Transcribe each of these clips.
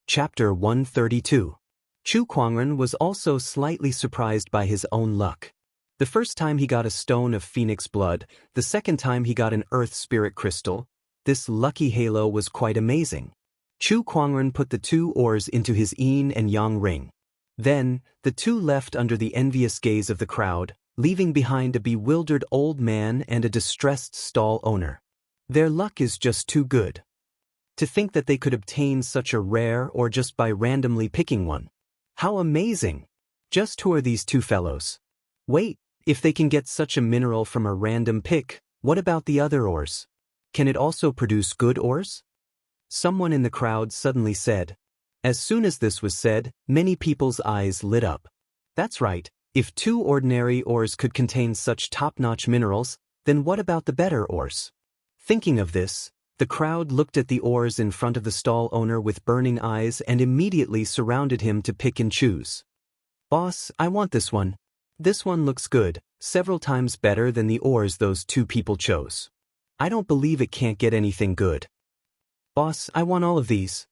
Chapter 132. Chu Kuangren was also slightly surprised by his own luck. The first time he got a stone of phoenix blood, the second time he got an earth spirit crystal. This lucky halo was quite amazing. Chu Kuangren put the 2 ores into his yin and yang ring. Then, the 2 left under the envious gaze of the crowd, leaving behind a bewildered old man and a distressed stall owner. Their luck is just too good. To think that they could obtain such a rare or just by randomly picking one. How amazing! Just who are these 2 fellows? Wait, if they can get such a mineral from a random pick, what about the other ores? Can it also produce good ores? Someone in the crowd suddenly said. As soon as this was said, many people's eyes lit up. That's right, if 2 ordinary ores could contain such top-notch minerals, then what about the better ores? Thinking of this, the crowd looked at the ores in front of the stall owner with burning eyes and immediately surrounded him to pick and choose. Boss, I want this one. This one looks good, several times better than the ores those 2 people chose. I don't believe it can't get anything good. Boss, I want all of these.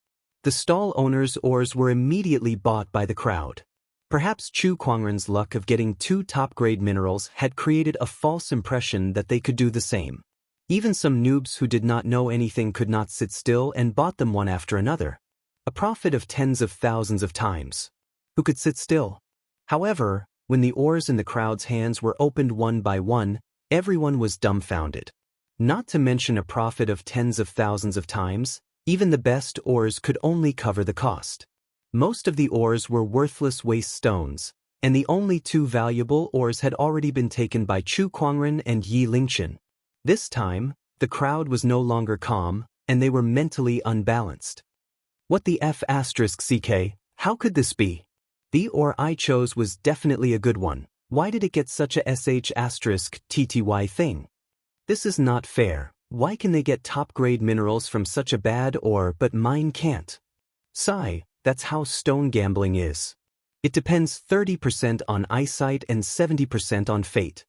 The stall owner's ores were immediately bought by the crowd. Perhaps Chu Kuangren's luck of getting 2 top-grade minerals had created a false impression that they could do the same. Even some noobs who did not know anything could not sit still and bought them one after another. A profit of tens of thousands of times. Who could sit still? However, when the ores in the crowd's hands were opened one by one, everyone was dumbfounded. Not to mention a profit of tens of thousands of times, even the best ores could only cover the cost. Most of the ores were worthless waste stones, and the only 2 valuable ores had already been taken by Chu Kuangren and Yi Lingqian. This time, the crowd was no longer calm, and they were mentally unbalanced. What the F***ck, how could this be? The ore I chose was definitely a good one. Why did it get such a **TTY thing? This is not fair. Why can they get top-grade minerals from such a bad ore but mine can't? Sigh, that's how stone gambling is. It depends 30% on eyesight and 70% on fate.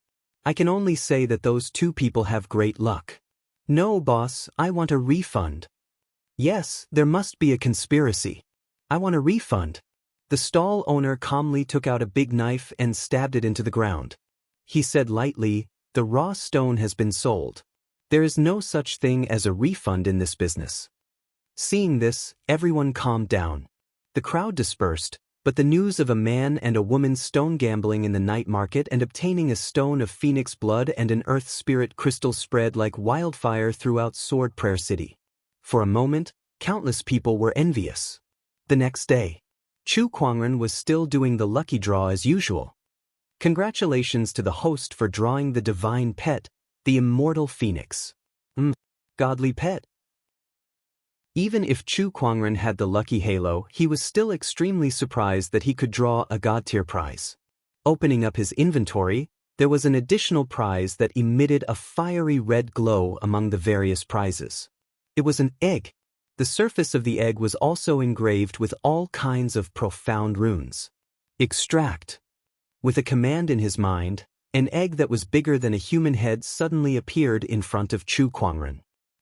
I can only say that those 2 people have great luck. No, boss, I want a refund. Yes, there must be a conspiracy. I want a refund. The stall owner calmly took out a big knife and stabbed it into the ground. He said lightly, the raw stone has been sold. There is no such thing as a refund in this business. Seeing this, everyone calmed down. The crowd dispersed, but the news of a man and a woman stone gambling in the night market and obtaining a stone of phoenix blood and an earth spirit crystal spread like wildfire throughout Sword Prayer City. For a moment, countless people were envious. The next day, Chu Kuangren was still doing the lucky draw as usual. Congratulations to the host for drawing the divine pet, the immortal phoenix. Godly pet. Even if Chu Kuangren had the lucky halo, he was still extremely surprised that he could draw a god-tier prize. Opening up his inventory, there was an additional prize that emitted a fiery red glow among the various prizes. It was an egg. The surface of the egg was also engraved with all kinds of profound runes. Extract. With a command in his mind, an egg that was bigger than a human head suddenly appeared in front of Chu Kuangren.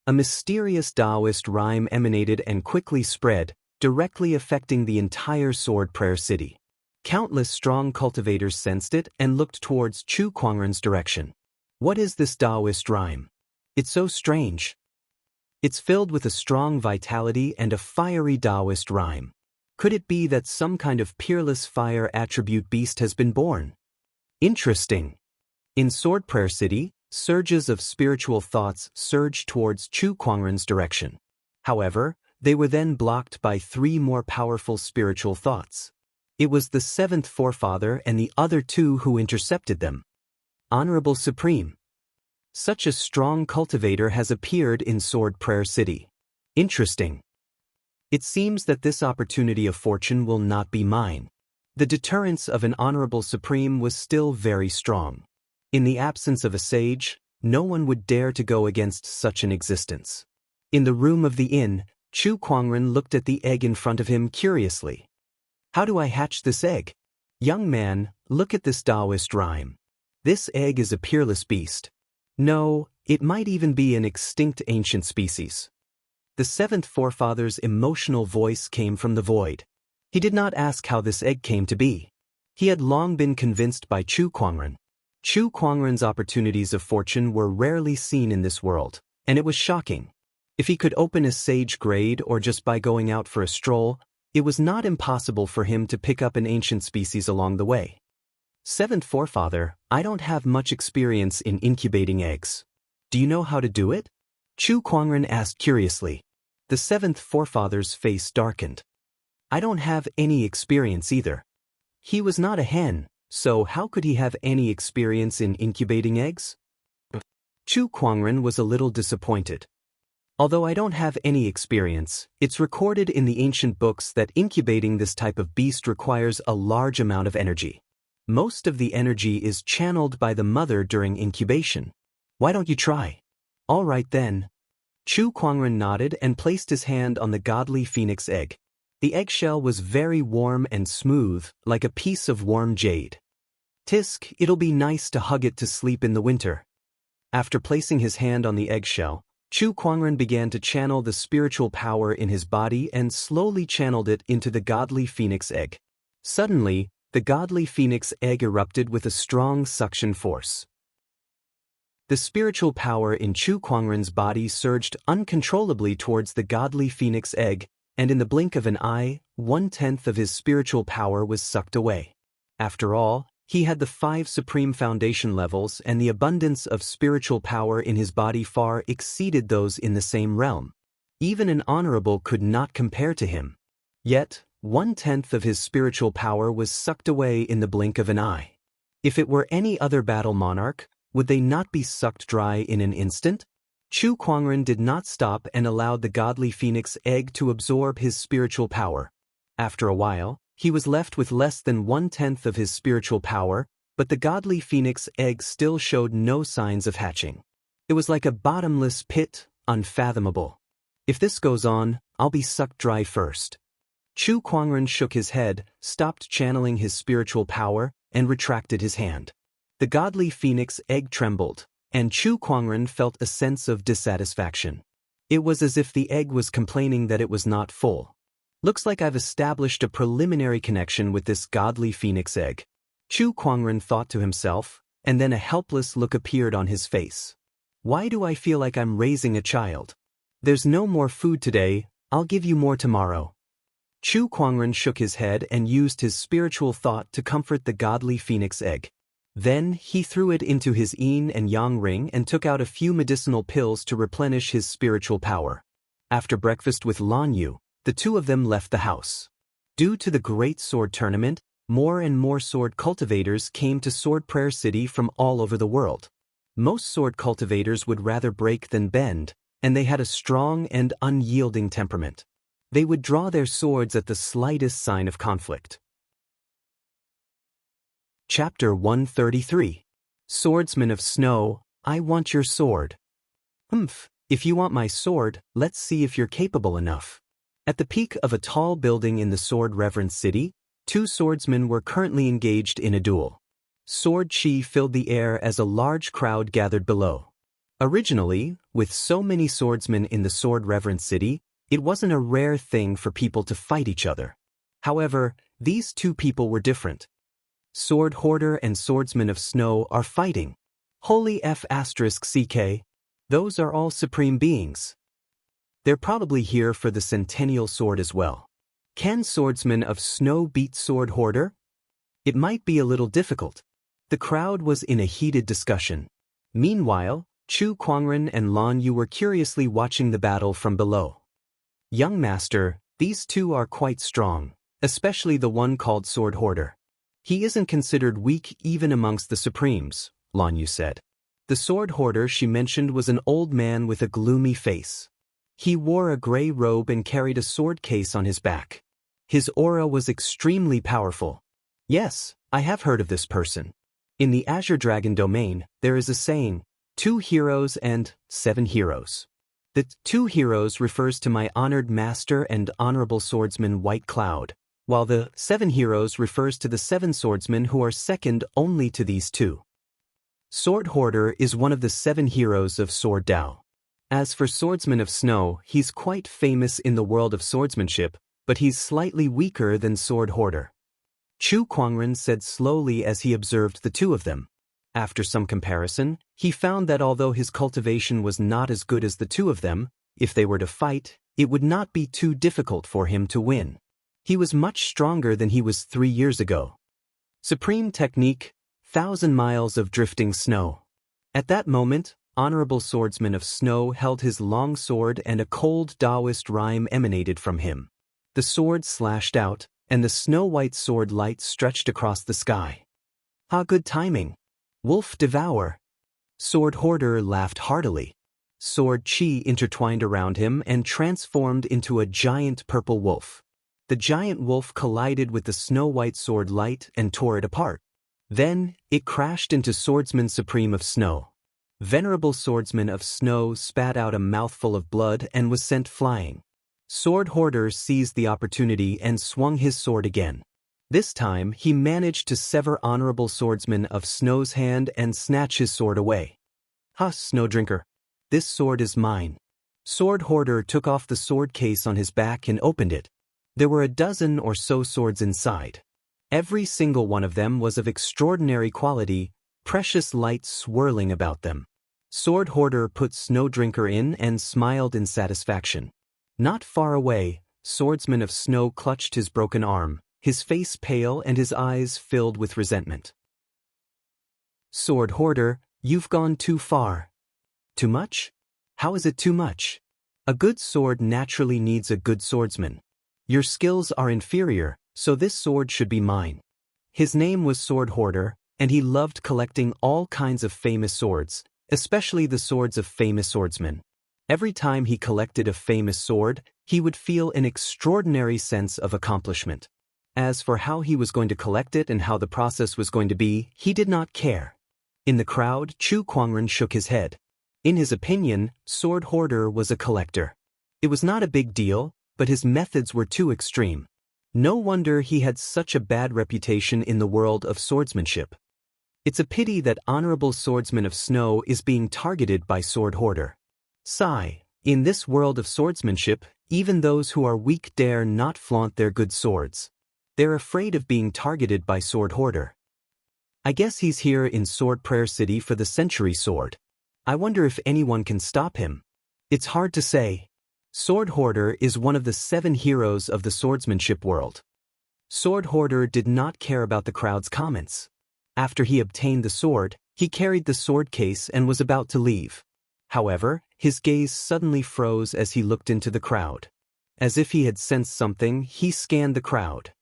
A mysterious Daoist rhyme emanated and quickly spread, directly affecting the entire Sword Prayer City. Countless strong cultivators sensed it and looked towards Chu Kuangren's direction. What is this Daoist rhyme? It's so strange. It's filled with a strong vitality and a fiery Daoist rhyme. Could it be that some kind of peerless fire attribute beast has been born? Interesting. In Sword Prayer City, surges of spiritual thoughts surged towards Chu Kuangren's direction. However, they were then blocked by 3 more powerful spiritual thoughts. It was the 7th forefather and the other 2 who intercepted them. Honorable Supreme. Such a strong cultivator has appeared in Sword Prayer City. Interesting. It seems that this opportunity of fortune will not be mine. The deterrence of an Honorable Supreme was still very strong. In the absence of a sage, no one would dare to go against such an existence. In the room of the inn, Chu Kuangren looked at the egg in front of him curiously. How do I hatch this egg? Young man, look at this Daoist rhyme. This egg is a peerless beast. No, it might even be an extinct ancient species. The seventh forefather's emotional voice came from the void. He did not ask how this egg came to be. He had long been convinced by Chu Kuangren. Chu Kuangren's opportunities of fortune were rarely seen in this world, and it was shocking. If he could open a sage grade or just by going out for a stroll, it was not impossible for him to pick up an ancient species along the way. Seventh forefather, I don't have much experience in incubating eggs. Do you know how to do it? Chu Kuangren asked curiously. The seventh forefather's face darkened. I don't have any experience either. He was not a hen, so how could he have any experience in incubating eggs? Chu Kuangren was a little disappointed. Although I don't have any experience, it's recorded in the ancient books that incubating this type of beast requires a large amount of energy. Most of the energy is channeled by the mother during incubation. Why don't you try? All right then. Chu Kuangren nodded and placed his hand on the godly phoenix egg. The eggshell was very warm and smooth, like a piece of warm jade. Tisk, it'll be nice to hug it to sleep in the winter. After placing his hand on the eggshell, Chu Kuangren began to channel the spiritual power in his body and slowly channeled it into the godly phoenix egg. Suddenly, the godly phoenix egg erupted with a strong suction force. The spiritual power in Chu Kuangren's body surged uncontrollably towards the godly phoenix egg, and in the blink of an eye, 1/10 of his spiritual power was sucked away. After all, he had the 5 supreme foundation levels, and the abundance of spiritual power in his body far exceeded those in the same realm. Even an honorable could not compare to him. Yet, 1/10 of his spiritual power was sucked away in the blink of an eye. If it were any other battle monarch, would they not be sucked dry in an instant? Chu Kuangren did not stop and allowed the godly phoenix egg to absorb his spiritual power. After a while, he was left with less than 1/10 of his spiritual power, but the godly phoenix egg still showed no signs of hatching. It was like a bottomless pit, unfathomable. If this goes on, I'll be sucked dry first. Chu Kuangren shook his head, stopped channeling his spiritual power, and retracted his hand. The godly phoenix egg trembled, and Chu Kuangren felt a sense of dissatisfaction. It was as if the egg was complaining that it was not full. Looks like I've established a preliminary connection with this godly phoenix egg. Chu Kuangren thought to himself, and then a helpless look appeared on his face. Why do I feel like I'm raising a child? There's no more food today, I'll give you more tomorrow. Chu Kuangren shook his head and used his spiritual thought to comfort the godly phoenix egg. Then, he threw it into his yin and yang ring and took out a few medicinal pills to replenish his spiritual power. After breakfast with Lan Yu, the two of them left the house. Due to the Great Sword Tournament, more and more sword cultivators came to Sword Prayer City from all over the world. Most sword cultivators would rather break than bend, and they had a strong and unyielding temperament. They would draw their swords at the slightest sign of conflict. Chapter 133. Swordsman of Snow, I want your sword. If you want my sword, let's see if you're capable enough. At the peak of a tall building in the Sword Reverence City, 2 swordsmen were currently engaged in a duel. Sword chi filled the air as a large crowd gathered below. Originally, with so many swordsmen in the Sword Reverence City, it wasn't a rare thing for people to fight each other. However, these 2 people were different. Sword Hoarder and Swordsman of Snow are fighting. Holy F***CK. Those are all supreme beings. They're probably here for the Centennial Sword as well. Can Swordsman of Snow beat Sword Hoarder? It might be a little difficult. The crowd was in a heated discussion. Meanwhile, Chu Kuangren and Lan Yu were curiously watching the battle from below. Young master, these 2 are quite strong, especially the one called Sword Hoarder. He isn't considered weak even amongst the Supremes, Lan Yu said. The Sword Hoarder she mentioned was an old man with a gloomy face. He wore a gray robe and carried a sword case on his back. His aura was extremely powerful. Yes, I have heard of this person. In the Azure Dragon domain, there is a saying, 2 heroes and 7 heroes. The 2 heroes refers to my honored master and honorable swordsman White Cloud, while the 7 heroes refers to the 7 swordsmen who are second only to these 2. Sword Hoarder is one of the 7 heroes of Sword Dao. As for Swordsman of Snow, he's quite famous in the world of swordsmanship, but he's slightly weaker than Sword Hoarder. Chu Kuangren said slowly as he observed the two of them. After some comparison, he found that although his cultivation was not as good as the two of them, if they were to fight, it would not be too difficult for him to win. He was much stronger than he was 3 years ago. Supreme technique, 1,000 miles of drifting snow. At that moment, Honorable Swordsman of Snow held his long sword and a cold Daoist rhyme emanated from him. The sword slashed out, and the snow-white sword light stretched across the sky. Ah, good timing. Wolf devour. Sword Hoarder laughed heartily. Sword chi intertwined around him and transformed into a giant purple wolf. The giant wolf collided with the snow-white sword light and tore it apart. Then, it crashed into Swordsman Supreme of Snow. Venerable Swordsman of Snow spat out a mouthful of blood and was sent flying. Sword Hoarder seized the opportunity and swung his sword again. This time, he managed to sever Honorable Swordsman of Snow's hand and snatch his sword away. Ha, Snowdrinker! This sword is mine. Sword Hoarder took off the sword case on his back and opened it. There were a dozen or so swords inside. Every single one of them was of extraordinary quality, precious light swirling about them. Sword Hoarder put Snowdrinker in and smiled in satisfaction. Not far away, Swordsman of Snow clutched his broken arm, his face pale and his eyes filled with resentment. Sword Hoarder, you've gone too far. Too much? How is it too much? A good sword naturally needs a good swordsman. Your skills are inferior, so this sword should be mine. His name was Sword Hoarder, and he loved collecting all kinds of famous swords, especially the swords of famous swordsmen. Every time he collected a famous sword, he would feel an extraordinary sense of accomplishment. As for how he was going to collect it and how the process was going to be, he did not care. In the crowd, Chu Kuangren shook his head. In his opinion, Sword Hoarder was a collector. It was not a big deal, but his methods were too extreme. No wonder he had such a bad reputation in the world of swordsmanship. It's a pity that Honorable Swordsman of Snow is being targeted by Sword Hoarder. Sigh, in this world of swordsmanship, even those who are weak dare not flaunt their good swords. They're afraid of being targeted by Sword Hoarder. I guess he's here in Sword Prayer City for the Century Sword. I wonder if anyone can stop him. It's hard to say. Sword Hoarder is one of the 7 heroes of the swordsmanship world. Sword Hoarder did not care about the crowd's comments. After he obtained the sword, he carried the sword case and was about to leave. However, his gaze suddenly froze as he looked into the crowd. As if he had sensed something, he scanned the crowd.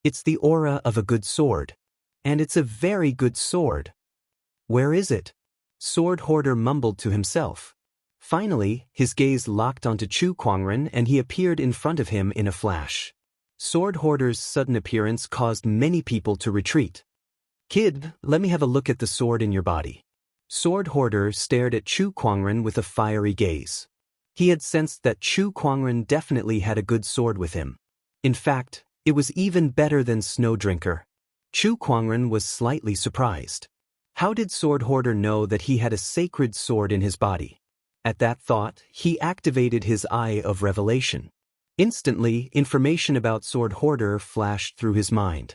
It's the aura of a good sword. And it's a very good sword. Where is it? Sword Hoarder mumbled to himself. Finally, his gaze locked onto Chu Kuangren and he appeared in front of him in a flash. Sword Hoarder's sudden appearance caused many people to retreat. Kid, let me have a look at the sword in your body. Sword Hoarder stared at Chu Kuangren with a fiery gaze. He had sensed that Chu Kuangren definitely had a good sword with him. In fact, it was even better than Snowdrinker. Chu Kuangren was slightly surprised. How did Sword Hoarder know that he had a sacred sword in his body? At that thought, he activated his Eye of Revelation. Instantly, information about Sword Hoarder flashed through his mind.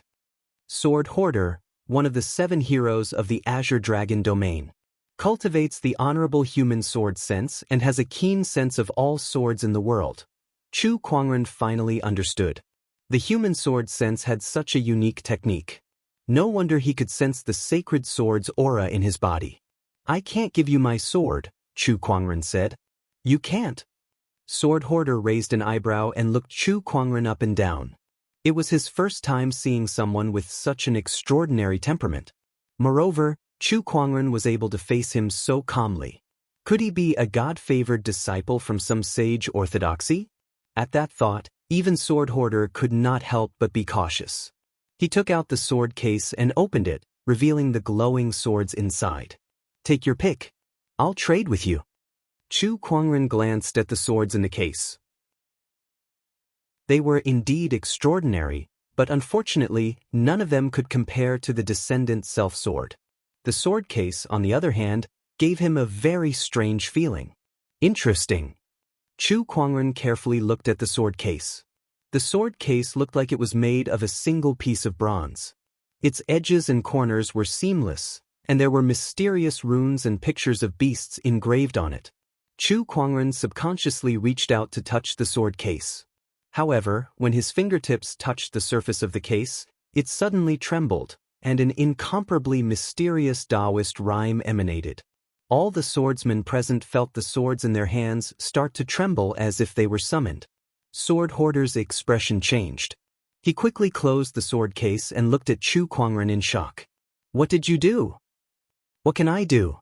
Sword Hoarder, one of the 7 heroes of the Azure Dragon domain, cultivates the honorable human sword sense and has a keen sense of all swords in the world. Chu Kuangren finally understood. The human sword sense had such a unique technique. No wonder he could sense the sacred sword's aura in his body. I can't give you my sword, Chu Kuangren said. You can't? Sword Hoarder raised an eyebrow and looked Chu Kuangren up and down. It was his first time seeing someone with such an extraordinary temperament. Moreover, Chu Kuangren was able to face him so calmly. Could he be a God-favored disciple from some sage orthodoxy? At that thought, even Sword Hoarder could not help but be cautious. He took out the sword case and opened it, revealing the glowing swords inside. Take your pick. I'll trade with you. Chu Kuangren glanced at the swords in the case. They were indeed extraordinary, but unfortunately, none of them could compare to the Descendant Self-Sword. The sword case, on the other hand, gave him a very strange feeling. Interesting. Chu Kuangren carefully looked at the sword case. The sword case looked like it was made of a single piece of bronze. Its edges and corners were seamless, and there were mysterious runes and pictures of beasts engraved on it. Chu Kuangren subconsciously reached out to touch the sword case. However, when his fingertips touched the surface of the case, it suddenly trembled, and an incomparably mysterious Daoist rhyme emanated. All the swordsmen present felt the swords in their hands start to tremble as if they were summoned. Sword Hoarder's expression changed. He quickly closed the sword case and looked at Chu Kuangren in shock. "What did you do?" "What can I do?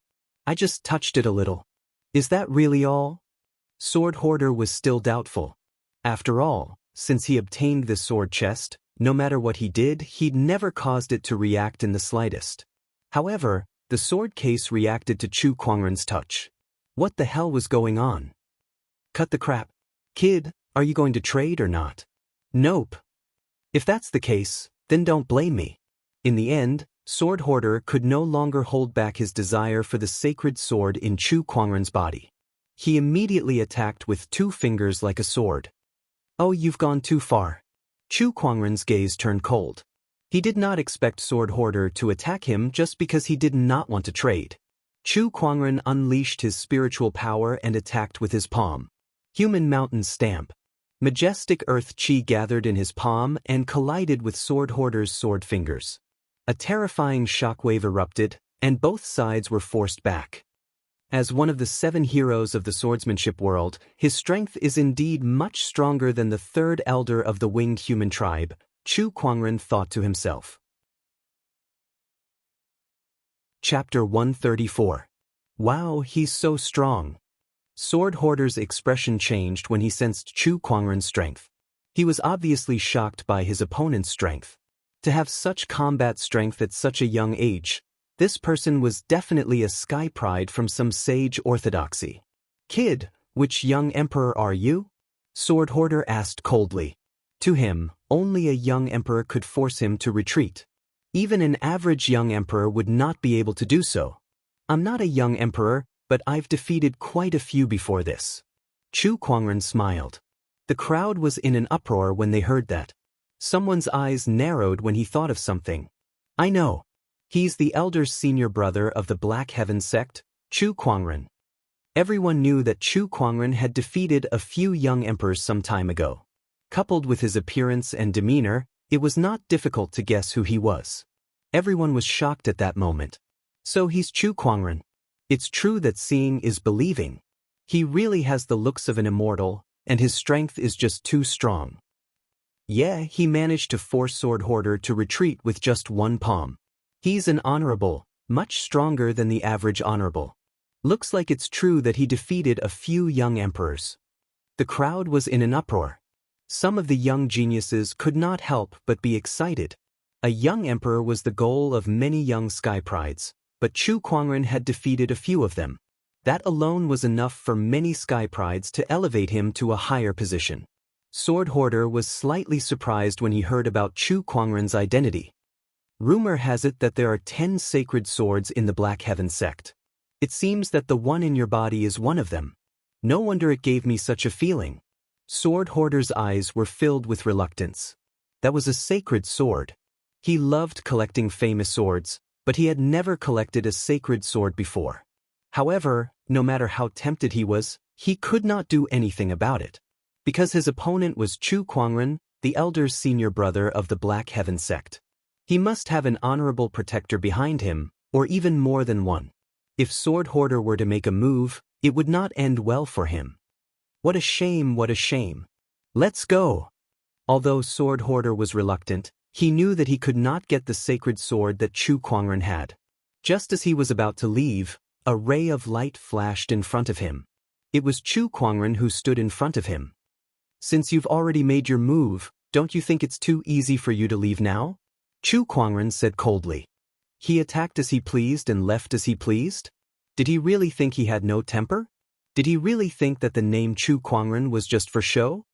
I just touched it a little." "Is that really all?" Sword Hoarder was still doubtful. After all, since he obtained this sword chest, no matter what he did, he'd never caused it to react in the slightest. However, the sword case reacted to Chu Kuangren's touch. What the hell was going on? "Cut the crap. Kid, are you going to trade or not?" "Nope." "If that's the case, then don't blame me." In the end, Sword Hoarder could no longer hold back his desire for the sacred sword in Chu Kuangren's body. He immediately attacked with 2 fingers like a sword. "Oh, you've gone too far." Chu Kuangren's gaze turned cold. He did not expect Sword Hoarder to attack him just because he did not want to trade. Chu Kuangren unleashed his spiritual power and attacked with his palm. Human Mountain Stamp. Majestic earth chi gathered in his palm and collided with Sword Hoarder's sword fingers. A terrifying shockwave erupted, and both sides were forced back. As one of the 7 heroes of the swordsmanship world, his strength is indeed much stronger than the 3rd elder of the winged human tribe, Chu Kuangren thought to himself. Chapter 134. Wow, he's so strong. Sword Hoarder's expression changed when he sensed Chu Kuangren's strength. He was obviously shocked by his opponent's strength. To have such combat strength at such a young age, this person was definitely a sky pride from some sage orthodoxy. "Kid, which young emperor are you?" Sword Hoarder asked coldly. To him, only a young emperor could force him to retreat. Even an average young emperor would not be able to do so. "I'm not a young emperor, but I've defeated quite a few before this." Chu Kuangren smiled. The crowd was in an uproar when they heard that. Someone's eyes narrowed when he thought of something. "I know. He's the elder's senior brother of the Black Heaven sect, Chu Kuangren." Everyone knew that Chu Kuangren had defeated a few young emperors some time ago. Coupled with his appearance and demeanor, it was not difficult to guess who he was. Everyone was shocked at that moment. So he's Chu Kuangren. It's true that seeing is believing. He really has the looks of an immortal, and his strength is just too strong. Yeah, he managed to force Sword Hoarder to retreat with just 1 palm. He's an honorable, much stronger than the average honorable. Looks like it's true that he defeated a few young emperors. The crowd was in an uproar. Some of the young geniuses could not help but be excited. A young emperor was the goal of many young sky prides, but Chu Kuangren had defeated a few of them. That alone was enough for many sky prides to elevate him to a higher position. Sword Hoarder was slightly surprised when he heard about Chu Kuangren's identity. Rumor has it that there are 10 sacred swords in the Black Heaven sect. It seems that the one in your body is one of them. No wonder it gave me such a feeling. Sword Hoarder's eyes were filled with reluctance. That was a sacred sword. He loved collecting famous swords, but he had never collected a sacred sword before. However, no matter how tempted he was, he could not do anything about it. Because his opponent was Chu Kuangren, the elder's senior brother of the Black Heaven sect. He must have an honorable protector behind him, or even more than one. If Sword Hoarder were to make a move, it would not end well for him. What a shame, what a shame. Let's go. Although Sword Hoarder was reluctant, he knew that he could not get the sacred sword that Chu Kuangren had. Just as he was about to leave, a ray of light flashed in front of him. It was Chu Kuangren who stood in front of him. "Since you've already made your move, don't you think it's too easy for you to leave now?" Chu Kuangren said coldly. He attacked as he pleased and left as he pleased? Did he really think he had no temper? Did he really think that the name Chu Kuangren was just for show?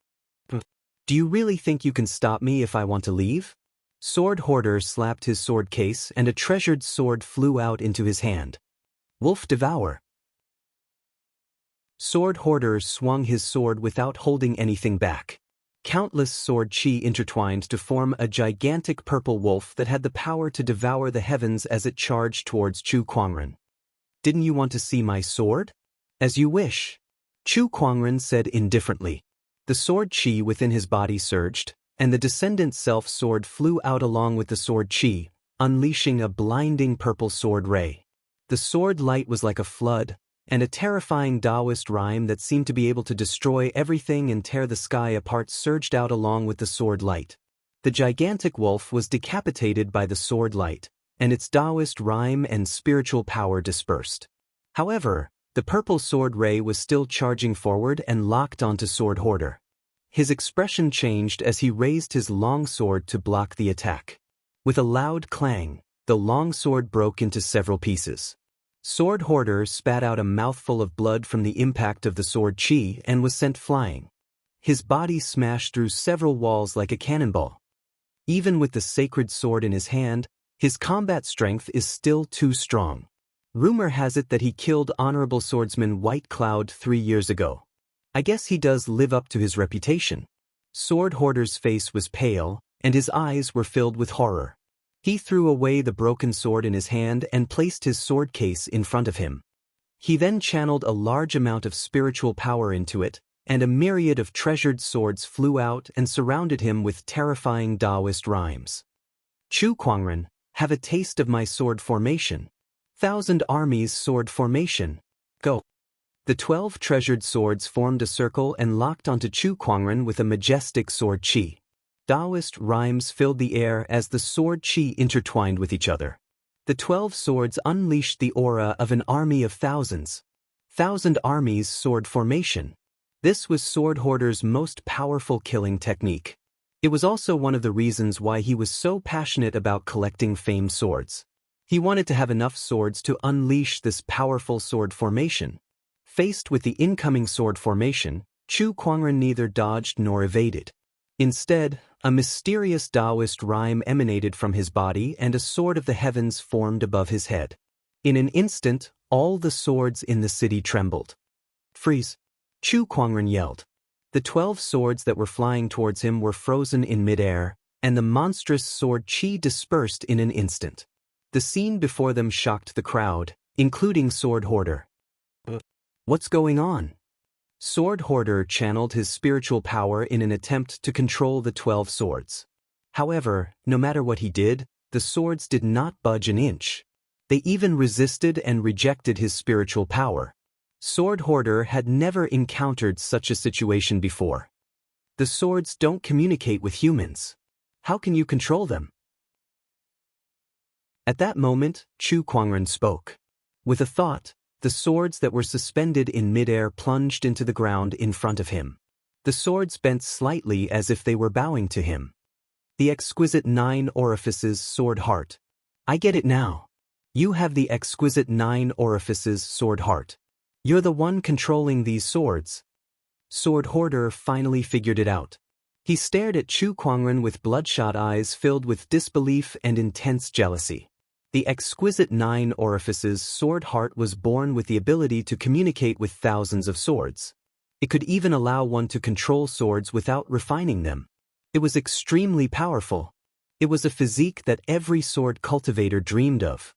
Do you really think you can stop me if I want to leave? Sword Hoarder slapped his sword case and a treasured sword flew out into his hand. Wolf Devour. Sword Hoarder swung his sword without holding anything back. Countless sword chi intertwined to form a gigantic purple wolf that had the power to devour the heavens as it charged towards Chu Kuangren. "Didn't you want to see my sword?" "As you wish," Chu Kuangren said indifferently. The sword chi within his body surged, and the descendant self-sword flew out along with the sword chi, unleashing a blinding purple sword ray. The sword light was like a flood, and a terrifying Daoist rhyme that seemed to be able to destroy everything and tear the sky apart surged out along with the sword light. The gigantic wolf was decapitated by the sword light, and its Daoist rhyme and spiritual power dispersed. However, the purple sword ray was still charging forward and locked onto Sword Hoarder. His expression changed as he raised his long sword to block the attack. With a loud clang, the long sword broke into several pieces. Sword Hoarder spat out a mouthful of blood from the impact of the sword chi and was sent flying. His body smashed through several walls like a cannonball. Even with the sacred sword in his hand, his combat strength is still too strong. Rumor has it that he killed honorable swordsman White Cloud 3 years ago. I guess he does live up to his reputation. Sword Hoarder's face was pale, and his eyes were filled with horror. He threw away the broken sword in his hand and placed his sword case in front of him. He then channeled a large amount of spiritual power into it, and a myriad of treasured swords flew out and surrounded him with terrifying Daoist rhymes. "Chu Kuangren, have a taste of my sword formation. 1,000 armies sword formation. Go." The 12 treasured swords formed a circle and locked onto Chu Kuangren with a majestic sword chi. Daoist rhymes filled the air as the sword chi intertwined with each other. The 12 swords unleashed the aura of an army of thousands. 1,000 armies sword formation. This was Sword Hoarder's most powerful killing technique. It was also one of the reasons why he was so passionate about collecting famed swords. He wanted to have enough swords to unleash this powerful sword formation. Faced with the incoming sword formation, Chu Kuangren neither dodged nor evaded. Instead, a mysterious Daoist rhyme emanated from his body and a sword of the heavens formed above his head. In an instant, all the swords in the city trembled. "Freeze!" Chu Kuangren yelled. The 12 swords that were flying towards him were frozen in midair, and the monstrous sword chi dispersed in an instant. The scene before them shocked the crowd, including Sword Hoarder. "What's going on?" Sword Hoarder channeled his spiritual power in an attempt to control the 12 swords. However, no matter what he did, the swords did not budge an inch. They even resisted and rejected his spiritual power. Sword Hoarder had never encountered such a situation before. The swords don't communicate with humans. How can you control them? At that moment, Chu Kuangren spoke. With a thought, the swords that were suspended in midair plunged into the ground in front of him. The swords bent slightly as if they were bowing to him. "The exquisite 9 orifices sword heart. I get it now. You have the exquisite 9 orifices sword heart. You're the one controlling these swords." Sword Hoarder finally figured it out. He stared at Chu Kuangren with bloodshot eyes filled with disbelief and intense jealousy. The exquisite 9 orifices sword heart was born with the ability to communicate with thousands of swords. It could even allow one to control swords without refining them. It was extremely powerful. It was a physique that every sword cultivator dreamed of.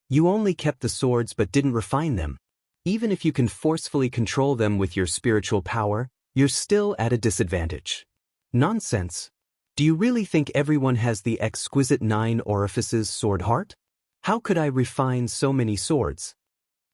You only kept the swords but didn't refine them. Even if you can forcefully control them with your spiritual power, you're still at a disadvantage. Nonsense. Do you really think everyone has the exquisite 9 orifices sword heart? How could I refine so many swords?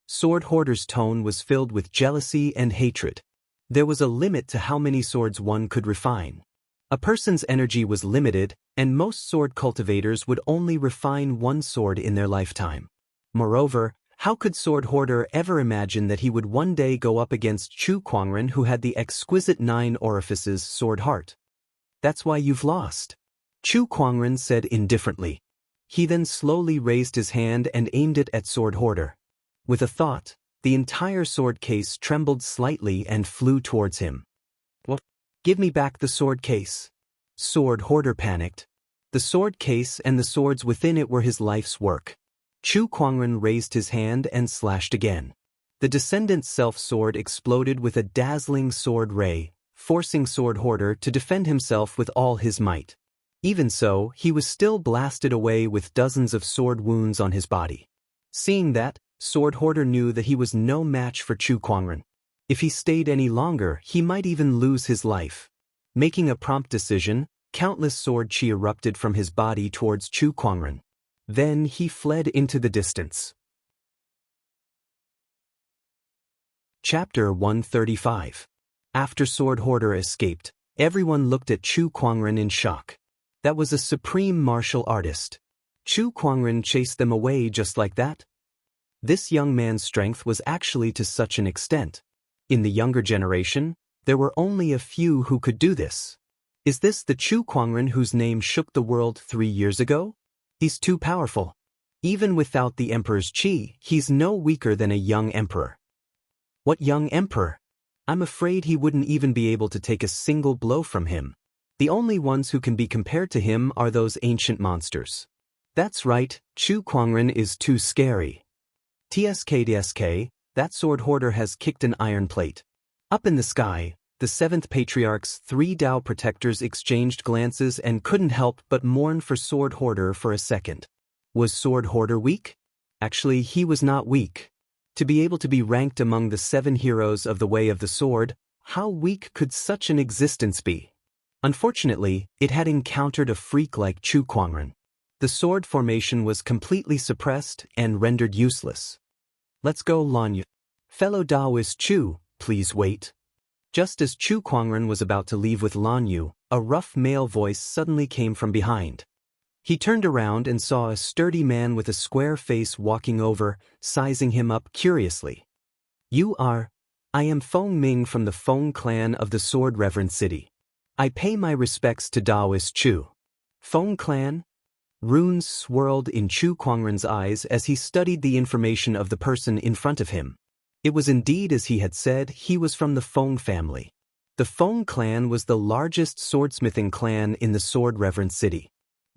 Sword Hoarder's tone was filled with jealousy and hatred. There was a limit to how many swords one could refine. A person's energy was limited, and most sword cultivators would only refine one sword in their lifetime. Moreover, how could Sword Hoarder ever imagine that he would one day go up against Chu Kuangren, who had the exquisite 9 orifices sword heart? "That's why you've lost," Chu Kuangren said indifferently. He then slowly raised his hand and aimed it at Sword Hoarder. With a thought, the entire sword case trembled slightly and flew towards him. "What? Give me back the sword case." Sword Hoarder panicked. The sword case and the swords within it were his life's work. Chu Kuangren raised his hand and slashed again. The descendant's self-sword exploded with a dazzling sword ray, forcing Sword Hoarder to defend himself with all his might. Even so, he was still blasted away with dozens of sword wounds on his body. Seeing that, Sword Hoarder knew that he was no match for Chu Kuangren. If he stayed any longer, he might even lose his life. Making a prompt decision, countless sword chi erupted from his body towards Chu Kuangren. Then he fled into the distance. Chapter 135. After Sword Hoarder escaped, everyone looked at Chu Kuangren in shock. That was a supreme martial artist. Chu Kuangren chased them away just like that? This young man's strength was actually to such an extent. In the younger generation, there were only a few who could do this. Is this the Chu Kuangren whose name shook the world 3 years ago? He's too powerful. Even without the emperor's chi, he's no weaker than a young emperor. What young emperor? I'm afraid he wouldn't even be able to take a single blow from him. The only ones who can be compared to him are those ancient monsters. That's right, Chu Kuangren is too scary. TSK, that Sword Hoarder has kicked an iron plate. Up in the sky, the 7th Patriarch's 3 Dao protectors exchanged glances and couldn't help but mourn for Sword Hoarder for a second. Was Sword Hoarder weak? Actually, he was not weak. To be able to be ranked among the 7 heroes of the Way of the Sword, how weak could such an existence be? Unfortunately, it had encountered a freak like Chu Kuangren. The sword formation was completely suppressed and rendered useless. Let's go, Lan Yu. Fellow Daoist Chu, please wait. Just as Chu Kuangren was about to leave with Lan Yu, a rough male voice suddenly came from behind. He turned around and saw a sturdy man with a square face walking over, sizing him up curiously. You are? I am Feng Ming from the Feng clan of the Sword Reverend City. I pay my respects to Daoist Chu. Feng clan? Runes swirled in Chu Kuangren's eyes as he studied the information of the person in front of him. It was indeed as he had said, he was from the Feng family. The Feng clan was the largest swordsmithing clan in the Sword Reverend City.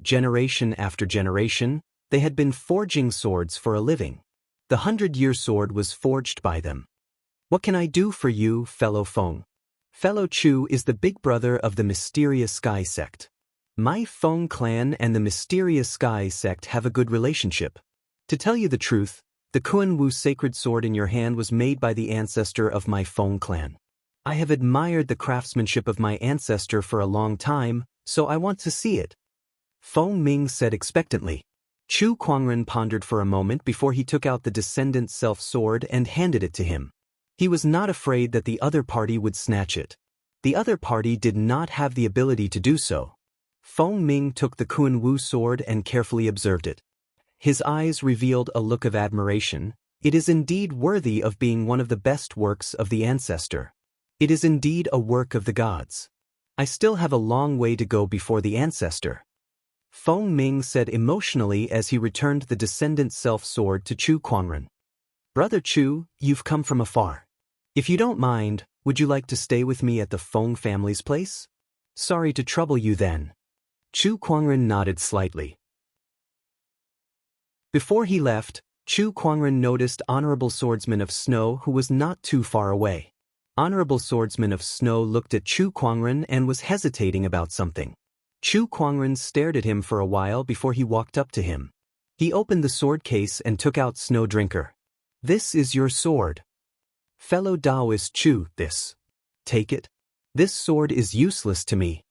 Generation after generation, they had been forging swords for a living. The 100-year sword was forged by them. What can I do for you, fellow Feng? Fellow Chu is the big brother of the Mysterious Sky sect. My Feng clan and the Mysterious Sky sect have a good relationship. To tell you the truth, the Kuan-Wu sacred sword in your hand was made by the ancestor of my Feng clan. I have admired the craftsmanship of my ancestor for a long time, so I want to see it. Feng Ming said expectantly. Chu Kuangren pondered for a moment before he took out the descendant's self-sword and handed it to him. He was not afraid that the other party would snatch it. The other party did not have the ability to do so. Feng Ming took the Kuan-Wu sword and carefully observed it. His eyes revealed a look of admiration. It is indeed worthy of being one of the best works of the ancestor. It is indeed a work of the gods. I still have a long way to go before the ancestor. Feng Ming said emotionally as he returned the descendant's self-sword to Chu Kuangren. Brother Chu, you've come from afar. If you don't mind, would you like to stay with me at the Feng family's place? Sorry to trouble you then. Chu Kuangren nodded slightly. Before he left, Chu Kuangren noticed Honorable Swordsman of Snow who was not too far away. Honorable Swordsman of Snow looked at Chu Kuangren and was hesitating about something. Chu Kuangren stared at him for a while before he walked up to him. He opened the sword case and took out Snow Drinker. This is your sword. Fellow Daoist Chu, this. Take it. This sword is useless to me.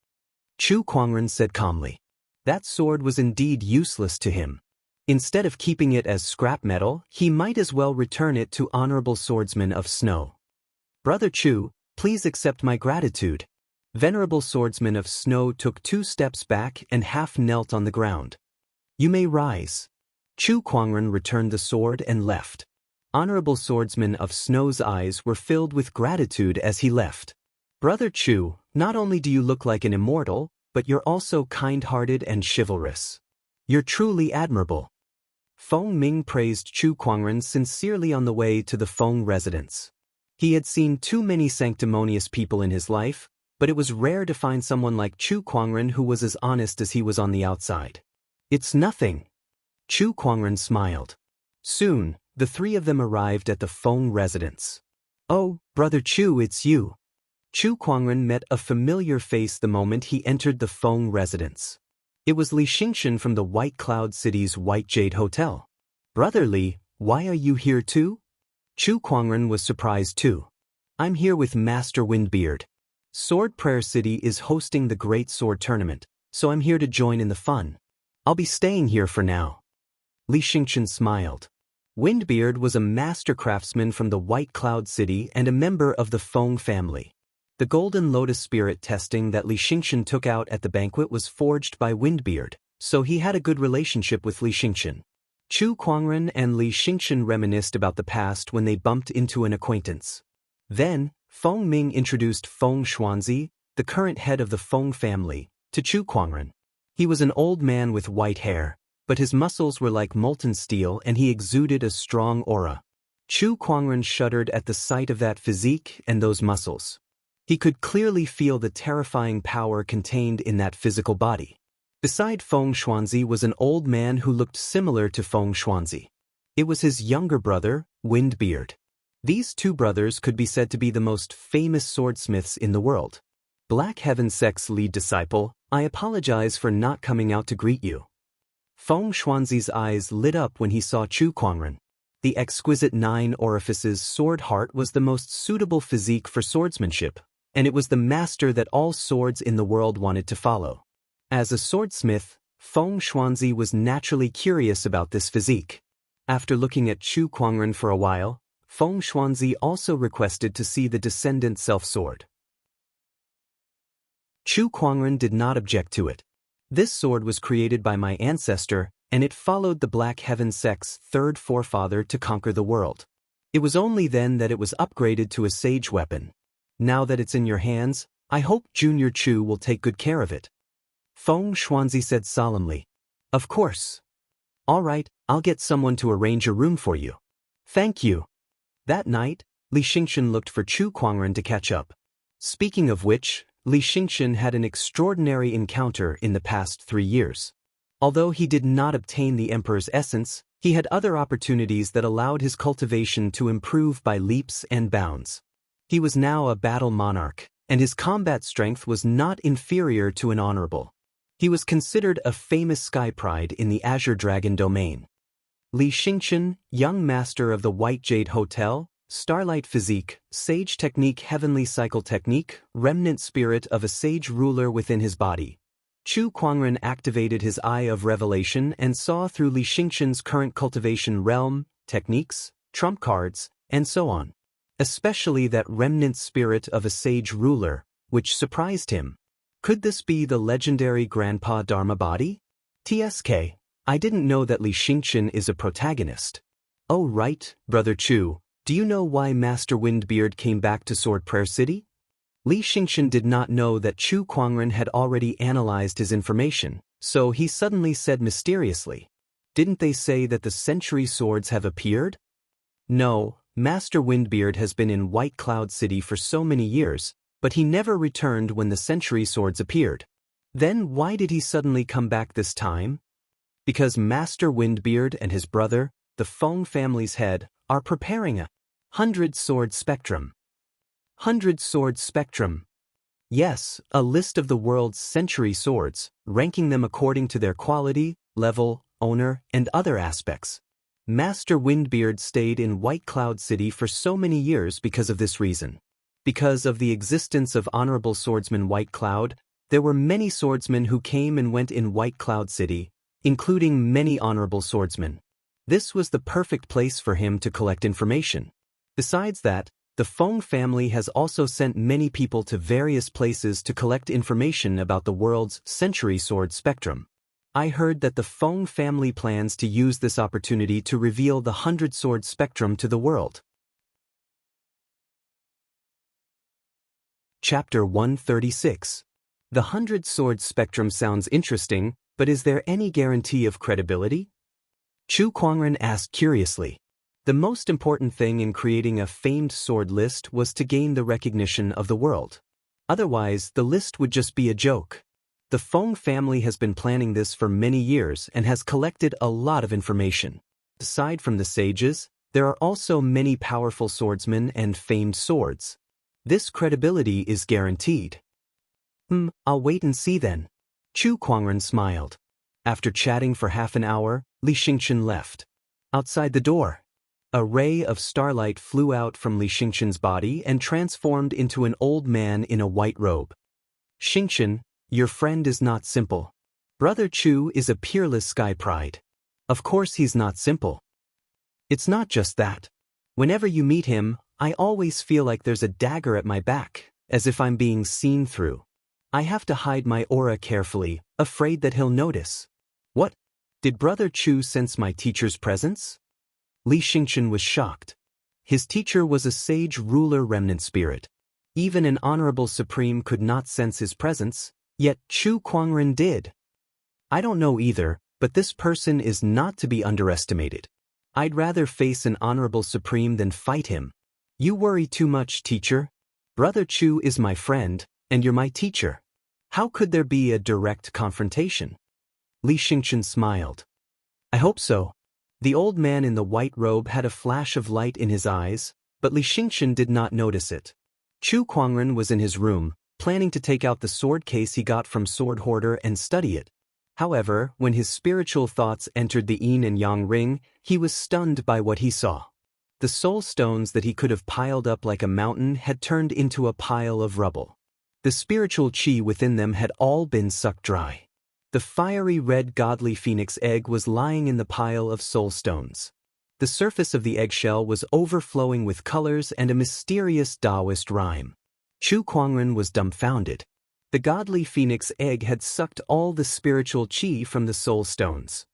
Chu Kuangren said calmly. That sword was indeed useless to him. Instead of keeping it as scrap metal, he might as well return it to Honorable Swordsman of Snow. Brother Chu, please accept my gratitude. Venerable Swordsman of Snow took 2 steps back and half knelt on the ground. You may rise. Chu Kuangren returned the sword and left. Honorable Swordsman of Snow's eyes were filled with gratitude as he left. Brother Chu, not only do you look like an immortal, but you're also kind-hearted and chivalrous. You're truly admirable. Feng Ming praised Chu Kuangren sincerely on the way to the Feng residence. He had seen too many sanctimonious people in his life, but it was rare to find someone like Chu Kuangren who was as honest as he was on the outside. It's nothing. Chu Kuangren smiled. Soon, The three of them arrived at the Feng residence. "Oh, Brother Chu, it's you." Chu Kuangren met a familiar face the moment he entered the Feng residence. It was Li Xingxian from the White Cloud City's White Jade Hotel. "Brother Li, why are you here too?" Chu Kuangren was surprised too. "I'm here with Master Windbeard. Sword Prayer City is hosting the Great Sword Tournament, so I'm here to join in the fun. I'll be staying here for now." Li Xingxian smiled. Windbeard was a master craftsman from the White Cloud City and a member of the Feng family. The Golden Lotus Spirit testing that Li Xingxian took out at the banquet was forged by Windbeard, so he had a good relationship with Li Xingxian. Chu Kuangren and Li Xingxian reminisced about the past when they bumped into an acquaintance. Then, Feng Ming introduced Feng Xuanzi, the current head of the Feng family, to Chu Kuangren. He was an old man with white hair, but his muscles were like molten steel and he exuded a strong aura. Chu Kuangren shuddered at the sight of that physique and those muscles. He could clearly feel the terrifying power contained in that physical body. Beside Feng Xuanzi was an old man who looked similar to Feng Xuanzi. It was his younger brother, Windbeard. These two brothers could be said to be the most famous swordsmiths in the world. "Black Heaven Sect's lead disciple, I apologize for not coming out to greet you." Feng Xuanzi's eyes lit up when he saw Chu Kuangren. The exquisite 9 orifices sword heart was the most suitable physique for swordsmanship, and it was the master that all swords in the world wanted to follow. As a swordsmith, Feng Xuanzi was naturally curious about this physique. After looking at Chu Kuangren for a while, Feng Xuanzi also requested to see the descendant self-sword. Chu Kuangren did not object to it. "This sword was created by my ancestor, and it followed the Black Heaven Sect's third forefather to conquer the world. It was only then that it was upgraded to a sage weapon. Now that it's in your hands, I hope Junior Chu will take good care of it." Feng Xuanzi said solemnly. "Of course. All right, I'll get someone to arrange a room for you." "Thank you." That night, Li Xingxian looked for Chu Kuangren to catch up. Speaking of which, Li Xingxian had an extraordinary encounter in the past 3 years. Although he did not obtain the Emperor's essence, he had other opportunities that allowed his cultivation to improve by leaps and bounds. He was now a battle monarch, and his combat strength was not inferior to an honorable. He was considered a famous sky pride in the Azure Dragon domain. Li Xingxian, young master of the White Jade Hotel, Starlight Physique, Sage Technique, Heavenly Cycle Technique, Remnant Spirit of a Sage Ruler within his body. Chu Kuangren activated his Eye of Revelation and saw through Li Xingxian's current cultivation realm, techniques, trump cards, and so on. Especially that Remnant Spirit of a Sage Ruler, which surprised him. Could this be the legendary Grandpa Dharma body? TSK, I didn't know that Li Xingxian is a protagonist. Oh right, Brother Chu. Do you know why Master Windbeard came back to Sword Prayer City? Li Xingxian did not know that Chu Kuangren had already analyzed his information, so he suddenly said mysteriously, "Didn't they say that the century swords have appeared?" "No, Master Windbeard has been in White Cloud City for so many years, but he never returned when the century swords appeared." "Then why did he suddenly come back this time?" "Because Master Windbeard and his brother, the Feng family's head, are preparing a 100-sword spectrum." 100-sword spectrum. Yes, a list of the world's century swords, ranking them according to their quality, level, owner, and other aspects. Master Windbeard stayed in White Cloud City for so many years because of this reason. Because of the existence of Honorable Swordsman White Cloud, there were many swordsmen who came and went in White Cloud City, including many honorable swordsmen. This was the perfect place for him to collect information. Besides that, the Feng family has also sent many people to various places to collect information about the world's century sword spectrum. I heard that the Feng family plans to use this opportunity to reveal the 100-sword spectrum to the world. Chapter 136. The 100-sword spectrum sounds interesting, but is there any guarantee of credibility? Chu Kuangren asked curiously. The most important thing in creating a famed sword list was to gain the recognition of the world. Otherwise, the list would just be a joke. The Feng family has been planning this for many years and has collected a lot of information. Aside from the sages, There are also many powerful swordsmen and famed swords. This credibility is guaranteed. I'll wait and see then. Chu Kuangren smiled. After chatting for half an hour, Li Xingchen left. Outside the door, a ray of starlight flew out from Li Xingchen's body and transformed into an old man in a white robe. Xingchen, your friend is not simple. Brother Chu is a peerless sky pride. Of course he's not simple. It's not just that. Whenever you meet him, I always feel like there's a dagger at my back, as if I'm being seen through. I have to hide my aura carefully, afraid that he'll notice. What? Did Brother Chu sense my teacher's presence? Li Xingchen was shocked. His teacher was a sage ruler remnant spirit. Even an honorable supreme could not sense his presence, yet Chu Kuangren did. I don't know either, but this person is not to be underestimated. I'd rather face an honorable supreme than fight him. You worry too much, teacher. Brother Chu is my friend, and you're my teacher. How could there be a direct confrontation? Li Xingchen smiled. I hope so. The old man in the white robe had a flash of light in his eyes, but Li Xingchen did not notice it. Chu Kuangren was in his room, planning to take out the sword case he got from Sword Hoarder and study it. However, when his spiritual thoughts entered the yin and yang ring, he was stunned by what he saw. The soul stones that he could have piled up like a mountain had turned into a pile of rubble. The spiritual qi within them had all been sucked dry. The fiery red godly phoenix egg was lying in the pile of soul stones. The surface of the eggshell was overflowing with colors and a mysterious Daoist rhyme. Chu Kuangren was dumbfounded. The godly phoenix egg had sucked all the spiritual qi from the soul stones.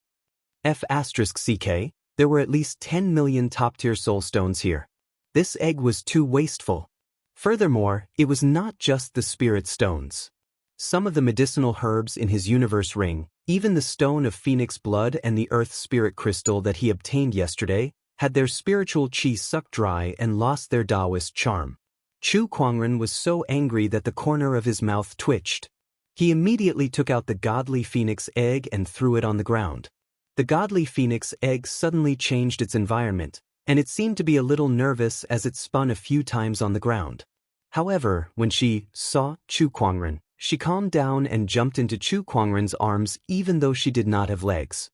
F***ck, there were at least 10 million top-tier soul stones here. This egg was too wasteful. Furthermore, it was not just the spirit stones. Some of the medicinal herbs in his universe ring, even the stone of phoenix blood and the earth spirit crystal that he obtained yesterday, had their spiritual qi sucked dry and lost their Daoist charm. Chu Kuangren was so angry that the corner of his mouth twitched. He immediately took out the godly phoenix egg and threw it on the ground. The godly phoenix egg suddenly changed its environment, and it seemed to be a little nervous as it spun a few times on the ground. However, when she saw Chu Kuangren, she calmed down and jumped into Chu Kuangren's arms even though she did not have legs.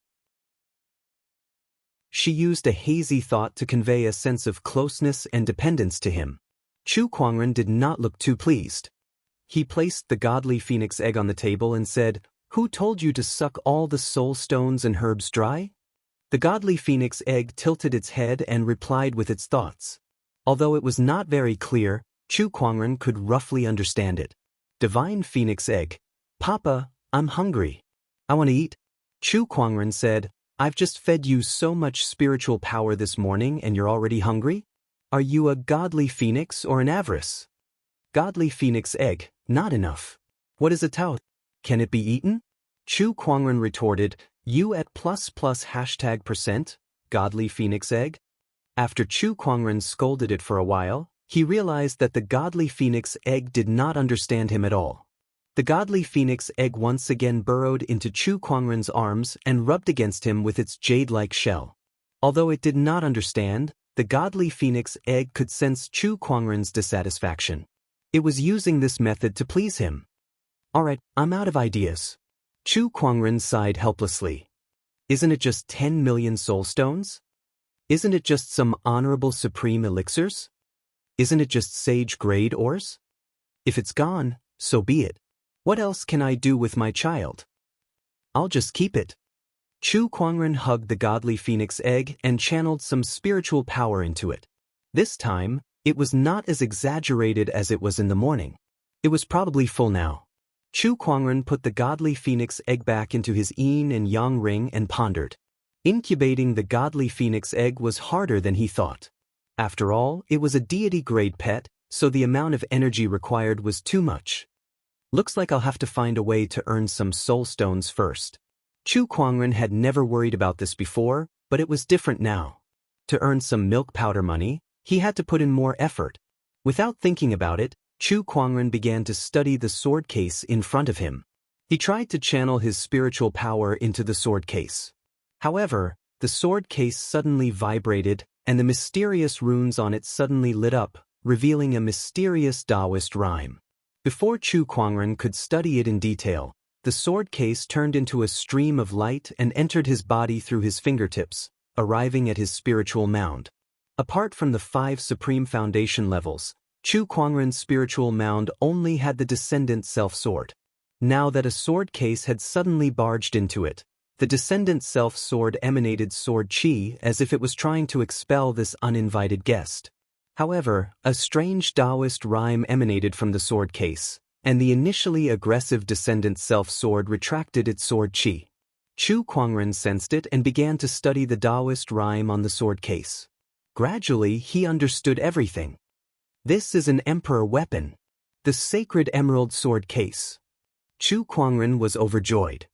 She used a hazy thought to convey a sense of closeness and dependence to him. Chu Kuangren did not look too pleased. He placed the godly phoenix egg on the table and said, "Who told you to suck all the soul stones and herbs dry?" The godly phoenix egg tilted its head and replied with its thoughts. Although it was not very clear, Chu Kuangren could roughly understand it. Divine phoenix egg. Papa, I'm hungry. I want to eat. Chu Kuangren said, I've just fed you so much spiritual power this morning and you're already hungry? Are you a godly phoenix or an avarice? Godly phoenix egg, not enough. What is a tao? Can it be eaten? Chu Kuangren retorted, you at +%, godly phoenix egg? After Chu Kuangren scolded it for a while, he realized that the godly phoenix egg did not understand him at all. The godly phoenix egg once again burrowed into Chu Kuangren's arms and rubbed against him with its jade-like shell. Although it did not understand, the godly phoenix egg could sense Chu Kuangren's dissatisfaction. It was using this method to please him. Alright, I'm out of ideas. Chu Kuangren sighed helplessly. Isn't it just 10 million soul stones? Isn't it just some honorable supreme elixirs? Isn't it just sage-grade ores? If it's gone, so be it. What else can I do with my child? I'll just keep it. Chu Kuangren hugged the godly phoenix egg and channeled some spiritual power into it. This time, it was not as exaggerated as it was in the morning. It was probably full now. Chu Kuangren put the godly phoenix egg back into his yin and yang ring and pondered. Incubating the godly phoenix egg was harder than he thought. After all, it was a deity-grade pet, so the amount of energy required was too much. Looks like I'll have to find a way to earn some soul stones first. Chu Kuangren had never worried about this before, but it was different now. To earn some milk powder money, he had to put in more effort. Without thinking about it, Chu Kuangren began to study the sword case in front of him. He tried to channel his spiritual power into the sword case. However, The sword case suddenly vibrated, and the mysterious runes on it suddenly lit up, revealing a mysterious Daoist rhyme. Before Chu Kuangren could study it in detail, the sword case turned into a stream of light and entered his body through his fingertips, arriving at his spiritual mound. Apart from the 5 supreme foundation levels, Chu Kuangren's spiritual mound only had the descendant self-sword. Now that a sword case had suddenly barged into it, the descendant self-sword emanated sword chi as if it was trying to expel this uninvited guest. However, a strange Daoist rhyme emanated from the sword case, and the initially aggressive descendant self-sword retracted its sword chi. Chu Kuangren sensed it and began to study the Daoist rhyme on the sword case. Gradually, he understood everything. This is an emperor weapon. The sacred emerald sword case. Chu Kuangren was overjoyed.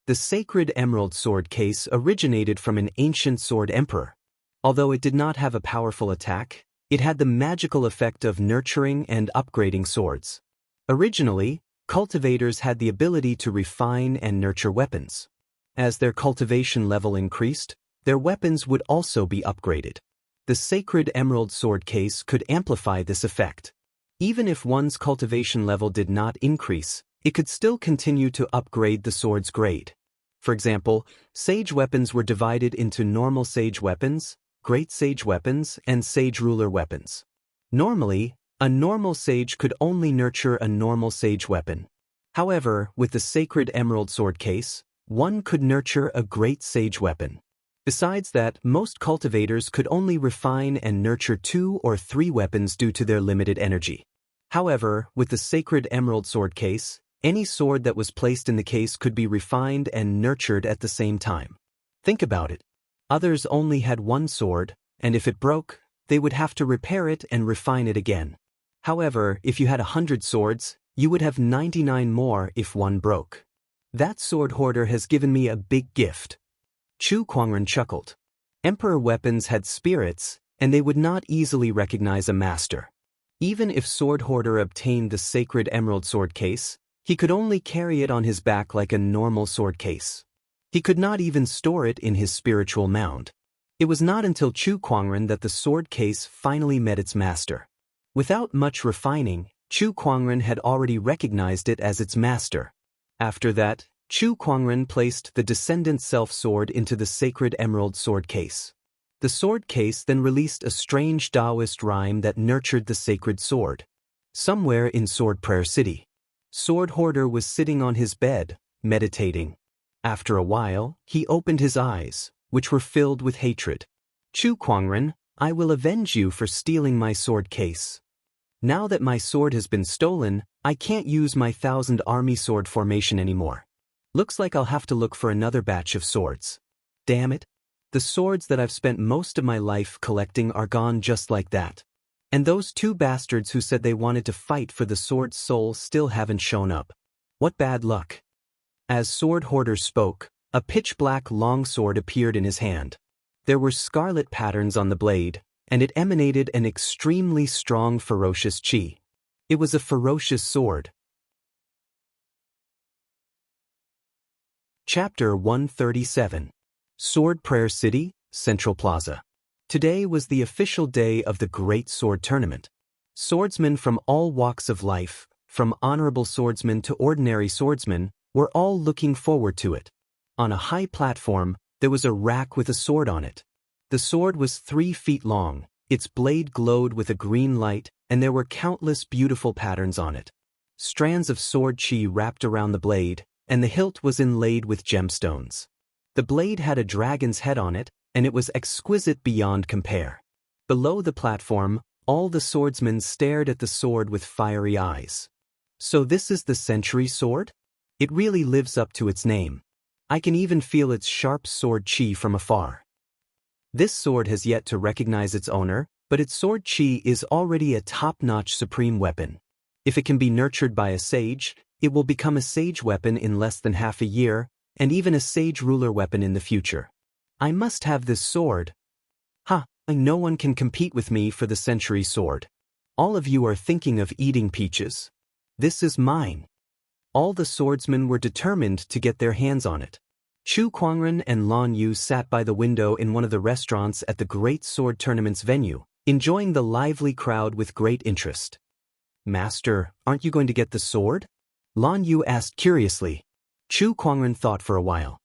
The sacred emerald sword case originated from an ancient sword emperor. Although it did not have a powerful attack, it had the magical effect of nurturing and upgrading swords. Originally, cultivators had the ability to refine and nurture weapons. As their cultivation level increased, their weapons would also be upgraded. The sacred emerald sword case could amplify this effect. Even if one's cultivation level did not increase, it could still continue to upgrade the sword's grade. For example, sage weapons were divided into normal sage weapons, great sage weapons, and sage ruler weapons. Normally, a normal sage could only nurture a normal sage weapon. However, with the sacred emerald sword case, one could nurture a great sage weapon. Besides that, most cultivators could only refine and nurture 2 or 3 weapons due to their limited energy. However, with the sacred emerald sword case, any sword that was placed in the case could be refined and nurtured at the same time. Think about it. Others only had 1 sword, and if it broke, they would have to repair it and refine it again. However, if you had 100 swords, you would have 99 more if one broke. That sword hoarder has given me a big gift. Chu Kuangren chuckled. Emperor weapons had spirits, and they would not easily recognize a master. Even if Sword Hoarder obtained the sacred emerald sword case, he could only carry it on his back like a normal sword case. He could not even store it in his spiritual mound. It was not until Chu Kuangren that the sword case finally met its master. Without much refining, Chu Kuangren had already recognized it as its master. After that, Chu Kuangren placed the descendant self-sword into the sacred emerald sword case. The sword case then released a strange Daoist rhyme that nurtured the sacred sword. Somewhere in Sword Prayer City, Sword Hoarder was sitting on his bed, meditating. After a while, he opened his eyes, which were filled with hatred. Chu Kuangren, I will avenge you for stealing my sword case. Now that my sword has been stolen, I can't use my 1,000 army sword formation anymore. Looks like I'll have to look for another batch of swords. Damn it. The swords that I've spent most of my life collecting are gone just like that. And those 2 bastards who said they wanted to fight for the sword's soul still haven't shown up. What bad luck. As Sword Hoarder spoke, a pitch-black longsword appeared in his hand. There were scarlet patterns on the blade, and it emanated an extremely strong ferocious chi. It was a ferocious sword. Chapter 137. Sword Prayer City, Central Plaza. Today was the official day of the Great Sword Tournament. Swordsmen from all walks of life, from honorable swordsmen to ordinary swordsmen, were all looking forward to it. On a high platform, there was a rack with a sword on it. The sword was 3 feet long, its blade glowed with a green light, and there were countless beautiful patterns on it. Strands of sword chi wrapped around the blade, and the hilt was inlaid with gemstones. The blade had a dragon's head on it, and it was exquisite beyond compare. Below the platform, all the swordsmen stared at the sword with fiery eyes. So this is the century sword? It really lives up to its name. I can even feel its sharp sword chi from afar. This sword has yet to recognize its owner, but its sword chi is already a top-notch supreme weapon. If it can be nurtured by a sage, it will become a sage weapon in less than half a year, and even a sage ruler weapon in the future. I must have this sword. No one can compete with me for the century sword. All of you are thinking of eating peaches. This is mine. All the swordsmen were determined to get their hands on it. Chu Kuangren and Lan Yu sat by the window in one of the restaurants at the Great Sword Tournament's venue, enjoying the lively crowd with great interest. Master, aren't you going to get the sword? Lan Yu asked curiously. Chu Kuangren thought for a while.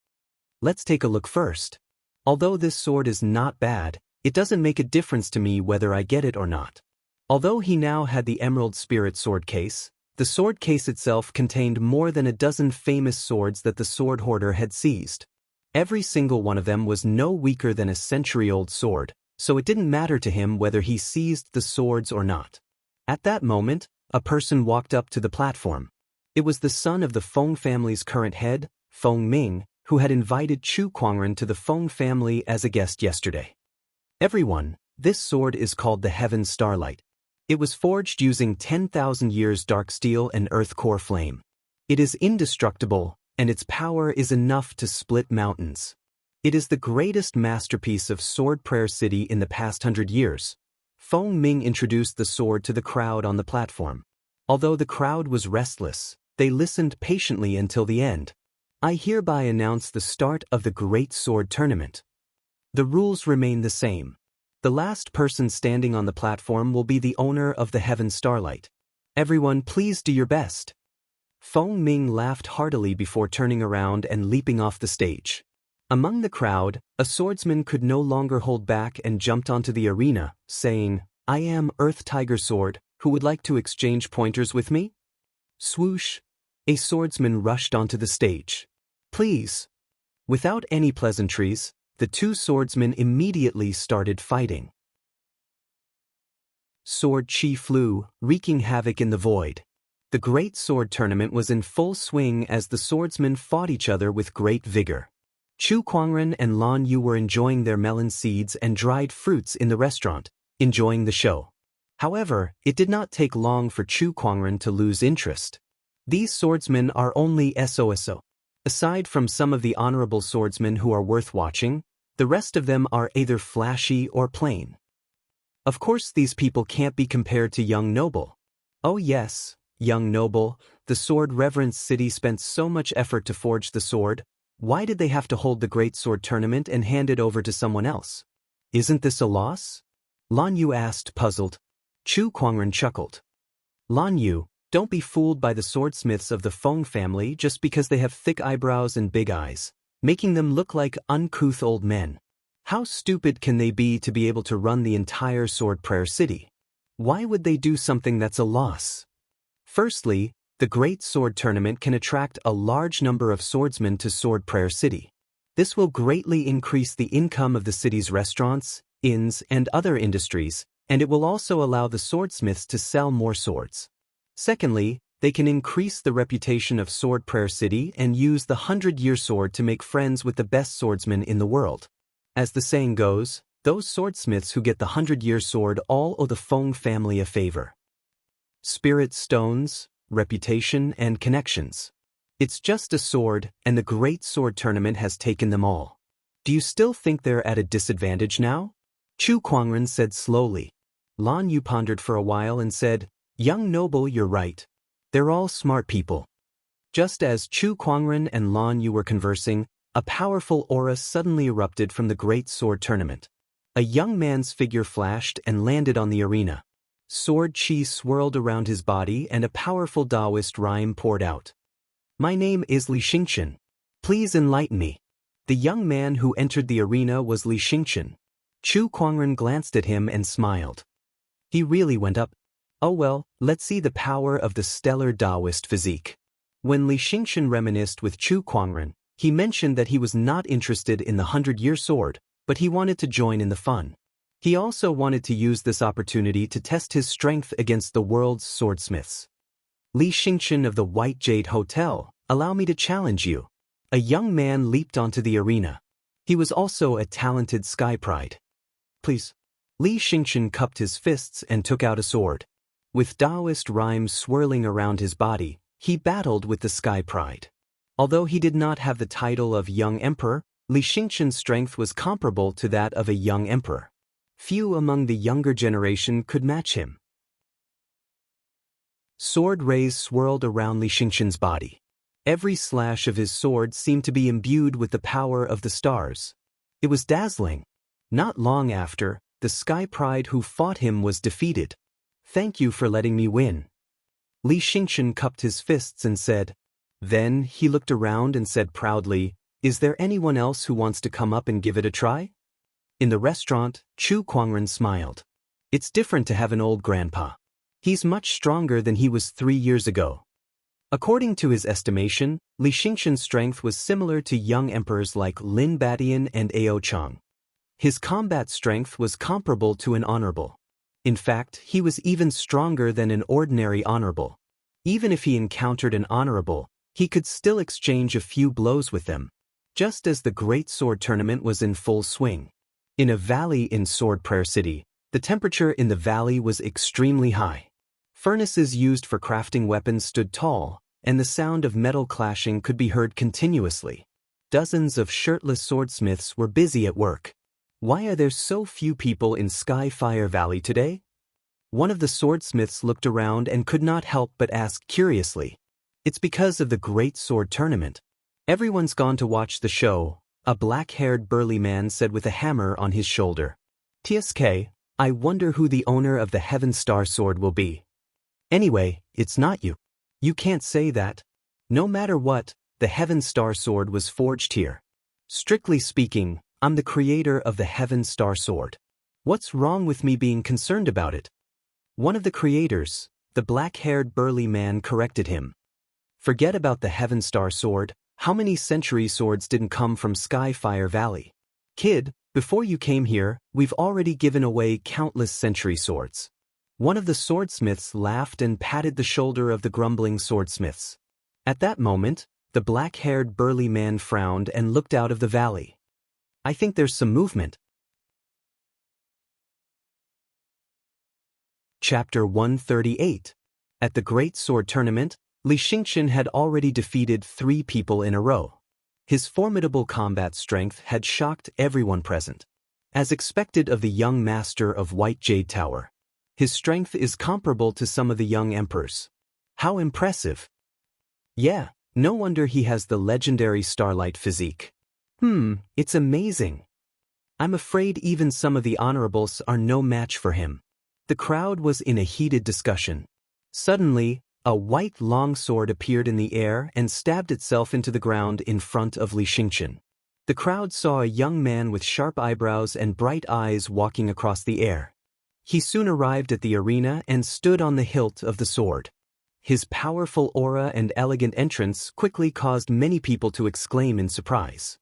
Let's take a look first. Although this sword is not bad, it doesn't make a difference to me whether I get it or not. Although he now had the Emerald Spirit sword case, the sword case itself contained more than a dozen famous swords that the sword hoarder had seized. Every single one of them was no weaker than a century-old sword, so it didn't matter to him whether he seized the swords or not. At that moment, a person walked up to the platform. It was the son of the Feng family's current head, Feng Ming, who had invited Chu Kuangren to the Feng family as a guest yesterday. Everyone, this sword is called the Heaven Starlight. It was forged using 10,000 years dark steel and earth core flame. It is indestructible, and its power is enough to split mountains. It is the greatest masterpiece of Sword Prayer City in the past 100 years. Feng Ming introduced the sword to the crowd on the platform. Although the crowd was restless, they listened patiently until the end. I hereby announce the start of the Great Sword Tournament. The rules remain the same. The last person standing on the platform will be the owner of the Heaven Starlight. Everyone, please do your best. Feng Ming laughed heartily before turning around and leaping off the stage. Among the crowd, a swordsman could no longer hold back and jumped onto the arena, saying, I am Earth Tiger Sword, who would like to exchange pointers with me? Swoosh! A swordsman rushed onto the stage. Please. Without any pleasantries, the two swordsmen immediately started fighting. Sword chi flew, wreaking havoc in the void. The Great Sword Tournament was in full swing as the swordsmen fought each other with great vigor. Chu Kuangren and Lan Yu were enjoying their melon seeds and dried fruits in the restaurant, enjoying the show. However, it did not take long for Chu Kuangren to lose interest. These swordsmen are only SOSO. Aside from some of the honorable swordsmen who are worth watching, the rest of them are either flashy or plain. Of course, these people can't be compared to Young Noble. Oh yes, Young Noble, the Sword Reverence City spent so much effort to forge the sword. Why did they have to hold the Great Sword Tournament and hand it over to someone else? Isn't this a loss? Lan Yu asked, puzzled. Chu Kuangren chuckled. Lan Yu, don't be fooled by the swordsmiths of the Feng family just because they have thick eyebrows and big eyes, making them look like uncouth old men. How stupid can they be to be able to run the entire Sword Prayer City? Why would they do something that's a loss? Firstly, the Great Sword Tournament can attract a large number of swordsmen to Sword Prayer City. This will greatly increase the income of the city's restaurants, inns, and other industries, and it will also allow the swordsmiths to sell more swords. Secondly, they can increase the reputation of Sword Prayer City and use the 100-year sword to make friends with the best swordsmen in the world. As the saying goes, those swordsmiths who get the 100-year sword all owe the Feng family a favor. Spirit stones, reputation, and connections. It's just a sword, and the Great Sword Tournament has taken them all. Do you still think they're at a disadvantage now? Chu Kuangren said slowly. Lan Yu pondered for a while and said, Young Noble, you're right. They're all smart people. Just as Chu Kuangren and Lan Yu were conversing, a powerful aura suddenly erupted from the Great Sword Tournament. A young man's figure flashed and landed on the arena. Sword chi swirled around his body and a powerful Daoist rhyme poured out. My name is Li Xingqian. Please enlighten me. The young man who entered the arena was Li Xingqian. Chu Kuangren glanced at him and smiled. He really went up. Oh well, let's see the power of the stellar Daoist physique. When Li Xingqian reminisced with Chu Kuangren, he mentioned that he was not interested in the 100-year sword, but he wanted to join in the fun. He also wanted to use this opportunity to test his strength against the world's swordsmiths. Li Xingqian of the White Jade Hotel, allow me to challenge you. A young man leaped onto the arena. He was also a talented sky pride. Please. Li Xingqian cupped his fists and took out a sword. With Daoist rhymes swirling around his body, he battled with the sky pride. Although he did not have the title of Young Emperor, Li Xingqian's strength was comparable to that of a young emperor. Few among the younger generation could match him. Sword rays swirled around Li Xingqian's body. Every slash of his sword seemed to be imbued with the power of the stars. It was dazzling. Not long after, the Sky Pride who fought him was defeated. "Thank you for letting me win." Li Xingqian cupped his fists and said. Then he looked around and said proudly, "Is there anyone else who wants to come up and give it a try?" In the restaurant, Chu Kuangren smiled. It's different to have an old grandpa. He's much stronger than he was 3 years ago. According to his estimation, Li Xingqian's strength was similar to young emperors like Lin Badian and Ao Chang. His combat strength was comparable to an honorable. In fact, he was even stronger than an ordinary honorable. Even if he encountered an honorable, he could still exchange a few blows with them. Just as the Great Sword Tournament was in full swing. In a valley in Sword Prayer City, the temperature in the valley was extremely high. Furnaces used for crafting weapons stood tall, and the sound of metal clashing could be heard continuously. Dozens of shirtless swordsmiths were busy at work. Why are there so few people in Skyfire Valley today? One of the swordsmiths looked around and could not help but ask curiously. It's because of the Great Sword Tournament. Everyone's gone to watch the show, a black-haired burly man said with a hammer on his shoulder. TSK, I wonder who the owner of the Heaven Star Sword will be. Anyway, it's not you. You can't say that. No matter what, the Heaven Star Sword was forged here. Strictly speaking, I'm the creator of the Heaven Star Sword. What's wrong with me being concerned about it? One of the creators, the black-haired burly man, corrected him. Forget about the Heaven Star Sword. How many century swords didn't come from Skyfire Valley? Kid, before you came here, we've already given away countless century swords. One of the swordsmiths laughed and patted the shoulder of the grumbling swordsmiths. At that moment, the black-haired burly man frowned and looked out of the valley. I think there's some movement. Chapter 138. At the Great Sword Tournament, Li Xingqian had already defeated 3 people in a row. His formidable combat strength had shocked everyone present. As expected of the young master of White Jade Tower, his strength is comparable to some of the young emperors. How impressive! Yeah, no wonder he has the legendary Starlight physique. It's amazing. I'm afraid even some of the honorables are no match for him. The crowd was in a heated discussion. Suddenly, a white longsword appeared in the air and stabbed itself into the ground in front of Li Xingqian. The crowd saw a young man with sharp eyebrows and bright eyes walking across the air. He soon arrived at the arena and stood on the hilt of the sword. His powerful aura and elegant entrance quickly caused many people to exclaim in surprise.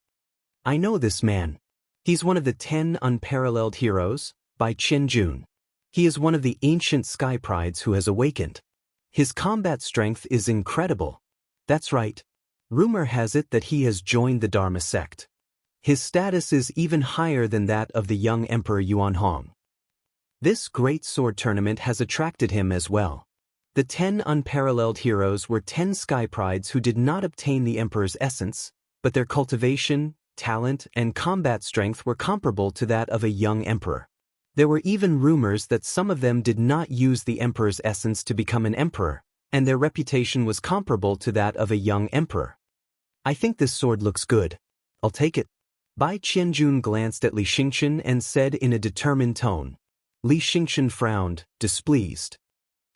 I know this man. He's one of the 10 unparalleled heroes, by Qianjun. He is one of the ancient Sky Prides who has awakened. His combat strength is incredible. That's right. Rumor has it that he has joined the Dharma sect. His status is even higher than that of the young Emperor Yuanhong. This Great Sword Tournament has attracted him as well. The 10 unparalleled heroes were 10 Sky Prides who did not obtain the Emperor's essence, but their cultivation, talent, and combat strength were comparable to that of a young emperor. There were even rumors that some of them did not use the Emperor's essence to become an emperor, and their reputation was comparable to that of a young emperor. I think this sword looks good. I'll take it. Bai Qianjun glanced at Li Xingqian and said in a determined tone. Li Xingqian frowned, displeased.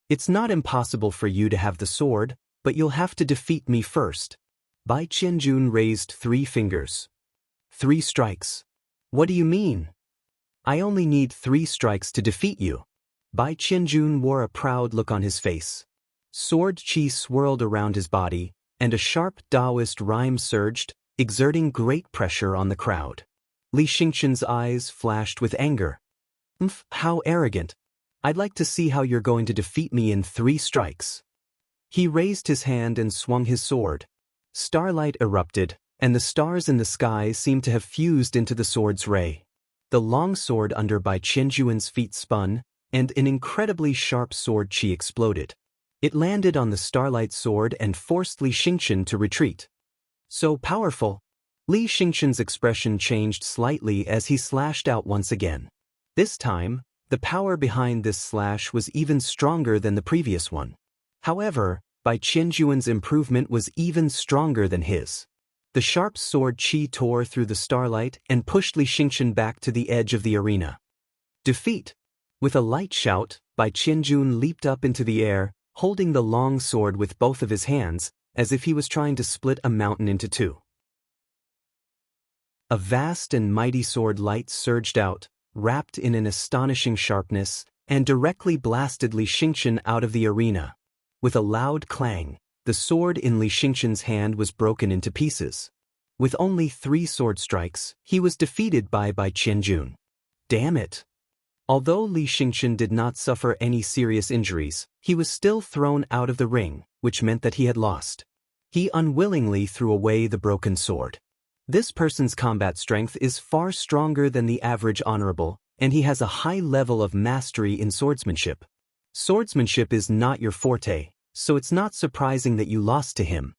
It's not impossible for you to have the sword, but you'll have to defeat me first. Bai Qianjun raised 3 fingers. 3 strikes. What do you mean? I only need 3 strikes to defeat you. Bai Qianjun wore a proud look on his face. Sword chi swirled around his body, and a sharp Daoist rhyme surged, exerting great pressure on the crowd. Li Xingqian's eyes flashed with anger. How arrogant. I'd like to see how you're going to defeat me in 3 strikes. He raised his hand and swung his sword. Starlight erupted, and the stars in the sky seemed to have fused into the sword's ray. The long sword under Bai Qianjuan's feet spun, and an incredibly sharp sword chi exploded. It landed on the Starlight sword and forced Li Xingqian to retreat. So powerful. Li Xingqian's expression changed slightly as he slashed out once again. This time, the power behind this slash was even stronger than the previous one. However, Bai Qianjuan's improvement was even stronger than his. The sharp sword Qi tore through the starlight and pushed Li Xingchen back to the edge of the arena. Defeat! With a light shout, Bai Qianjun leaped up into the air, holding the long sword with both of his hands, as if he was trying to split a mountain into two. A vast and mighty sword light surged out, wrapped in an astonishing sharpness, and directly blasted Li Xingchen out of the arena. With a loud clang, the sword in Li Xingchen's hand was broken into pieces. With only 3 sword strikes, he was defeated by Bai Qianjun. Damn it! Although Li Xingchen did not suffer any serious injuries, he was still thrown out of the ring, which meant that he had lost. He unwillingly threw away the broken sword. This person's combat strength is far stronger than the average honorable, and he has a high level of mastery in swordsmanship. Swordsmanship is not your forte, so it's not surprising that you lost to him.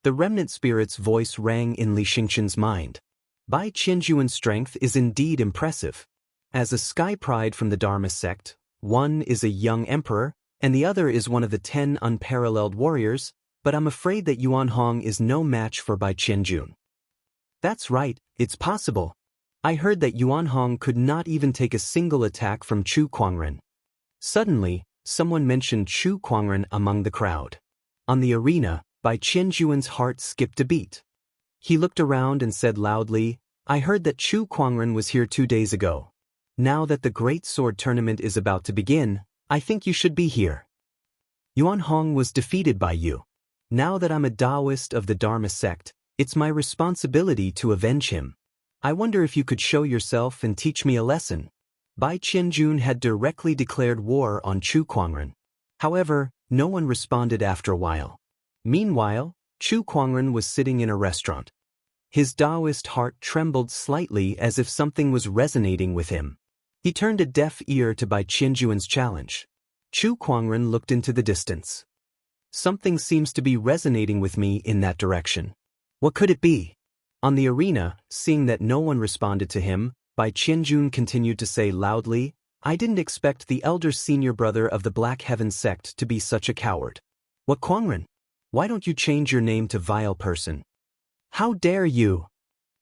The remnant spirit's voice rang in Li Xingchen's mind. Bai Qianjuan's strength is indeed impressive. As a sky pride from the Dharma sect, one is a young emperor, and the other is one of the 10 unparalleled warriors, but I'm afraid that Yuan Hong is no match for Bai Qianjun. That's right, it's possible. I heard that Yuan Hong could not even take a single attack from Chu Kuangren. Suddenly, someone mentioned Chu Kuangren among the crowd. On the arena, Bai Qianjuan's heart skipped a beat. He looked around and said loudly, "I heard that Chu Kuangren was here 2 days ago. Now that the Great Sword Tournament is about to begin, I think you should be here. Yuan Hong was defeated by you. Now that I'm a Daoist of the Dharma sect, it's my responsibility to avenge him. I wonder if you could show yourself and teach me a lesson." Bai Qianjun had directly declared war on Chu Kuangren. However, no one responded after a while. Meanwhile, Chu Kuangren was sitting in a restaurant. His Daoist heart trembled slightly as if something was resonating with him. He turned a deaf ear to Bai Qianjuan's challenge. Chu Kuangren looked into the distance. Something seems to be resonating with me in that direction. What could it be? On the arena, seeing that no one responded to him, Bai Qianjun continued to say loudly, "I didn't expect the elder senior brother of the Black Heaven sect to be such a coward. What Kuangren? Why don't you change your name to Vile Person? How dare you?"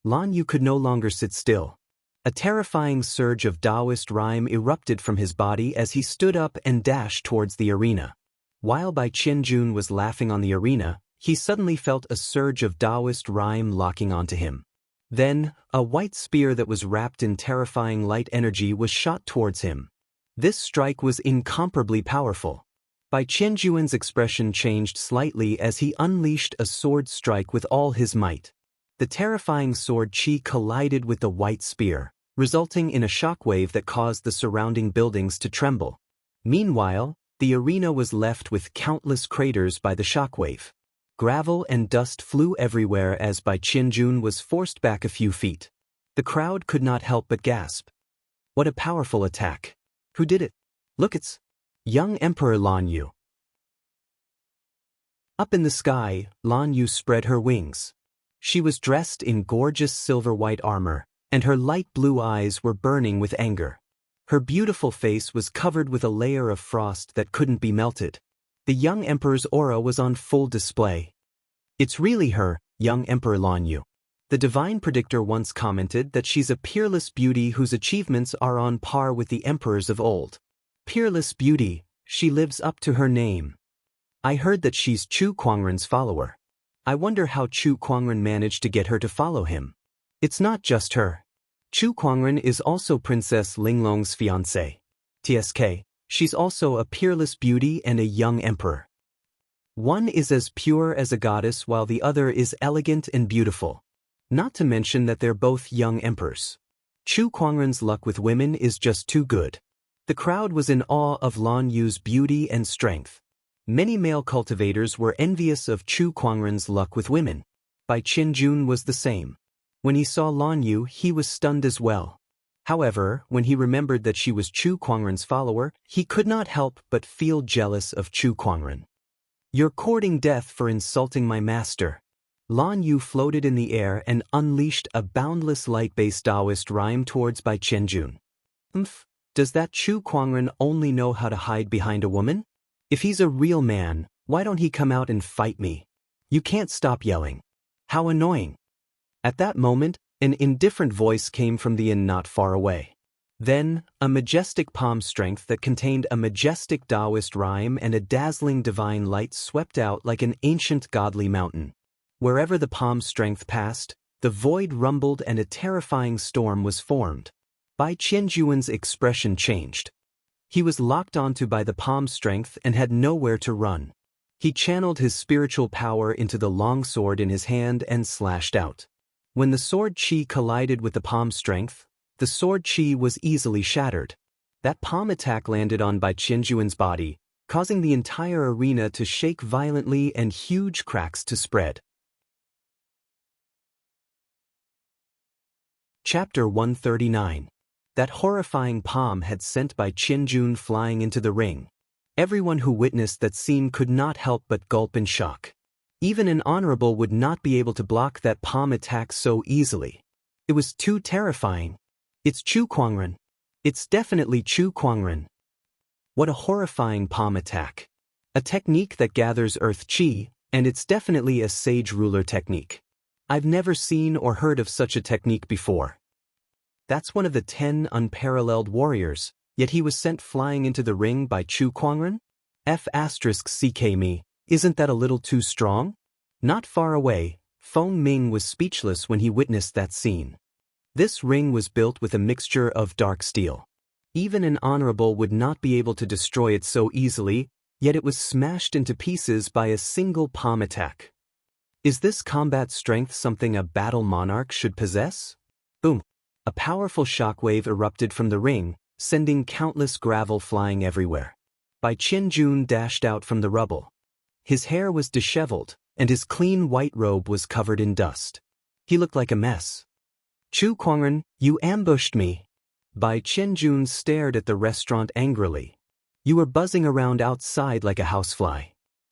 Lan Yu could no longer sit still. A terrifying surge of Daoist rhyme erupted from his body as he stood up and dashed towards the arena. While Bai Qianjun was laughing on the arena, he suddenly felt a surge of Daoist rhyme locking onto him. Then, a white spear that was wrapped in terrifying light energy was shot towards him. This strike was incomparably powerful. Bai Qianjuan's expression changed slightly as he unleashed a sword strike with all his might. The terrifying sword Qi collided with the white spear, resulting in a shockwave that caused the surrounding buildings to tremble. Meanwhile, the arena was left with countless craters by the shockwave. Gravel and dust flew everywhere as Bai Qianjun was forced back a few feet. The crowd could not help but gasp. What a powerful attack. Who did it? Look, it's young Emperor Lan Yu. Up in the sky, Lan Yu spread her wings. She was dressed in gorgeous silver-white armor, and her light blue eyes were burning with anger. Her beautiful face was covered with a layer of frost that couldn't be melted. The young emperor's aura was on full display. It's really her, young Emperor Lan Yu. The divine predictor once commented that she's a peerless beauty whose achievements are on par with the emperors of old. Peerless beauty, she lives up to her name. I heard that she's Chu Kuangren's follower. I wonder how Chu Kuangren managed to get her to follow him. It's not just her. Chu Kuangren is also Princess Linglong's fiancé. TSK. She's also a peerless beauty and a young emperor. One is as pure as a goddess while the other is elegant and beautiful. Not to mention that they're both young emperors. Chu Kuangren's luck with women is just too good. The crowd was in awe of Lan Yu's beauty and strength. Many male cultivators were envious of Chu Kuangren's luck with women. Bai Qianjun was the same. When he saw Lan Yu, he was stunned as well. However, when he remembered that she was Chu Kuangren's follower, he could not help but feel jealous of Chu Kuangren. You're courting death for insulting my master. Lan Yu floated in the air and unleashed a boundless light-based Daoist rhyme towards Bai Qianjun. Does that Chu Kuangren only know how to hide behind a woman? If he's a real man, Why don't he come out and fight me? You can't stop yelling. How annoying. At that moment, an indifferent voice came from the inn not far away. Then, a majestic palm strength that contained a majestic Daoist rhyme and a dazzling divine light swept out like an ancient godly mountain. Wherever the palm strength passed, the void rumbled and a terrifying storm was formed. Bai Qianjuan's expression changed. He was locked onto by the palm strength and had nowhere to run. He channeled his spiritual power into the long sword in his hand and slashed out. When the sword chi collided with the palm strength, the sword chi was easily shattered. That palm attack landed on Bai Qianjuan's body, causing the entire arena to shake violently and huge cracks to spread. Chapter 139. That horrifying palm had sent Bai Qianjun flying into the ring. Everyone who witnessed that scene could not help but gulp in shock. Even an honorable would not be able to block that palm attack so easily. It was too terrifying. It's Chu Kuangren. It's definitely Chu Kuangren. What a horrifying palm attack. A technique that gathers earth chi, and it's definitely a sage ruler technique. I've never seen or heard of such a technique before. That's one of the 10 unparalleled warriors, yet he was sent flying into the ring by Chu Kuangren? F***ck me, isn't that a little too strong? Not far away, Feng Ming was speechless when he witnessed that scene. This ring was built with a mixture of dark steel. Even an honorable would not be able to destroy it so easily, yet it was smashed into pieces by a single palm attack. Is this combat strength something a battle monarch should possess? Boom! A powerful shockwave erupted from the ring, sending countless gravel flying everywhere. Bai Qianjun dashed out from the rubble. His hair was disheveled, and his clean white robe was covered in dust. He looked like a mess. Chu Kuangren, you ambushed me. Bai Qianjun stared at the restaurant angrily. You were buzzing around outside like a housefly.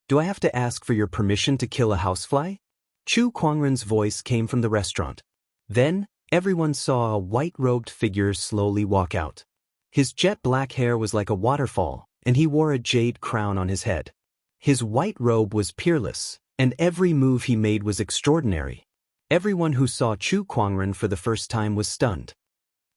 Do I have to ask for your permission to kill a housefly? Chu Kuangren's voice came from the restaurant. Then, everyone saw a white-robed figure slowly walk out. His jet-black hair was like a waterfall, and he wore a jade crown on his head. His white robe was peerless, and every move he made was extraordinary. Everyone who saw Chu Kuangren for the first time was stunned.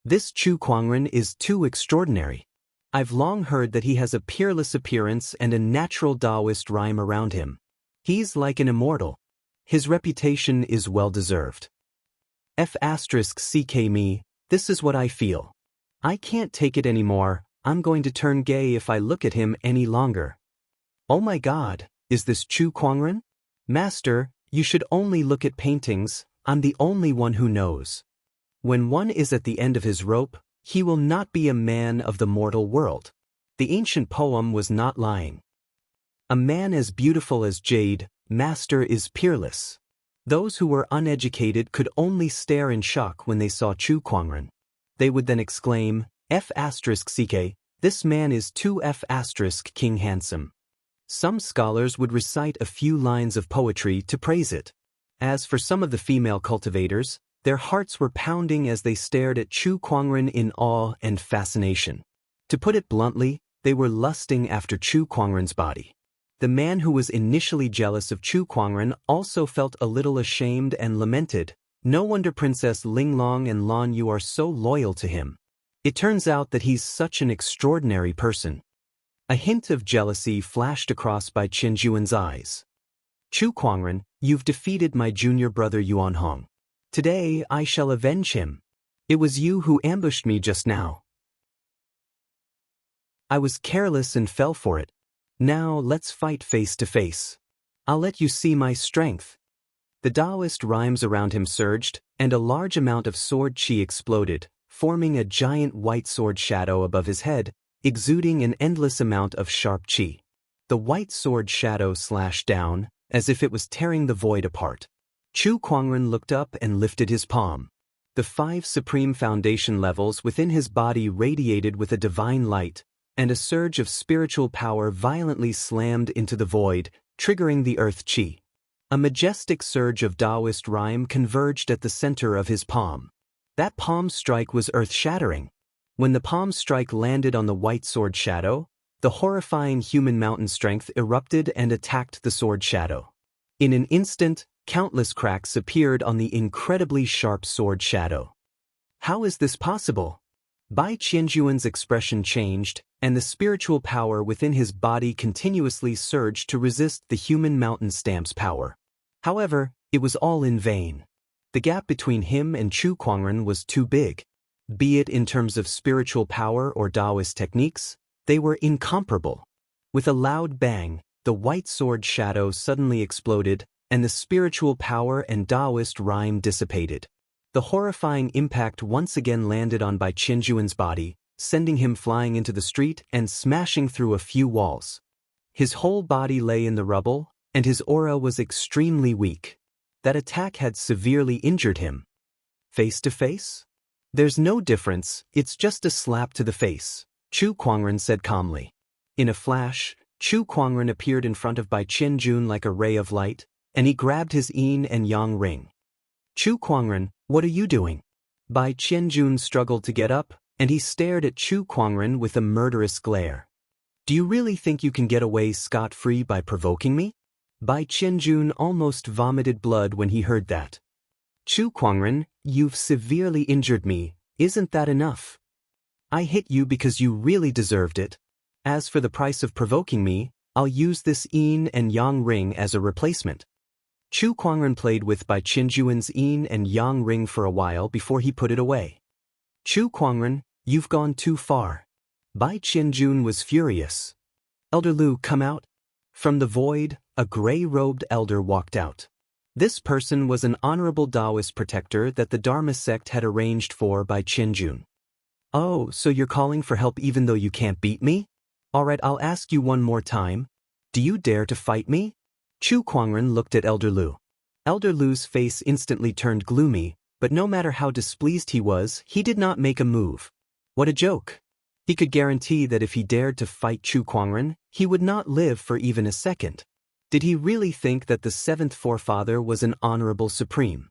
This Chu Kuangren is too extraordinary. I've long heard that he has a peerless appearance and a natural Daoist rhyme around him. He's like an immortal. His reputation is well-deserved. F***ck me, this is what I feel. I can't take it anymore, I'm going to turn gay if I look at him any longer. Oh my god, is this Chu Kuangren? Master, you should only look at paintings, I'm the only one who knows. When one is at the end of his rope, he will not be a man of the mortal world. The ancient poem was not lying. A man as beautiful as jade, master is peerless. Those who were uneducated could only stare in shock when they saw Chu Kuangren. They would then exclaim, F***ck, this man is too F***king handsome. Some scholars would recite a few lines of poetry to praise it. As for some of the female cultivators, their hearts were pounding as they stared at Chu Kuangren in awe and fascination. To put it bluntly, they were lusting after Chu Kuangren's body. The man who was initially jealous of Chu Kuangren also felt a little ashamed and lamented, no wonder Princess Linglong and Lan Yu are so loyal to him. It turns out that he's such an extraordinary person. A hint of jealousy flashed across Bai Qianjuan's eyes. Chu Kuangren, you've defeated my junior brother Yuan Hong. Today I shall avenge him. It was you who ambushed me just now. I was careless and fell for it. Now let's fight face to face. I'll let you see my strength. The Daoist rhymes around him surged, and a large amount of sword chi exploded, forming a giant white sword shadow above his head, exuding an endless amount of sharp chi. The white sword shadow slashed down, as if it was tearing the void apart. Chu Kuangren looked up and lifted his palm. The 5 supreme foundation levels within his body radiated with a divine light, and a surge of spiritual power violently slammed into the void, triggering the earth chi. A majestic surge of Daoist rhyme converged at the center of his palm. That palm strike was earth-shattering. When the palm strike landed on the white sword shadow, The horrifying human mountain strength erupted and attacked the sword shadow. In an instant, countless cracks appeared on the incredibly sharp sword shadow. How is this possible? Bai Qianjuan's expression changed, and the spiritual power within his body continuously surged to resist the human mountain stamp's power. However, it was all in vain. The gap between him and Chu Kuangren was too big. Be it in terms of spiritual power or Daoist techniques, they were incomparable. With a loud bang, the white sword shadow suddenly exploded, and the spiritual power and Daoist rhyme dissipated. The horrifying impact once again landed on Bai Qianjuan's body, sending him flying into the street and smashing through a few walls. His whole body lay in the rubble, and his aura was extremely weak. That attack had severely injured him. Face to face? There's no difference, it's just a slap to the face, Chu Kuangren said calmly. In a flash, Chu Kuangren appeared in front of Bai Qianjun like a ray of light, and he grabbed his yin and yang ring. Chu Kuangren, what are you doing? Bai Qianjun struggled to get up, and he stared at Chu Kuangren with a murderous glare. Do you really think you can get away scot-free by provoking me? Bai Qianjun almost vomited blood when he heard that. Chu Kuangren, you've severely injured me, isn't that enough? I hit you because you really deserved it. As for the price of provoking me, I'll use this yin and yang ring as a replacement. Chu Kuangren played with Bai Qianjuan's yin and yang ring for a while before he put it away. Chu Kuangren, you've gone too far. Bai Qianjun was furious. Elder Lu, come out. From the void, a gray-robed elder walked out. This person was an honorable Daoist protector that the Dharma sect had arranged for Bai Qianjun. Oh, so you're calling for help even though you can't beat me? Alright, I'll ask you one more time. Do you dare to fight me? Chu Kuangren looked at Elder Lu. Elder Lu's face instantly turned gloomy, but no matter how displeased he was, he did not make a move. What a joke. He could guarantee that if he dared to fight Chu Kuangren, he would not live for even a second. Did he really think that the seventh forefather was an honorable supreme?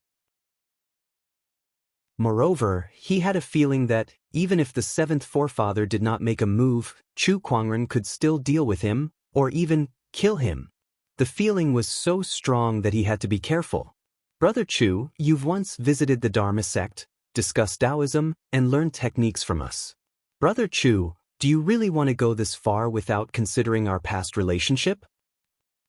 Moreover, he had a feeling that, even if the seventh forefather did not make a move, Chu Kuangren could still deal with him, or even kill him. The feeling was so strong that he had to be careful. Brother Chu, you've once visited the Dharma sect, discussed Taoism, and learned techniques from us. Brother Chu, do you really want to go this far without considering our past relationship?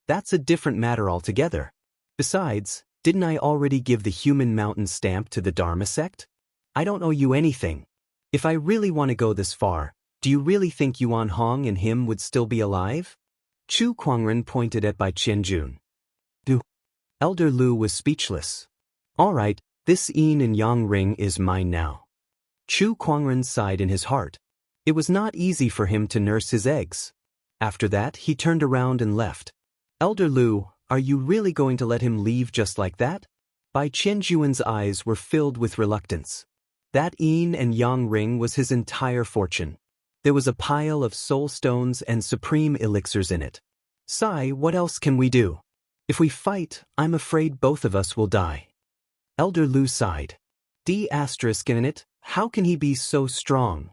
That's a different matter altogether. Besides, didn't I already give the human mountain stamp to the Dharma sect? I don't owe you anything. If I really want to go this far, do you really think Yuan Hong and him would still be alive? Chu Kuangren pointed at Bai Qianjun. Elder Lu was speechless. Alright, this yin and yang ring is mine now. Chu Kuangren sighed in his heart. It was not easy for him to nurse his eggs. After that, he turned around and left. Elder Lu, are you really going to let him leave just like that? Bai Qianjuan's eyes were filled with reluctance. That yin and yang ring was his entire fortune. There was a pile of soul stones and supreme elixirs in it. Sai, what else can we do? If we fight, I'm afraid both of us will die. Elder Lu sighed. D** in it, how can he be so strong?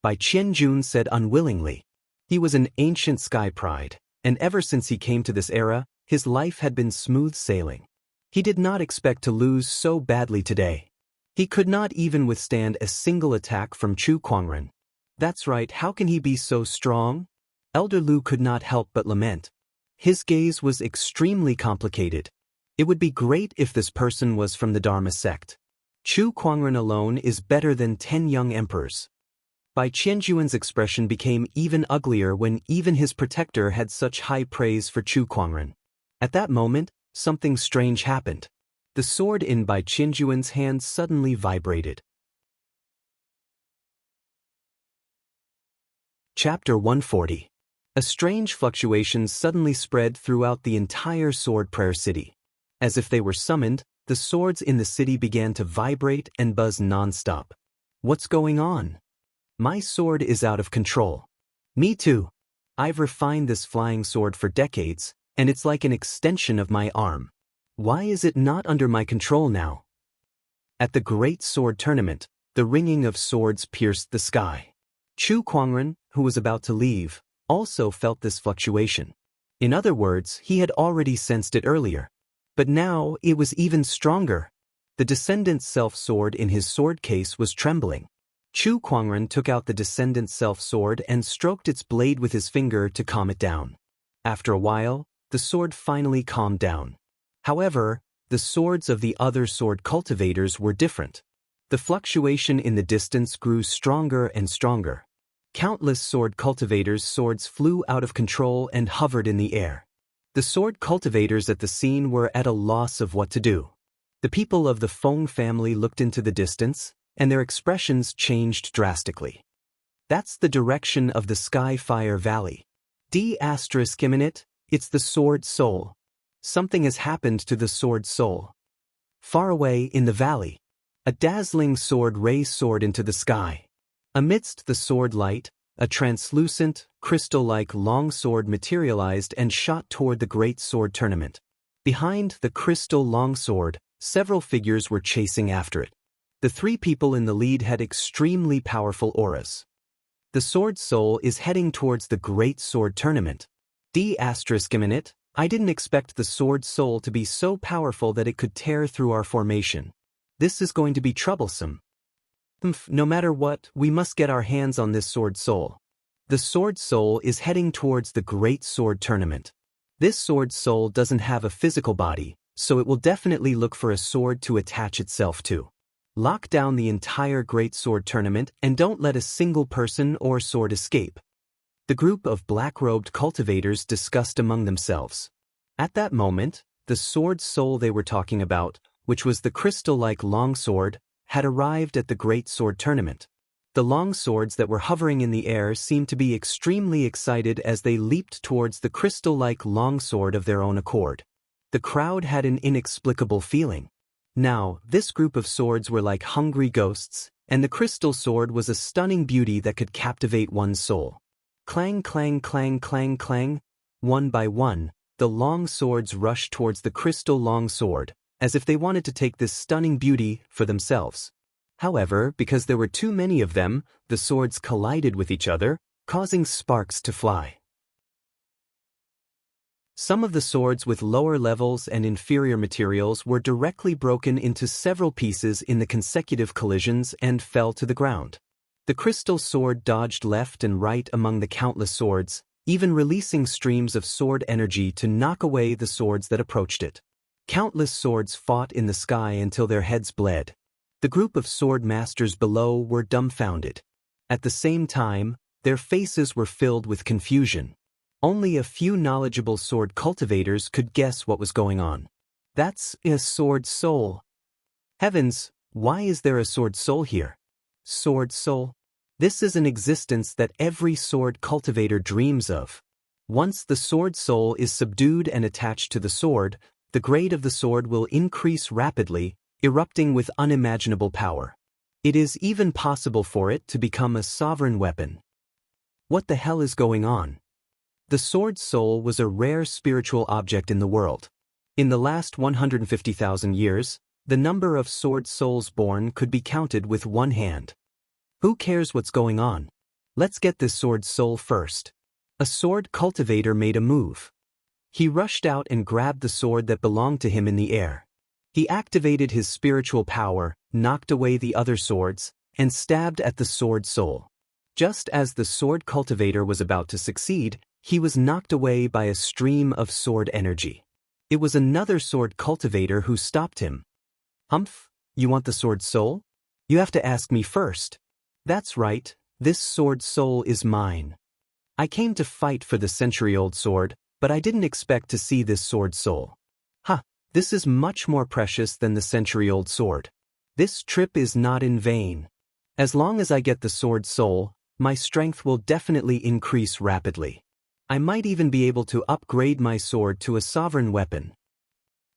Bai Qianjun said unwillingly. He was an ancient sky pride, and ever since he came to this era, his life had been smooth sailing. He did not expect to lose so badly today. He could not even withstand a single attack from Chu Kuangren. That's right, how can he be so strong? Elder Lu could not help but lament. His gaze was extremely complicated. It would be great if this person was from the Dharma sect. Chu Kuangren alone is better than 10 young emperors. Bai Qianjuan's expression became even uglier when even his protector had such high praise for Chu Kuangren. At that moment, something strange happened. The sword in Bai Qianjuan's hand suddenly vibrated. Chapter 140. A strange fluctuation suddenly spread throughout the entire Sword Prayer City. As if they were summoned, the swords in the city began to vibrate and buzz non-stop. What's going on? My sword is out of control. Me too. I've refined this flying sword for decades, and it's like an extension of my arm. Why is it not under my control now? At the Great Sword Tournament, the ringing of swords pierced the sky. Chu Kuangren, who was about to leave, also felt this fluctuation. In other words, he had already sensed it earlier. But now it was even stronger. The Descendant's self-sword in his sword case was trembling. Chu Kuangren took out the Descendant's self-sword and stroked its blade with his finger to calm it down. After a while, the sword finally calmed down. However, the swords of the other sword cultivators were different. The fluctuation in the distance grew stronger and stronger. Countless sword cultivators' swords flew out of control and hovered in the air. The sword cultivators at the scene were at a loss of what to do. The people of the Feng family looked into the distance, and their expressions changed drastically. That's the direction of the Skyfire Valley. ***, it's the Sword Soul. Something has happened to the Sword Soul. Far away in the valley, a dazzling sword ray soared into the sky. Amidst the sword light, a translucent, crystal-like long sword materialized and shot toward the great sword tournament. Behind the crystal long sword, several figures were chasing after it. The three people in the lead had extremely powerful auras. The Sword Soul is heading towards the great sword tournament. I didn't expect the Sword Soul to be so powerful that it could tear through our formation. This is going to be troublesome. No matter what, we must get our hands on this Sword Soul. The Sword Soul is heading towards the great sword tournament. This Sword Soul doesn't have a physical body, so it will definitely look for a sword to attach itself to. Lock down the entire great sword tournament and don't let a single person or sword escape. The group of black-robed cultivators discussed among themselves. At that moment, the Sword Soul they were talking about, which was the crystal-like longsword, had arrived at the great sword tournament. The long swords that were hovering in the air seemed to be extremely excited as they leaped towards the crystal-like longsword of their own accord. The crowd had an inexplicable feeling. Now, this group of swords were like hungry ghosts, and the crystal sword was a stunning beauty that could captivate one's soul. Clang, clang, clang, clang, clang. One by one, the long swords rushed towards the crystal long sword, as if they wanted to take this stunning beauty for themselves. However, because there were too many of them, the swords collided with each other, causing sparks to fly. Some of the swords with lower levels and inferior materials were directly broken into several pieces in the consecutive collisions and fell to the ground. The crystal sword dodged left and right among the countless swords, even releasing streams of sword energy to knock away the swords that approached it. Countless swords fought in the sky until their heads bled. The group of sword masters below were dumbfounded. At the same time, their faces were filled with confusion. Only a few knowledgeable sword cultivators could guess what was going on. That's a sword soul. Heavens, why is there a sword soul here? Sword soul? This is an existence that every sword cultivator dreams of. Once the sword soul is subdued and attached to the sword, the grade of the sword will increase rapidly, erupting with unimaginable power. It is even possible for it to become a sovereign weapon. What the hell is going on? The sword soul was a rare spiritual object in the world. In the last 150,000 years, the number of sword souls born could be counted with one hand. Who cares what's going on? Let's get this sword soul first. A sword cultivator made a move. He rushed out and grabbed the sword that belonged to him in the air. He activated his spiritual power, knocked away the other swords, and stabbed at the sword soul. Just as the sword cultivator was about to succeed, he was knocked away by a stream of sword energy. It was another sword cultivator who stopped him. Humph, you want the sword soul? You have to ask me first. That's right, this sword soul is mine. I came to fight for the century-old sword, but I didn't expect to see this sword soul. This is much more precious than the century-old sword. This trip is not in vain. As long as I get the sword soul, my strength will definitely increase rapidly. I might even be able to upgrade my sword to a sovereign weapon.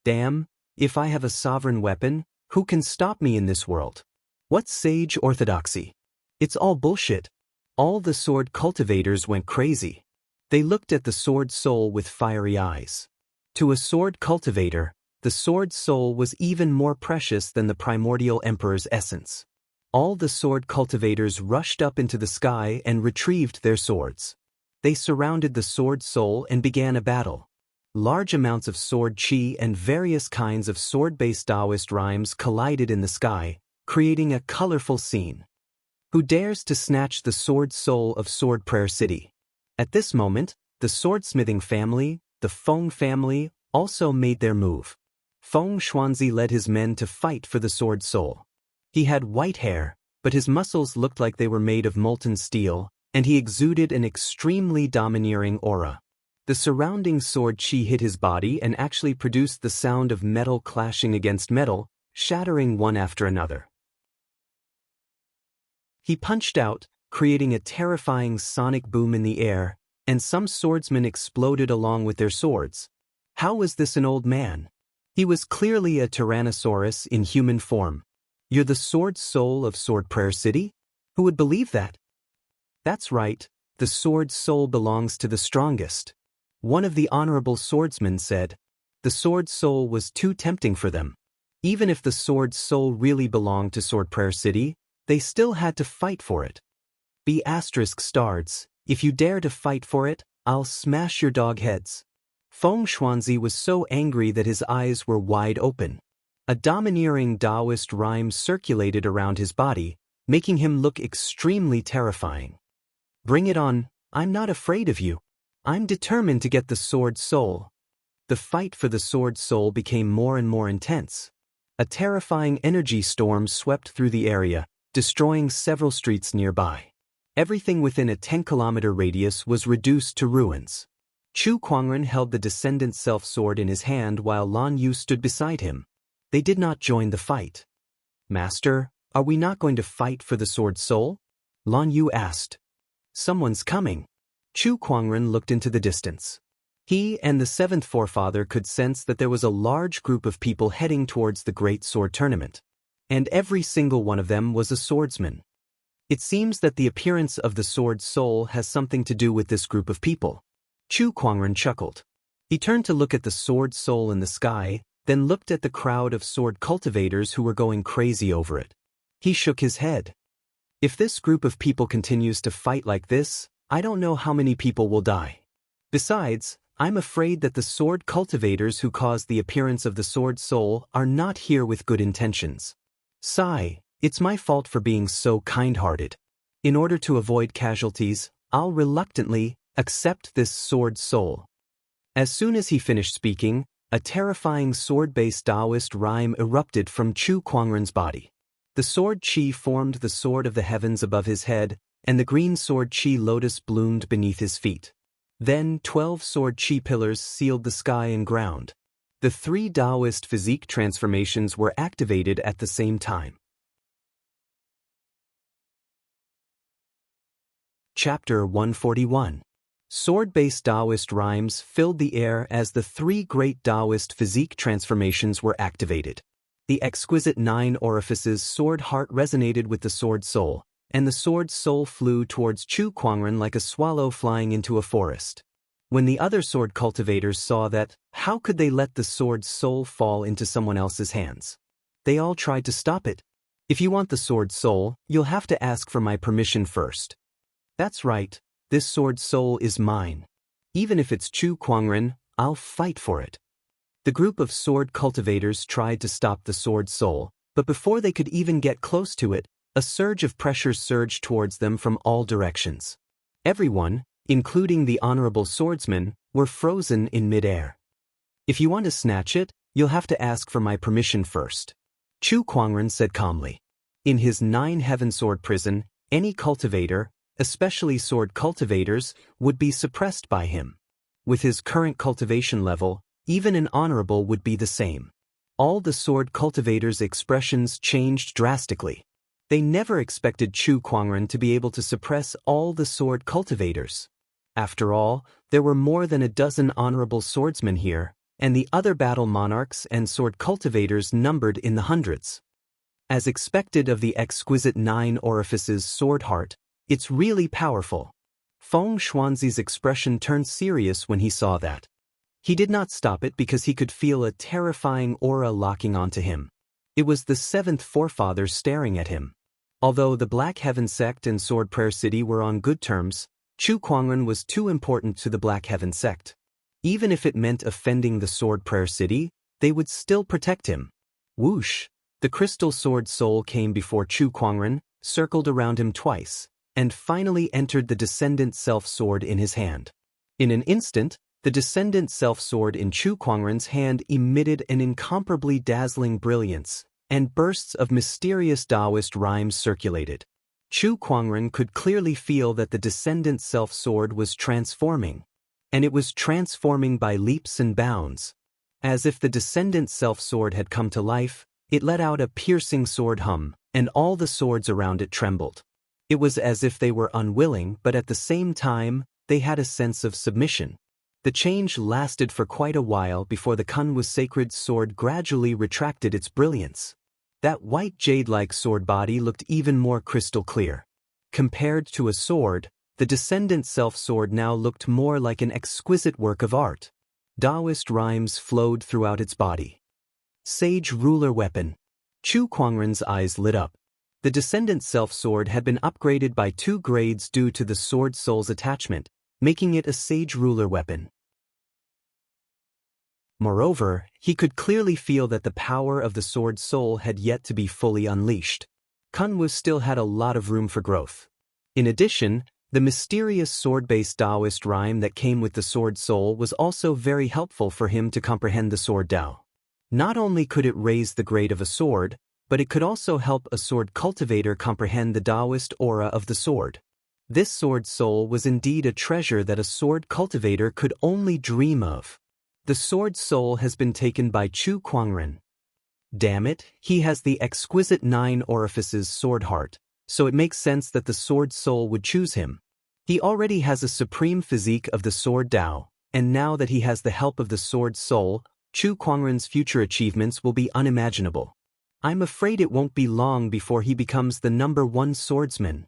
Damn, if I have a sovereign weapon, who can stop me in this world? What's sage orthodoxy? It's all bullshit. All the sword cultivators went crazy. They looked at the sword soul with fiery eyes. To a sword cultivator, the sword soul was even more precious than the primordial emperor's essence. All the sword cultivators rushed up into the sky and retrieved their swords. They surrounded the sword soul and began a battle. Large amounts of sword chi and various kinds of sword-based Daoist rhymes collided in the sky, creating a colorful scene. Who dares to snatch the sword soul of Sword Prayer City? At this moment, the swordsmithing family, the Feng family, also made their move. Feng Xuanzi led his men to fight for the sword soul. He had white hair, but his muscles looked like they were made of molten steel, and he exuded an extremely domineering aura. The surrounding sword chi hit his body and actually produced the sound of metal clashing against metal, shattering one after another. He punched out, creating a terrifying sonic boom in the air, and some swordsmen exploded along with their swords. How was this an old man? He was clearly a Tyrannosaurus in human form. You're the sword soul of Sword Prayer City? Who would believe that? That's right, the sword soul belongs to the strongest. One of the honorable swordsmen said. The sword soul was too tempting for them. Even if the sword soul really belonged to Sword Prayer City, they still had to fight for it. ****, if you dare to fight for it, I'll smash your dog heads. Feng Xuanzi was so angry that his eyes were wide open. A domineering Daoist rhyme circulated around his body, making him look extremely terrifying. Bring it on, I'm not afraid of you. I'm determined to get the sword soul. The fight for the sword soul became more and more intense. A terrifying energy storm swept through the area, destroying several streets nearby. Everything within a 10-kilometer radius was reduced to ruins. Chu Kuangren held the Descendant Self-Sword in his hand while Lan Yu stood beside him. They did not join the fight. Master, are we not going to fight for the sword soul? Lan Yu asked. Someone's coming. Chu Kuangren looked into the distance. He and the seventh forefather could sense that there was a large group of people heading towards the Great Sword Tournament. And every single one of them was a swordsman. It seems that the appearance of the sword soul has something to do with this group of people. Chu Kuangren chuckled. He turned to look at the sword soul in the sky, then looked at the crowd of sword cultivators who were going crazy over it. He shook his head. If this group of people continues to fight like this, I don't know how many people will die. Besides, I'm afraid that the sword cultivators who caused the appearance of the sword soul are not here with good intentions. Sigh, it's my fault for being so kind-hearted. In order to avoid casualties, I'll reluctantly accept this sword soul. As soon as he finished speaking, a terrifying sword-based Daoist rhyme erupted from Chu Kuangren's body. The sword chi formed the sword of the heavens above his head, and the green sword chi lotus bloomed beneath his feet. Then 12 sword chi pillars sealed the sky and ground. The 3 Daoist physique transformations were activated at the same time. Chapter 141. Sword-based Daoist rhymes filled the air as the 3 great Daoist physique transformations were activated. The exquisite 9 orifices sword heart resonated with the sword soul, and the sword soul flew towards Chu Kuangren like a swallow flying into a forest. When the other sword cultivators saw that, how could they let the sword soul fall into someone else's hands? They all tried to stop it. If you want the sword soul, you'll have to ask for my permission first. That's right, this sword soul is mine. Even if it's Chu Kuangren, I'll fight for it. The group of sword cultivators tried to stop the sword soul, but before they could even get close to it, a surge of pressure surged towards them from all directions. Everyone, including the honorable swordsmen, were frozen in midair. If you want to snatch it, you'll have to ask for my permission first. Chu Kuangren said calmly. In his 9-heaven sword prison, any cultivator, especially sword cultivators, would be suppressed by him. With his current cultivation level, even an honorable would be the same. All the sword cultivators' expressions changed drastically. They never expected Chu Kuangren to be able to suppress all the sword cultivators. After all, there were more than a dozen honorable swordsmen here, and the other battle monarchs and sword cultivators numbered in the hundreds. As expected of the exquisite 9 orifices sword heart, it's really powerful. Feng Xuanzi's expression turned serious when he saw that. He did not stop it because he could feel a terrifying aura locking onto him. It was the 7th forefather staring at him. Although the Black Heaven sect and Sword Prayer City were on good terms, Chu Kuangren was too important to the Black Heaven sect. Even if it meant offending the Sword Prayer City, they would still protect him. Whoosh! The crystal sword soul came before Chu Kuangren, circled around him twice, and finally entered the descendant self-sword in his hand. In an instant, the descendant self-sword in Chu Kuangren's hand emitted an incomparably dazzling brilliance, and bursts of mysterious Daoist rhymes circulated. Chu Kuangren could clearly feel that the descendant self-sword was transforming, and it was transforming by leaps and bounds. As if the descendant self-sword had come to life, it let out a piercing sword hum, and all the swords around it trembled. It was as if they were unwilling, but at the same time, they had a sense of submission. The change lasted for quite a while before the Kunwu sacred sword gradually retracted its brilliance. That white jade-like sword body looked even more crystal clear. Compared to a sword, the descendant self-sword now looked more like an exquisite work of art. Daoist rhymes flowed throughout its body. Sage ruler weapon. Chu Kuangren's eyes lit up. The descendant self-sword had been upgraded by 2 grades due to the sword soul's attachment, making it a sage ruler weapon. Moreover, he could clearly feel that the power of the sword soul had yet to be fully unleashed. Kunwu still had a lot of room for growth. In addition, the mysterious sword-based Daoist rhyme that came with the sword soul was also very helpful for him to comprehend the sword Dao. Not only could it raise the grade of a sword, but it could also help a sword cultivator comprehend the Daoist aura of the sword. This sword soul was indeed a treasure that a sword cultivator could only dream of. The sword soul has been taken by Chu Kuangren. Damn it, he has the exquisite 9 orifices sword heart, so it makes sense that the sword soul would choose him. He already has a supreme physique of the sword Dao, and now that he has the help of the sword soul, Chu Kuangren's future achievements will be unimaginable. I'm afraid it won't be long before he becomes the #1 swordsman.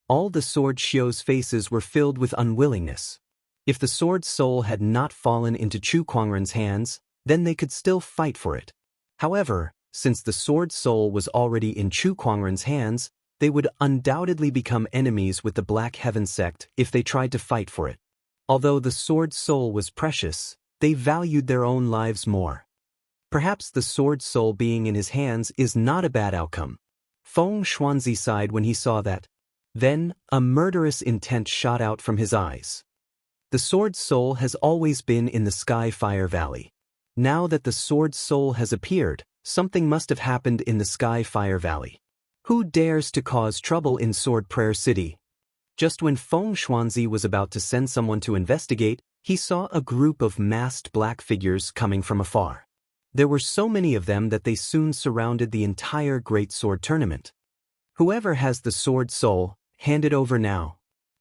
All the sword Xiu's faces were filled with unwillingness. If the sword soul had not fallen into Chu Kuangren's hands, then they could still fight for it. However, since the sword soul was already in Chu Kuangren's hands, they would undoubtedly become enemies with the Black Heaven sect if they tried to fight for it. Although the sword soul was precious, they valued their own lives more. Perhaps the sword soul being in his hands is not a bad outcome. Feng Xuanzi sighed when he saw that. Then, a murderous intent shot out from his eyes. The sword soul has always been in the Sky Fire Valley. Now that the sword soul has appeared, something must have happened in the Sky Fire Valley. Who dares to cause trouble in Sword Prayer City? Just when Feng Xuanzi was about to send someone to investigate, he saw a group of masked black figures coming from afar. There were so many of them that they soon surrounded the entire Great Sword Tournament. Whoever has the sword soul, hand it over now.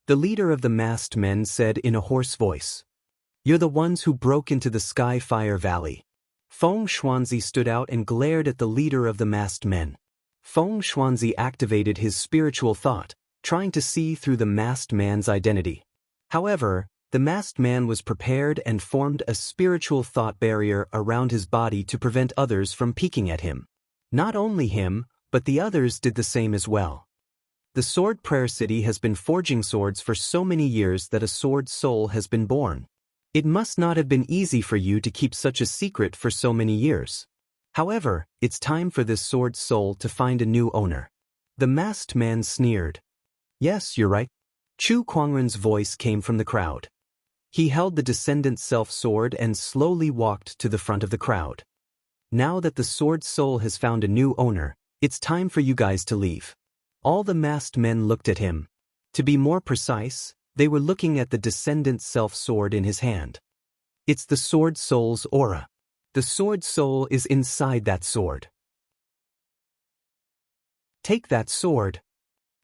The leader of the masked men said in a hoarse voice. You're the ones who broke into the Sky Fire Valley. Feng Xuanzi stood out and glared at the leader of the masked men. Feng Xuanzi activated his spiritual thought, trying to see through the masked man's identity. However, the masked man was prepared and formed a spiritual thought barrier around his body to prevent others from peeking at him. Not only him, but the others did the same as well. The Sword Prayer City has been forging swords for so many years that a sword soul has been born. It must not have been easy for you to keep such a secret for so many years. However, it's time for this sword soul to find a new owner. The masked man sneered. Yes, you're right. Chu Kuangren's voice came from the crowd. He held the descendant self-sword and slowly walked to the front of the crowd. Now that the sword soul has found a new owner, it's time for you guys to leave. All the masked men looked at him. To be more precise, they were looking at the descendant self-sword in his hand. It's the sword soul's aura. The sword soul is inside that sword. Take that sword.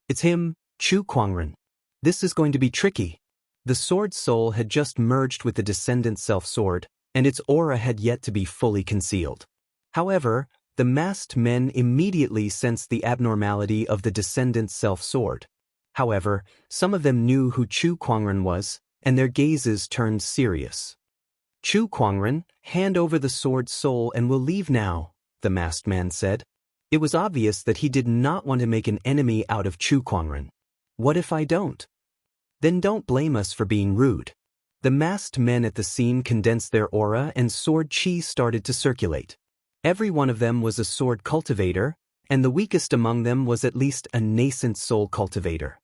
It's him, Chu Kuangren. This is going to be tricky. The sword soul had just merged with the descendant self-sword, and its aura had yet to be fully concealed. However, the masked men immediately sensed the abnormality of the descendant self-sword. However, some of them knew who Chu Kuangren was, and their gazes turned serious. Chu Kuangren, hand over the sword soul and we'll leave now, the masked man said. It was obvious that he did not want to make an enemy out of Chu Kuangren. What if I don't? Then don't blame us for being rude. The masked men at the scene condensed their aura and sword chi started to circulate. Every one of them was a sword cultivator, and the weakest among them was at least a nascent soul cultivator.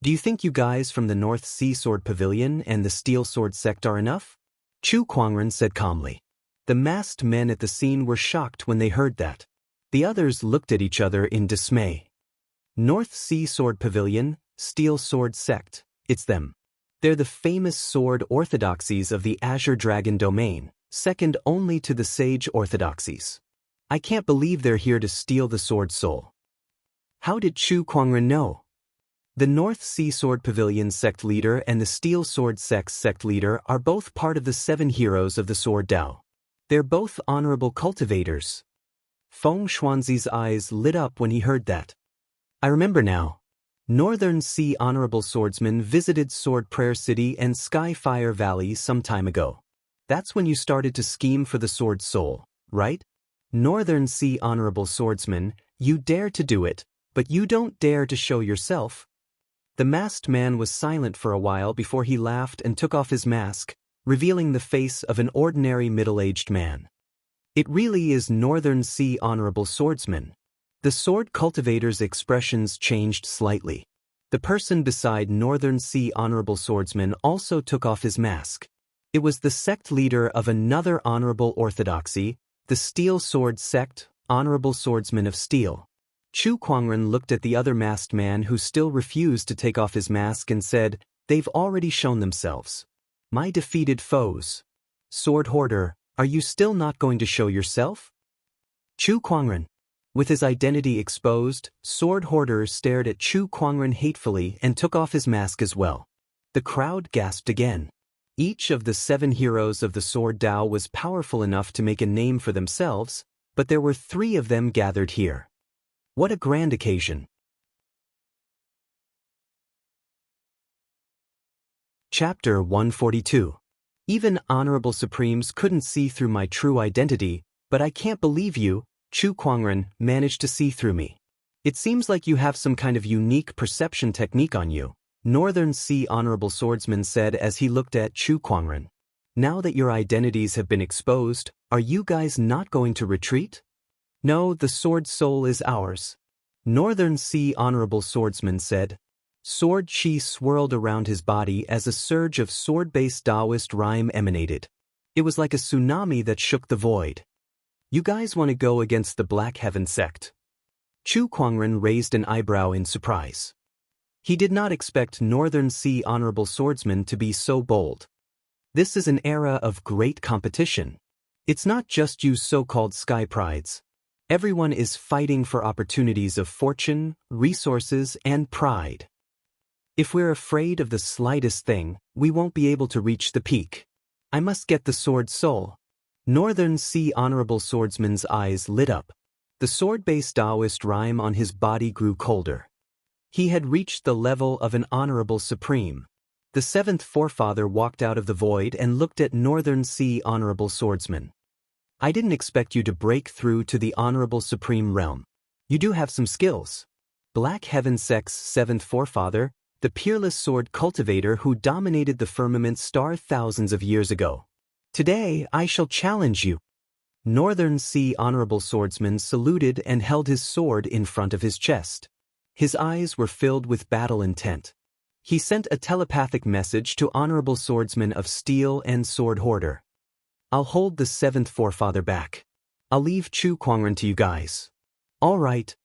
Do you think you guys from the North Sea Sword Pavilion and the Steel Sword Sect are enough? Chu Kuangren said calmly. The masked men at the scene were shocked when they heard that. The others looked at each other in dismay. North Sea Sword Pavilion, Steel Sword Sect, it's them. They're the famous sword orthodoxies of the Azure Dragon domain, second only to the Sage orthodoxies. I can't believe they're here to steal the sword soul. How did Chu Kuangren know? The North Sea Sword Pavilion sect leader and the Steel Sword sect leader are both part of the 7 heroes of the Sword Dao. They're both honorable cultivators. Feng Xuanzi's eyes lit up when he heard that. I remember now. Northern Sea honorable swordsmen visited Sword Prayer City and Skyfire Valley some time ago. That's when you started to scheme for the sword soul, right? Northern Sea honorable swordsman, you dare to do it, but you don't dare to show yourself. The masked man was silent for a while before he laughed and took off his mask, revealing the face of an ordinary middle-aged man. It really is Northern Sea honorable swordsman. The sword cultivator's expressions changed slightly. The person beside Northern Sea honorable swordsman also took off his mask. It was the sect leader of another honorable orthodoxy, the Steel Sword Sect, Honorable Swordsman of Steel. Chu Kuangren looked at the other masked man who still refused to take off his mask and said, "They've already shown themselves. My defeated foes. Sword Hoarder, are you still not going to show yourself?" Chu Kuangren. With his identity exposed, Sword Hoarder stared at Chu Kuangren hatefully and took off his mask as well. The crowd gasped again. Each of the 7 heroes of the Sword Dao was powerful enough to make a name for themselves, but there were 3 of them gathered here. What a grand occasion. Chapter 142. Even honorable supremes couldn't see through my true identity, but I can't believe you, Chu Kuangren, managed to see through me. It seems like you have some kind of unique perception technique on you, Northern Sea honorable swordsman said as he looked at Chu Kuangren. Now that your identities have been exposed, are you guys not going to retreat? No, the sword soul is ours. Northern Sea honorable swordsman said. Sword chi swirled around his body as a surge of sword-based Daoist rhyme emanated. It was like a tsunami that shook the void. You guys want to go against the Black Heaven sect? Chu Kuangren raised an eyebrow in surprise. He did not expect Northern Sea honorable swordsmen to be so bold. This is an era of great competition. It's not just you so-called sky prides. Everyone is fighting for opportunities of fortune, resources, and pride. If we're afraid of the slightest thing, we won't be able to reach the peak. I must get the sword soul. Northern Sea honorable swordsman's eyes lit up. The sword-based Daoist rhyme on his body grew colder. He had reached the level of an honorable supreme. The 7th forefather walked out of the void and looked at Northern Sea honorable swordsman. I didn't expect you to break through to the honorable supreme realm. You do have some skills. Black Heaven Sect's 7th forefather, the peerless sword cultivator who dominated the firmament star thousands of years ago. Today I shall challenge you. Northern Sea honorable swordsman saluted and held his sword in front of his chest. His eyes were filled with battle intent. He sent a telepathic message to honorable swordsmen of Steel and Sword Hoarder. I'll hold the 7th forefather back. I'll leave Chu Kuangren to you guys. All right.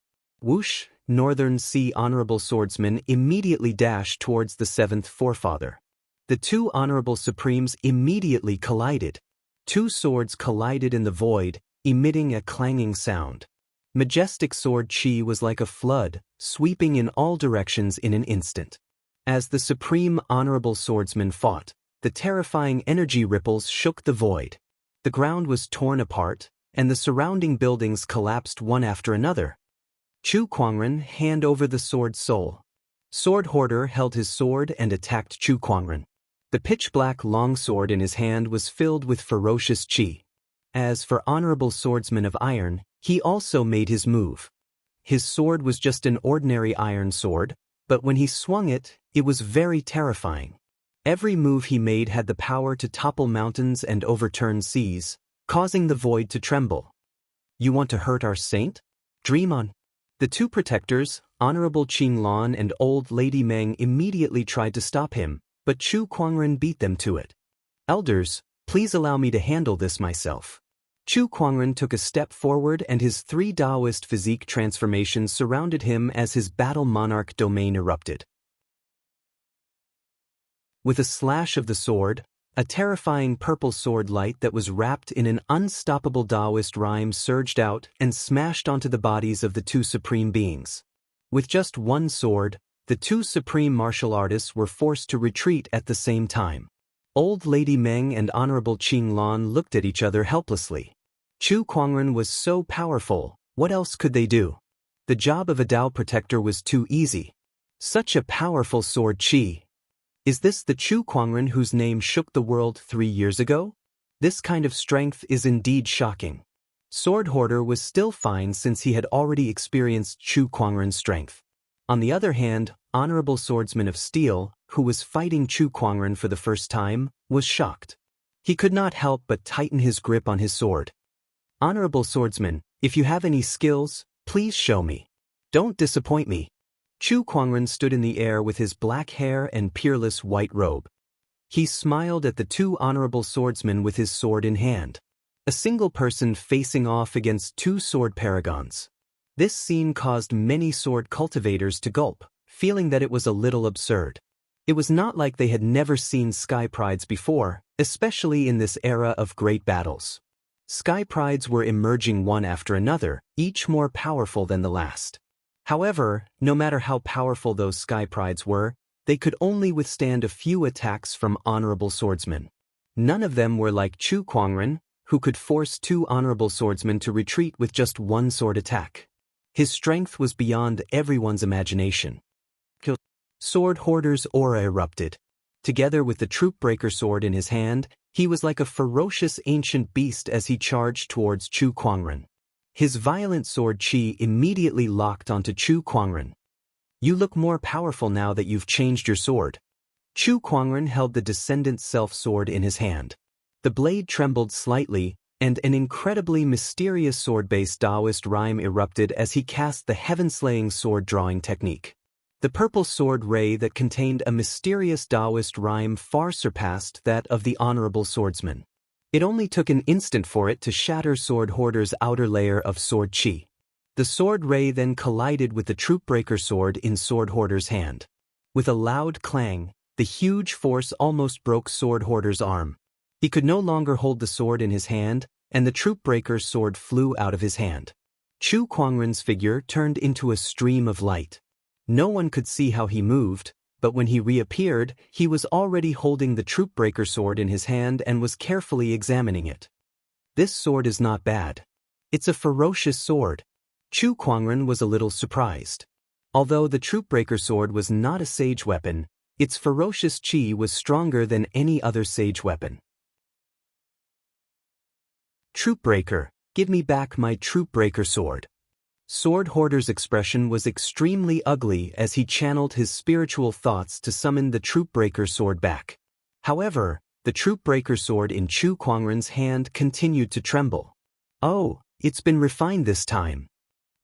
Whoosh, Northern Sea honorable swordsman immediately dashed towards the 7th forefather. The 2 honorable supremes immediately collided. 2 swords collided in the void, emitting a clanging sound. Majestic sword chi was like a flood, sweeping in all directions in an instant. As the supreme honorable swordsman fought, the terrifying energy ripples shook the void. The ground was torn apart, and the surrounding buildings collapsed one after another. Chu Kuangren hand over the sword soul. Sword Hoarder held his sword and attacked Chu Kuangren. The pitch-black longsword in his hand was filled with ferocious chi. As for honorable swordsman of iron, he also made his move. His sword was just an ordinary iron sword, But when he swung it, it was very terrifying. Every move he made had the power to topple mountains and overturn seas, causing the void to tremble. You want to hurt our saint? Dream on. The two protectors, Honorable Qinglan and Old Lady Meng, immediately tried to stop him, but Chu Kuangren beat them to it. Elders, please allow me to handle this myself. Chu Kuangren took a step forward and his 3 Daoist physique transformations surrounded him as his battle monarch domain erupted. With a slash of the sword, a terrifying purple sword light that was wrapped in an unstoppable Daoist rhyme surged out and smashed onto the bodies of the 2 supreme beings. With just one sword, the 2 supreme martial artists were forced to retreat at the same time. Old Lady Meng and Honorable Qinglan looked at each other helplessly. Chu Kuangren was so powerful, what else could they do? The job of a Dao protector was too easy. Such a powerful sword chi. Is this the Chu Kuangren whose name shook the world 3 years ago? This kind of strength is indeed shocking. Sword Hoarder was still fine since he had already experienced Chu Kuangren's strength. On the other hand, Honorable Swordsman of Steel, who was fighting Chu Kuangren for the first time, was shocked. He could not help but tighten his grip on his sword. Honorable Swordsman, if you have any skills, please show me. Don't disappoint me. Chu Kuangren stood in the air with his black hair and peerless white robe. He smiled at the 2 honorable swordsmen with his sword in hand. A single person facing off against 2 sword paragons. This scene caused many sword cultivators to gulp, feeling that it was a little absurd. It was not like they had never seen sky prides before, especially in this era of great battles. Sky prides were emerging one after another, each more powerful than the last. However, no matter how powerful those sky prides were, they could only withstand a few attacks from honorable swordsmen. None of them were like Chu Kuangren, who could force 2 honorable swordsmen to retreat with just 1 sword attack. His strength was beyond everyone's imagination. Sword Hoarder's aura erupted. Together with the Troopbreaker sword in his hand, he was like a ferocious ancient beast as he charged towards Chu Kuangren. His violent sword chi immediately locked onto Chu Kuangren. You look more powerful now that you've changed your sword. Chu Kuangren held the Descendant Self sword in his hand. The blade trembled slightly, and an incredibly mysterious sword-based Daoist rhyme erupted as he cast the heaven-slaying sword-drawing technique. The purple sword ray that contained a mysterious Daoist rhyme far surpassed that of the honorable swordsman. It only took an instant for it to shatter Sword Hoarder's outer layer of sword chi. The sword ray then collided with the Troopbreaker sword in Sword Hoarder's hand. With a loud clang, the huge force almost broke Sword Hoarder's arm. He could no longer hold the sword in his hand, and the Troopbreaker's sword flew out of his hand. Chu Kuangren's figure turned into a stream of light. No one could see how he moved, but when he reappeared, he was already holding the Troopbreaker sword in his hand and was carefully examining it. This sword is not bad. It's a ferocious sword. Chu Kuangren was a little surprised. Although the Troopbreaker sword was not a sage weapon, its ferocious chi was stronger than any other sage weapon. Troopbreaker, give me back my Troopbreaker sword. Sword Hoarder's expression was extremely ugly as he channeled his spiritual thoughts to summon the Troopbreaker sword back. However, the Troopbreaker sword in Chu Kuangren's hand continued to tremble. Oh, it's been refined this time.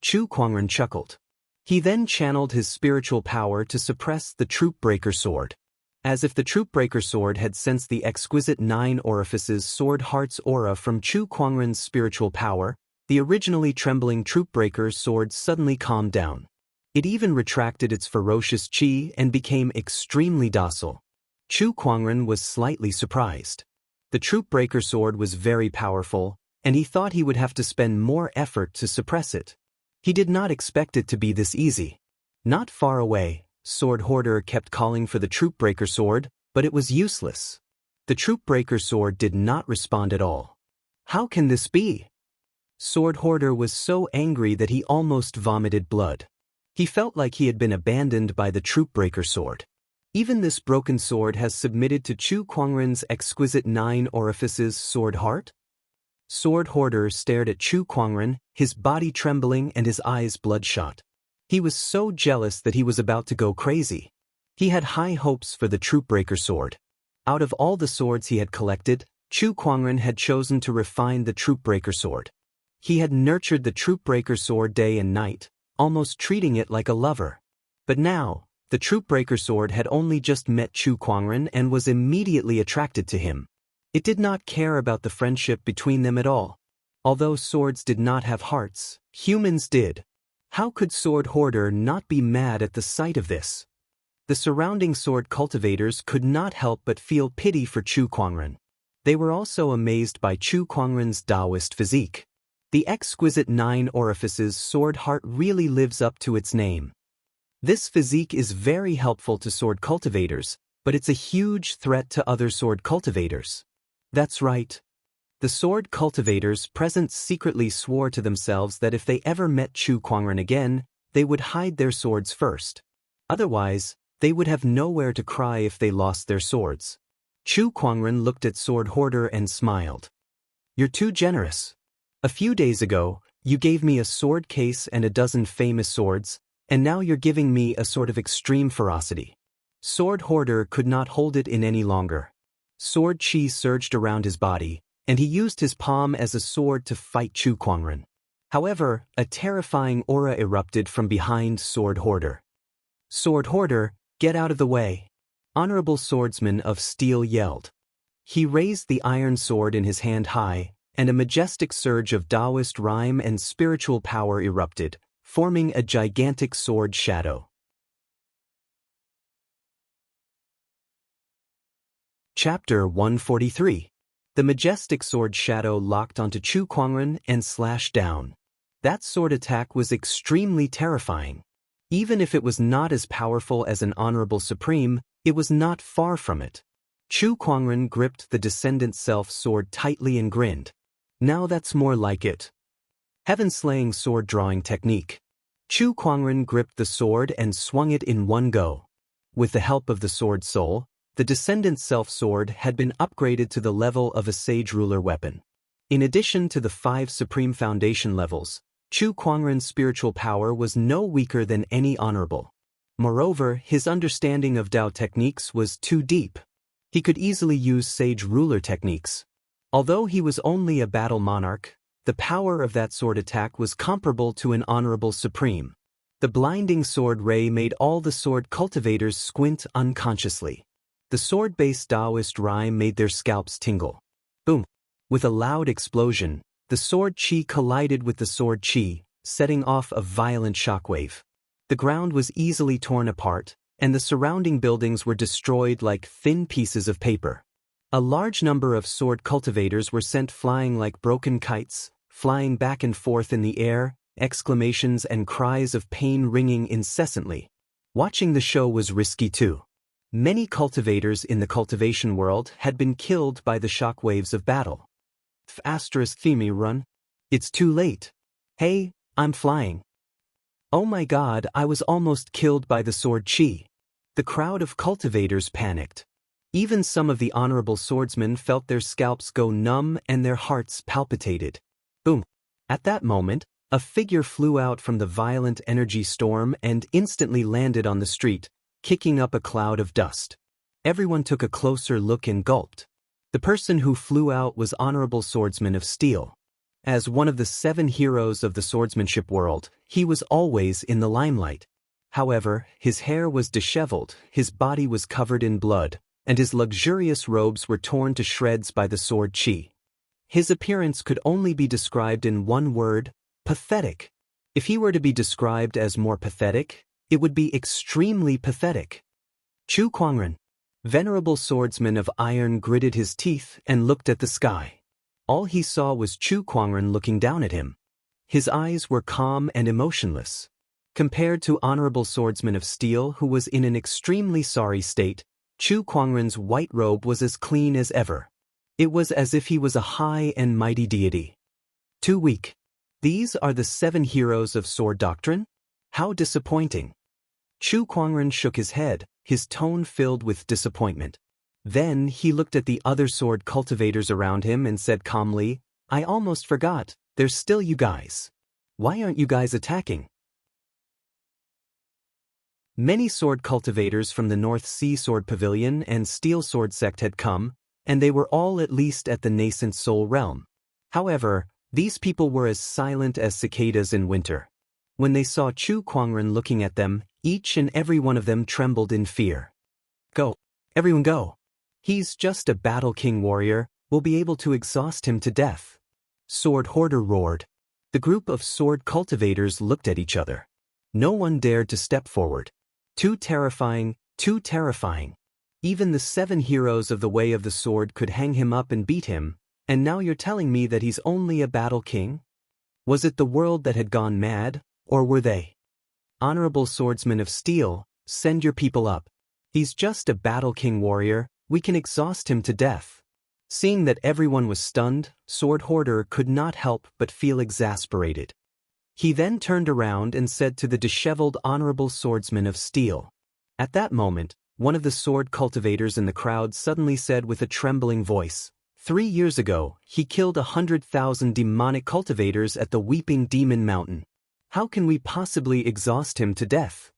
Chu Kuangren chuckled. He then channeled his spiritual power to suppress the Troopbreaker sword. As if the Troopbreaker sword had sensed the exquisite 9 orifices Sword Heart's aura from Chu Kuangren's spiritual power, the originally trembling Troopbreaker sword suddenly calmed down. It even retracted its ferocious chi and became extremely docile. Chu Kuangren was slightly surprised. The Troopbreaker sword was very powerful, and he thought he would have to spend more effort to suppress it. He did not expect it to be this easy. Not far away, Sword Hoarder kept calling for the Troopbreaker sword, but it was useless. The Troopbreaker sword did not respond at all. How can this be? Sword Hoarder was so angry that he almost vomited blood. He felt like he had been abandoned by the Troopbreaker sword. Even this broken sword has submitted to Chu Kuangren's exquisite 9 orifices Sword Heart? Sword Hoarder stared at Chu Kuangren, his body trembling and his eyes bloodshot. He was so jealous that he was about to go crazy. He had high hopes for the Troopbreaker sword. Out of all the swords he had collected, Chu Kuangren had chosen to refine the Troopbreaker sword. He had nurtured the Troopbreaker sword day and night, almost treating it like a lover. But now, the Troopbreaker sword had only just met Chu Kuangren and was immediately attracted to him. It did not care about the friendship between them at all. Although swords did not have hearts, humans did. How could Sword Hoarder not be mad at the sight of this? The surrounding sword cultivators could not help but feel pity for Chu Kuangren. They were also amazed by Chu Kuangren's Daoist physique. The exquisite 9 orifices sword heart really lives up to its name. This physique is very helpful to sword cultivators, but it's a huge threat to other sword cultivators. That's right. The sword cultivators present secretly swore to themselves that if they ever met Chu Kuangren again, they would hide their swords first. Otherwise, they would have nowhere to cry if they lost their swords. Chu Kuangren looked at Sword Hoarder and smiled. You're too generous. A few days ago, you gave me a sword case and a dozen famous swords, and now you're giving me a sort of extreme ferocity. Sword Hoarder could not hold it in any longer. Sword chi surged around his body, and he used his palm as a sword to fight Chu Kuangren. However, a terrifying aura erupted from behind Sword Hoarder. Sword Hoarder, get out of the way! Honorable Swordsman of Steel yelled. He raised the iron sword in his hand high, and a majestic surge of Daoist rhyme and spiritual power erupted, forming a gigantic sword shadow. Chapter 143. The majestic sword shadow locked onto Chu Kuangren and slashed down. That sword attack was extremely terrifying. Even if it was not as powerful as an Honorable Supreme, it was not far from it. Chu Kuangren gripped the Descendant Self sword tightly and grinned. Now that's more like it. Heaven-slaying sword drawing technique. Chu Kuangren gripped the sword and swung it in one go. With the help of the sword soul, the Descendant Self sword had been upgraded to the level of a Sage Ruler weapon. In addition to the 5 Supreme Foundation levels, Chu Kuangren's spiritual power was no weaker than any Honorable. Moreover, his understanding of Dao techniques was too deep. He could easily use Sage Ruler techniques. Although he was only a battle monarch, the power of that sword attack was comparable to an Honorable Supreme. The blinding sword ray made all the sword cultivators squint unconsciously. The sword-based Daoist rhyme made their scalps tingle. Boom! With a loud explosion, the sword chi collided with the sword chi, setting off a violent shockwave. The ground was easily torn apart, and the surrounding buildings were destroyed like thin pieces of paper. A large number of sword cultivators were sent flying like broken kites, flying back and forth in the air, exclamations and cries of pain ringing incessantly. Watching the show was risky too. Many cultivators in the cultivation world had been killed by the shockwaves of battle. Theme run. It's too late. Hey, I'm flying. Oh my god, I was almost killed by the sword chi. The crowd of cultivators panicked. Even some of the honorable swordsmen felt their scalps go numb and their hearts palpitated. Boom. At that moment, a figure flew out from the violent energy storm and instantly landed on the street, kicking up a cloud of dust. Everyone took a closer look and gulped. The person who flew out was Honorable Swordsman of Steel. As one of the 7 heroes of the swordsmanship world, he was always in the limelight. However, his hair was disheveled, his body was covered in blood, and his luxurious robes were torn to shreds by the sword chi. His appearance could only be described in one word: pathetic. If he were to be described as more pathetic, it would be extremely pathetic. Chu Kuangren, venerable swordsman of iron, gritted his teeth and looked at the sky. All he saw was Chu Kuangren looking down at him. His eyes were calm and emotionless. Compared to Honorable Swordsman of Steel, who was in an extremely sorry state, Chu Kuangren's white robe was as clean as ever. It was as if he was a high and mighty deity. Too weak. These are the 7 heroes of sword doctrine? How disappointing. Chu Kuangren shook his head, his tone filled with disappointment. Then he looked at the other sword cultivators around him and said calmly, I almost forgot, there's still you guys. Why aren't you guys attacking? Many sword cultivators from the North Sea Sword Pavilion and Steel Sword Sect had come, and they were all at least at the nascent soul realm. However, these people were as silent as cicadas in winter. When they saw Chu Kuangren looking at them, each and every one of them trembled in fear. Go. Everyone go. He's just a battle king warrior, we'll be able to exhaust him to death. Sword Hoarder roared. The group of sword cultivators looked at each other. No one dared to step forward. Too terrifying, too terrifying. Even the 7 heroes of the Way of the Sword could hang him up and beat him, and now you're telling me that he's only a battle king? Was it the world that had gone mad, or were they? Honorable swordsman of steel, send your people up. He's just a battle king warrior, we can exhaust him to death. Seeing that everyone was stunned, Sword Hoarder could not help but feel exasperated. He then turned around and said to the disheveled honorable swordsman of steel. At that moment, one of the sword cultivators in the crowd suddenly said with a trembling voice, 3 years ago, he killed 100,000 demonic cultivators at the Weeping Demon Mountain. How can we possibly exhaust him to death?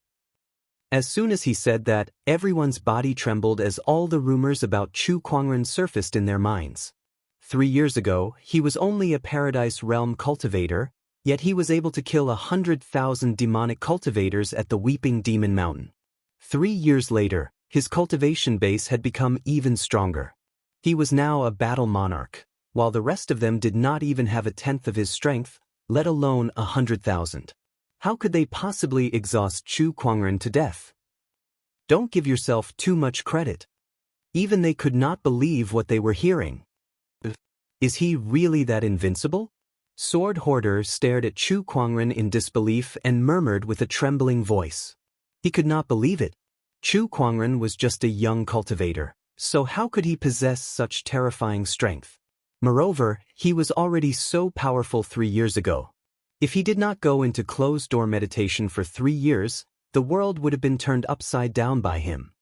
As soon as he said that, everyone's body trembled as all the rumors about Chu Kuangren surfaced in their minds. 3 years ago, he was only a Paradise Realm cultivator, yet he was able to kill 100,000 demonic cultivators at the Weeping Demon Mountain. 3 years later, his cultivation base had become even stronger. He was now a battle monarch, while the rest of them did not even have 1/10 of his strength, let alone 100,000. How could they possibly exhaust Chu Kuangren to death? Don't give yourself too much credit. Even they could not believe what they were hearing. Is he really that invincible? Sword Hoarder stared at Chu Kuangren in disbelief and murmured with a trembling voice. He could not believe it. Chu Kuangren was just a young cultivator, so how could he possess such terrifying strength? Moreover, he was already so powerful 3 years ago. If he did not go into closed-door meditation for 3 years, the world would have been turned upside down by him.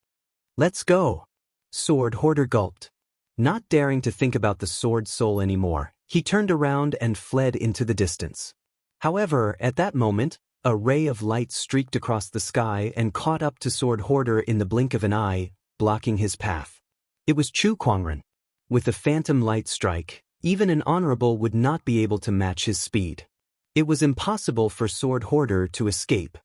Let's go. Sword Hoarder gulped. Not daring to think about the sword soul anymore, he turned around and fled into the distance. However, at that moment, a ray of light streaked across the sky and caught up to Sword Hoarder in the blink of an eye, blocking his path. It was Chu Kuangren. With the phantom light strike, even an honorable would not be able to match his speed. It was impossible for Sword Hoarder to escape.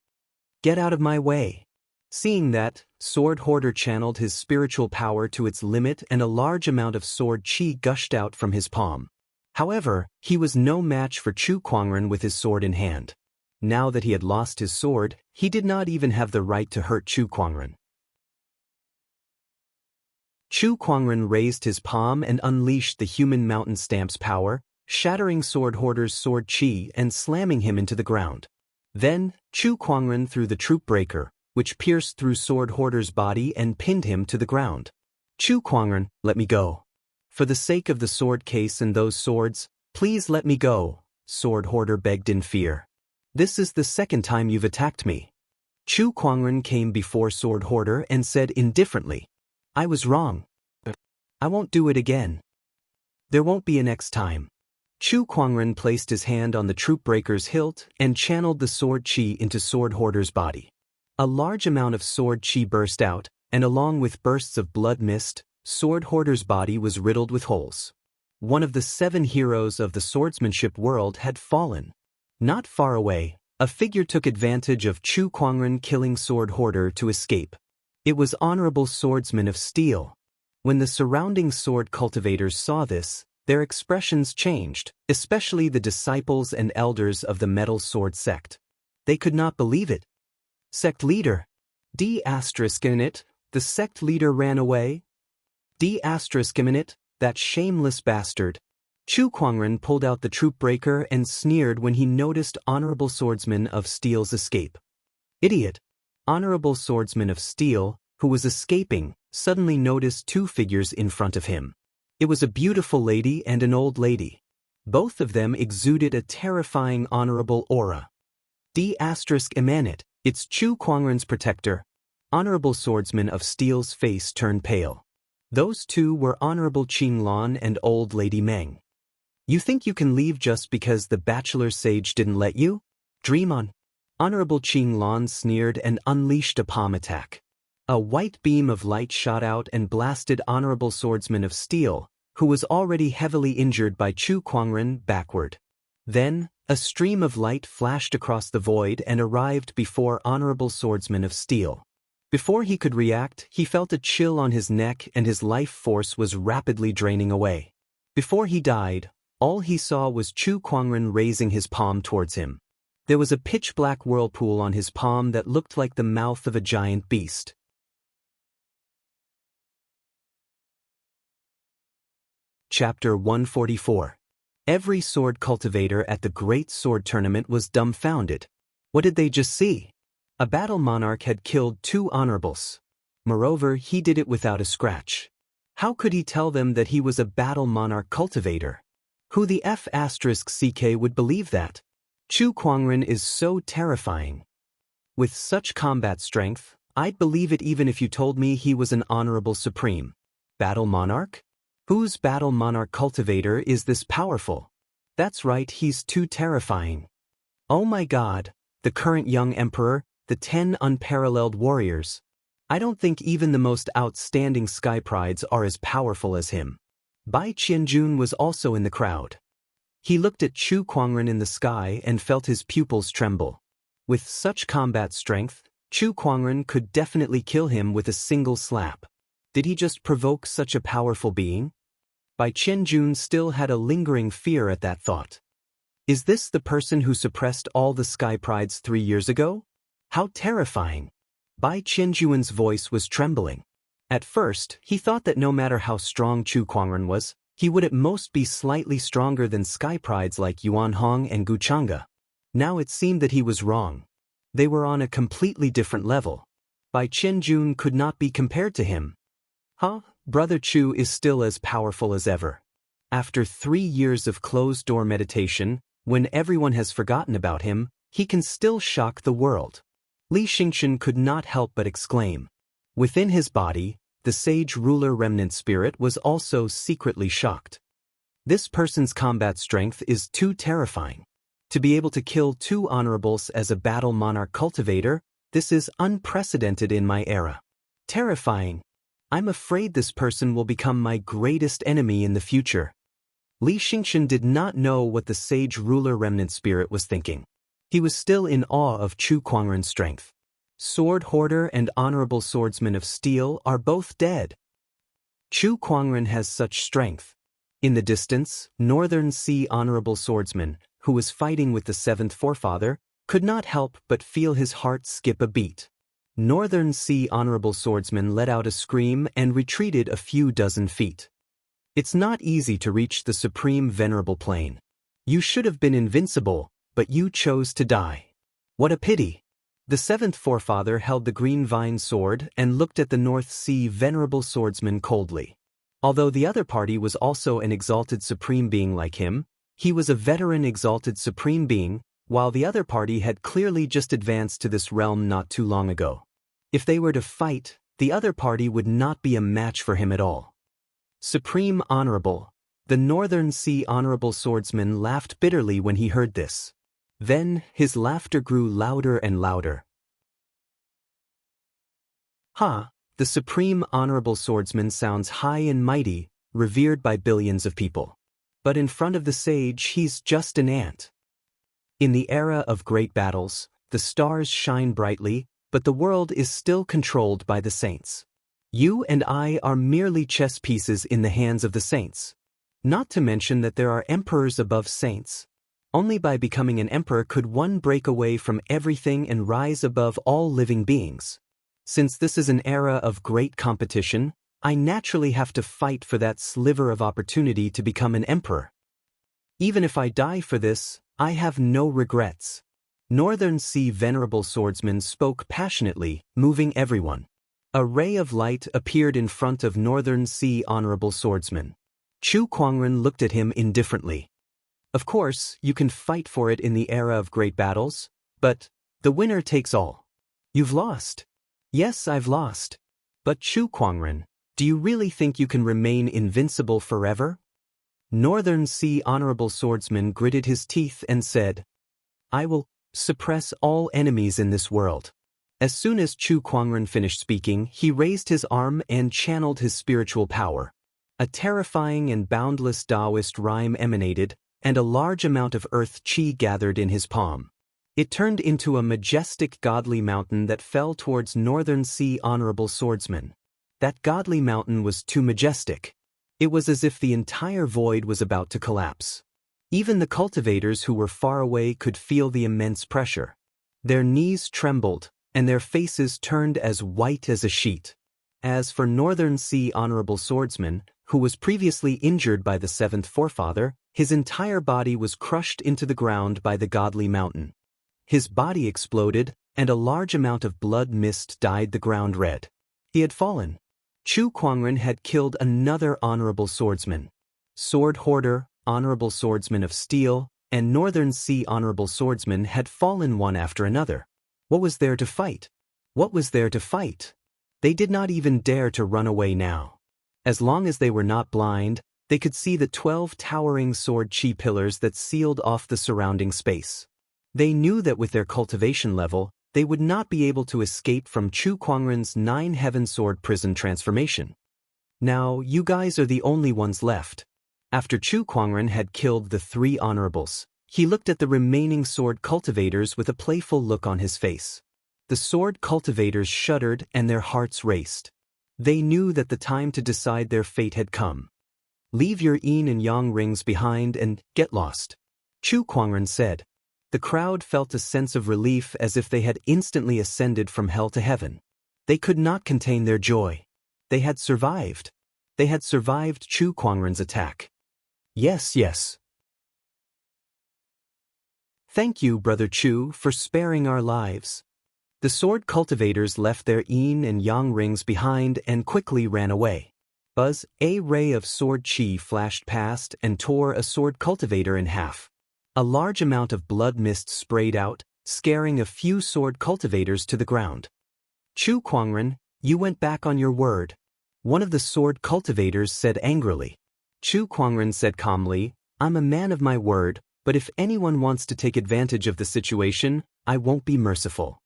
Get out of my way. Seeing that, Sword Hoarder channeled his spiritual power to its limit and a large amount of sword chi gushed out from his palm. However, he was no match for Chu Kuangren with his sword in hand. Now that he had lost his sword, he did not even have the right to hurt Chu Kuangren. Chu Kuangren raised his palm and unleashed the human mountain stamp's power, shattering Sword Hoarder's sword chi and slamming him into the ground. Then, Chu Kuangren threw the troop breaker, which pierced through Sword Hoarder's body and pinned him to the ground. Chu Kuangren, let me go. For the sake of the sword case and those swords, please let me go, Sword Hoarder begged in fear. This is the 2nd time you've attacked me. Chu Kuangren came before Sword Hoarder and said indifferently, I was wrong. I won't do it again. There won't be a next time. Chu Kuangren placed his hand on the troop breaker's hilt and channeled the sword chi into Sword Hoarder's body. A large amount of sword chi burst out, and along with bursts of blood mist, Sword Hoarder's body was riddled with holes. One of the 7 heroes of the swordsmanship world had fallen. Not far away, a figure took advantage of Chu Kuangren killing Sword Hoarder to escape. It was Honorable Swordsman of Steel. When the surrounding sword cultivators saw this, their expressions changed, especially the disciples and elders of the Metal Sword Sect. They could not believe it. Sect leader. D****, the sect leader ran away? D***, that shameless bastard. Chu Kuangren pulled out the troop breaker and sneered when he noticed Honorable Swordsman of Steel's escape. Idiot! Honorable Swordsman of Steel, who was escaping, suddenly noticed 2 figures in front of him. It was a beautiful lady and an old lady. Both of them exuded a terrifying honorable aura. D***, it's Chu Kuangren's protector. Honorable Swordsman of Steel's face turned pale. Those 2 were Honorable Qinglong and Old Lady Meng. You think you can leave just because the bachelor sage didn't let you? Dream on. Honorable Qing Lan sneered and unleashed a palm attack. A white beam of light shot out and blasted Honorable Swordsman of Steel, who was already heavily injured by Chu Kuangren, backward. Then, a stream of light flashed across the void and arrived before Honorable Swordsman of Steel. Before he could react, he felt a chill on his neck and his life force was rapidly draining away. Before he died, all he saw was Chu Kuangren raising his palm towards him. There was a pitch-black whirlpool on his palm that looked like the mouth of a giant beast. Chapter 144. Every sword cultivator at the Great Sword Tournament was dumbfounded. What did they just see? A battle monarch had killed 2 honorables. Moreover, he did it without a scratch. How could he tell them that he was a battle monarch cultivator? Who the F***ck would believe that? Chu Kuangren is so terrifying. With such combat strength, I'd believe it even if you told me he was an honorable supreme. Battle monarch? Whose battle monarch cultivator is this powerful? That's right, he's too terrifying. Oh my god, the current young emperor, the 10 unparalleled warriors. I don't think even the most outstanding sky prides are as powerful as him. Bai Qianjun was also in the crowd. He looked at Chu Kuangren in the sky and felt his pupils tremble. With such combat strength, Chu Kuangren could definitely kill him with a single slap. Did he just provoke such a powerful being? Bai Qianjun still had a lingering fear at that thought. Is this the person who suppressed all the sky prides 3 years ago? How terrifying! Bai Qianjun's voice was trembling. At first, he thought that no matter how strong Chu Kuangren was, he would at most be slightly stronger than sky prides like Yuan Hong and Gu Chang'e. Now it seemed that he was wrong. They were on a completely different level. Bai Qianjun could not be compared to him. Huh? Brother Chu is still as powerful as ever. After 3 years of closed-door meditation, when everyone has forgotten about him, he can still shock the world. Li Xingchen could not help but exclaim. Within his body, the sage ruler remnant spirit was also secretly shocked. This person's combat strength is too terrifying. To be able to kill 2 honorables as a battle monarch cultivator, this is unprecedented in my era. Terrifying. I'm afraid this person will become my greatest enemy in the future. Li Xingchen did not know what the sage ruler remnant spirit was thinking. He was still in awe of Chu Kuangren's strength. Sword Hoarder and Honorable Swordsman of Steel are both dead. Chu Kuangren has such strength. In the distance, Northern Sea Honorable Swordsman, who was fighting with the 7th forefather, could not help but feel his heart skip a beat. Northern Sea Honorable Swordsman let out a scream and retreated a few dozen feet. It's not easy to reach the Supreme Venerable Plane. You should have been invincible, but you chose to die. What a pity. The 7th forefather held the green vine sword and looked at the North Sea Venerable Swordsman coldly. Although the other party was also an exalted supreme being like him, he was a veteran exalted supreme being, while the other party had clearly just advanced to this realm not too long ago. If they were to fight, the other party would not be a match for him at all. Supreme Honorable, the Northern Sea Honorable Swordsman laughed bitterly when he heard this. Then, his laughter grew louder and louder. Ha! The Supreme Honorable Swordsman sounds high and mighty, revered by billions of people. But in front of the sage, he's just an ant. In the era of great battles, the stars shine brightly, but the world is still controlled by the saints. You and I are merely chess pieces in the hands of the saints. Not to mention that there are emperors above saints. Only by becoming an emperor could one break away from everything and rise above all living beings. Since this is an era of great competition, I naturally have to fight for that sliver of opportunity to become an emperor. Even if I die for this, I have no regrets. Northern Sea Venerable Swordsman spoke passionately, moving everyone. A ray of light appeared in front of Northern Sea Honorable Swordsman. Chu Kuangren looked at him indifferently. Of course, you can fight for it in the era of great battles, but the winner takes all. You've lost. Yes, I've lost. But Chu Kuangren, do you really think you can remain invincible forever? Northern Sea Honorable Swordsman gritted his teeth and said, I will Suppress all enemies in this world. As soon as Chu Kuangren finished speaking, he raised his arm and channeled his spiritual power. A terrifying and boundless Daoist rhyme emanated, and a large amount of earth qi gathered in his palm. It turned into a majestic godly mountain that fell towards Northern Sea Honorable Swordsman. That godly mountain was too majestic. It was as if the entire void was about to collapse. Even the cultivators who were far away could feel the immense pressure. Their knees trembled, and their faces turned as white as a sheet. As for Northern Sea Honorable Swordsman, who was previously injured by the seventh forefather, his entire body was crushed into the ground by the godly mountain. His body exploded, and a large amount of blood mist dyed the ground red. He had fallen. Chu Kuangren had killed another honorable swordsman. Sword Hoarder, Honorable Swordsman of Steel, and Northern Sea Honorable Swordsman had fallen one after another. What was there to fight? What was there to fight? They did not even dare to run away now. As long as they were not blind, they could see the 12 towering sword chi pillars that sealed off the surrounding space. They knew that with their cultivation level, they would not be able to escape from Chu Kuangren's 9 Heaven Sword prison transformation. Now, you guys are the only ones left. After Chu Kuangren had killed the 3 honorables, he looked at the remaining sword cultivators with a playful look on his face. The sword cultivators shuddered and their hearts raced. They knew that the time to decide their fate had come. Leave your yin and yang rings behind and get lost, Chu Kuangren said. The crowd felt a sense of relief as if they had instantly ascended from hell to heaven. They could not contain their joy. They had survived. They had survived Chu Kuangren's attack. Yes, yes. Thank you, Brother Chu, for sparing our lives. The sword cultivators left their yin and yang rings behind and quickly ran away. Buzz, a ray of sword chi flashed past and tore a sword cultivator in half. A large amount of blood mist sprayed out, scaring a few sword cultivators to the ground. Chu Kuangren, you went back on your word. One of the sword cultivators said angrily. Chu Kuangren said calmly, I'm a man of my word, but if anyone wants to take advantage of the situation, I won't be merciful.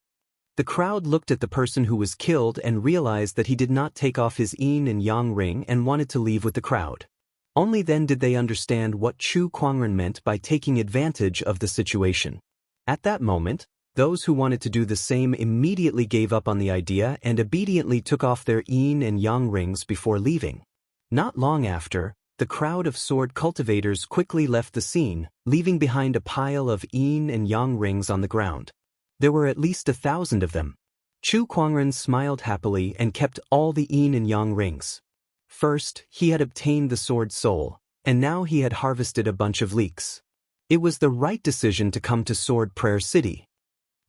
The crowd looked at the person who was killed and realized that he did not take off his yin and yang ring and wanted to leave with the crowd. Only then did they understand what Chu Kuangren meant by taking advantage of the situation. At that moment, those who wanted to do the same immediately gave up on the idea and obediently took off their yin and yang rings before leaving. Not long after, the crowd of sword cultivators quickly left the scene, leaving behind a pile of yin and yang rings on the ground. There were at least 1,000 of them. Chu Kuangren smiled happily and kept all the yin and yang rings. First, he had obtained the sword soul, and now he had harvested a bunch of leeks. It was the right decision to come to Sword Prayer City.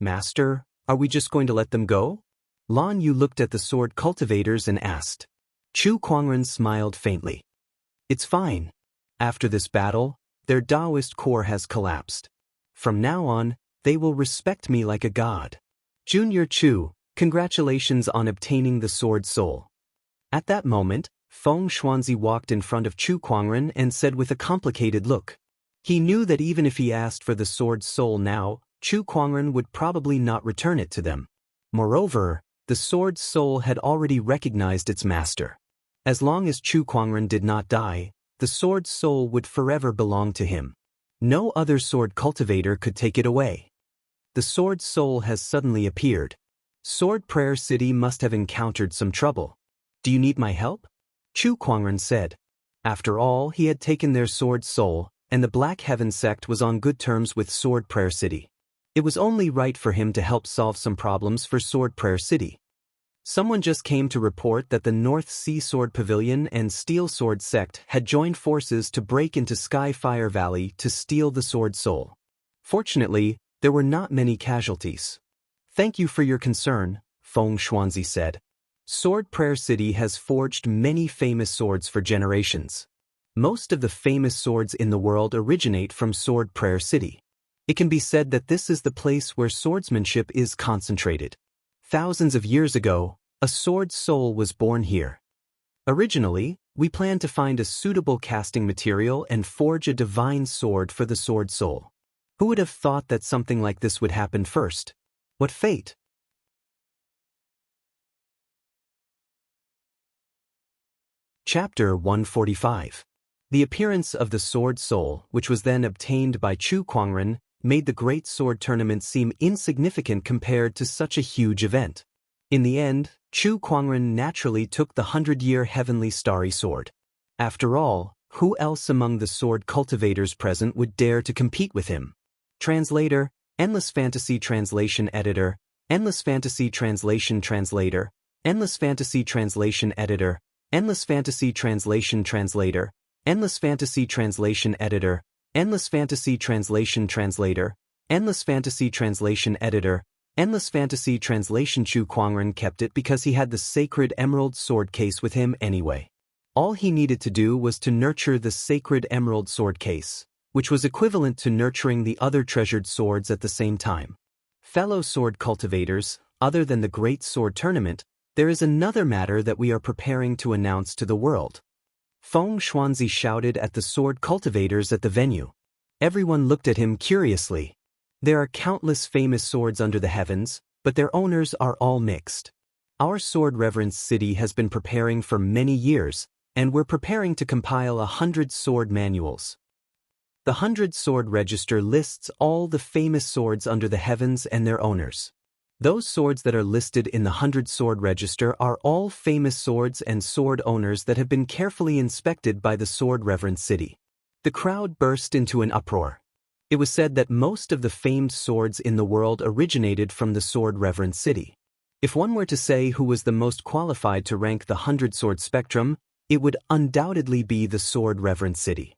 Master, are we just going to let them go? Lan Yu looked at the sword cultivators and asked. Chu Kuangren smiled faintly. It's fine. After this battle, their Daoist core has collapsed. From now on, they will respect me like a god. Junior Chu, congratulations on obtaining the sword soul. At that moment, Feng Xuanzi walked in front of Chu Kuangren and said with a complicated look. He knew that even if he asked for the sword soul now, Chu Kuangren would probably not return it to them. Moreover, the sword soul had already recognized its master. As long as Chu Kuangren did not die, the sword soul would forever belong to him. No other sword cultivator could take it away. The sword soul has suddenly appeared. Sword Prayer City must have encountered some trouble. Do you need my help? Chu Kuangren said. After all, he had taken their sword soul, and the Black Heaven sect was on good terms with Sword Prayer City. It was only right for him to help solve some problems for Sword Prayer City. Someone just came to report that the North Sea Sword Pavilion and Steel Sword sect had joined forces to break into Skyfire Valley to steal the sword soul. Fortunately, there were not many casualties. Thank you for your concern, Feng Xuanzi said. Sword Prayer City has forged many famous swords for generations. Most of the famous swords in the world originate from Sword Prayer City. It can be said that this is the place where swordsmanship is concentrated. Thousands of years ago, a sword soul was born here. Originally, we planned to find a suitable casting material and forge a divine sword for the sword soul. Who would have thought that something like this would happen first? What fate? Chapter 145. The appearance of the Sword Soul, which was then obtained by Chu Kuangren, made the Great Sword Tournament seem insignificant compared to such a huge event. In the end, Chu Kuangren naturally took the 100-year Heavenly Starry Sword. After all, who else among the sword cultivators present would dare to compete with him? Translator, Endless Fantasy Translation Editor, Endless Fantasy Translation Translator, Endless Fantasy Translation Editor, Endless Fantasy Translation Translator, Endless Fantasy Translation Editor, Endless Fantasy Translation Translator, Endless Fantasy Translation Editor, Endless Fantasy Translation. Chu Kuangren kept it because he had the sacred emerald sword case with him anyway. All he needed to do was to nurture the sacred emerald sword case, which was equivalent to nurturing the other treasured swords at the same time. Fellow sword cultivators, other than the Great Sword Tournament, there is another matter that we are preparing to announce to the world. Feng Xuanzi shouted at the sword cultivators at the venue. Everyone looked at him curiously. There are countless famous swords under the heavens, but their owners are all mixed. Our sword reverence city has been preparing for many years, and we're preparing to compile 100 sword manuals. The 100 Sword Register lists all the famous swords under the heavens and their owners. Those swords that are listed in the 100 Sword Register are all famous swords and sword owners that have been carefully inspected by the Sword Reverence City. The crowd burst into an uproar. It was said that most of the famed swords in the world originated from the Sword Reverence City. If one were to say who was the most qualified to rank the 100 Sword Spectrum, it would undoubtedly be the Sword Reverence City.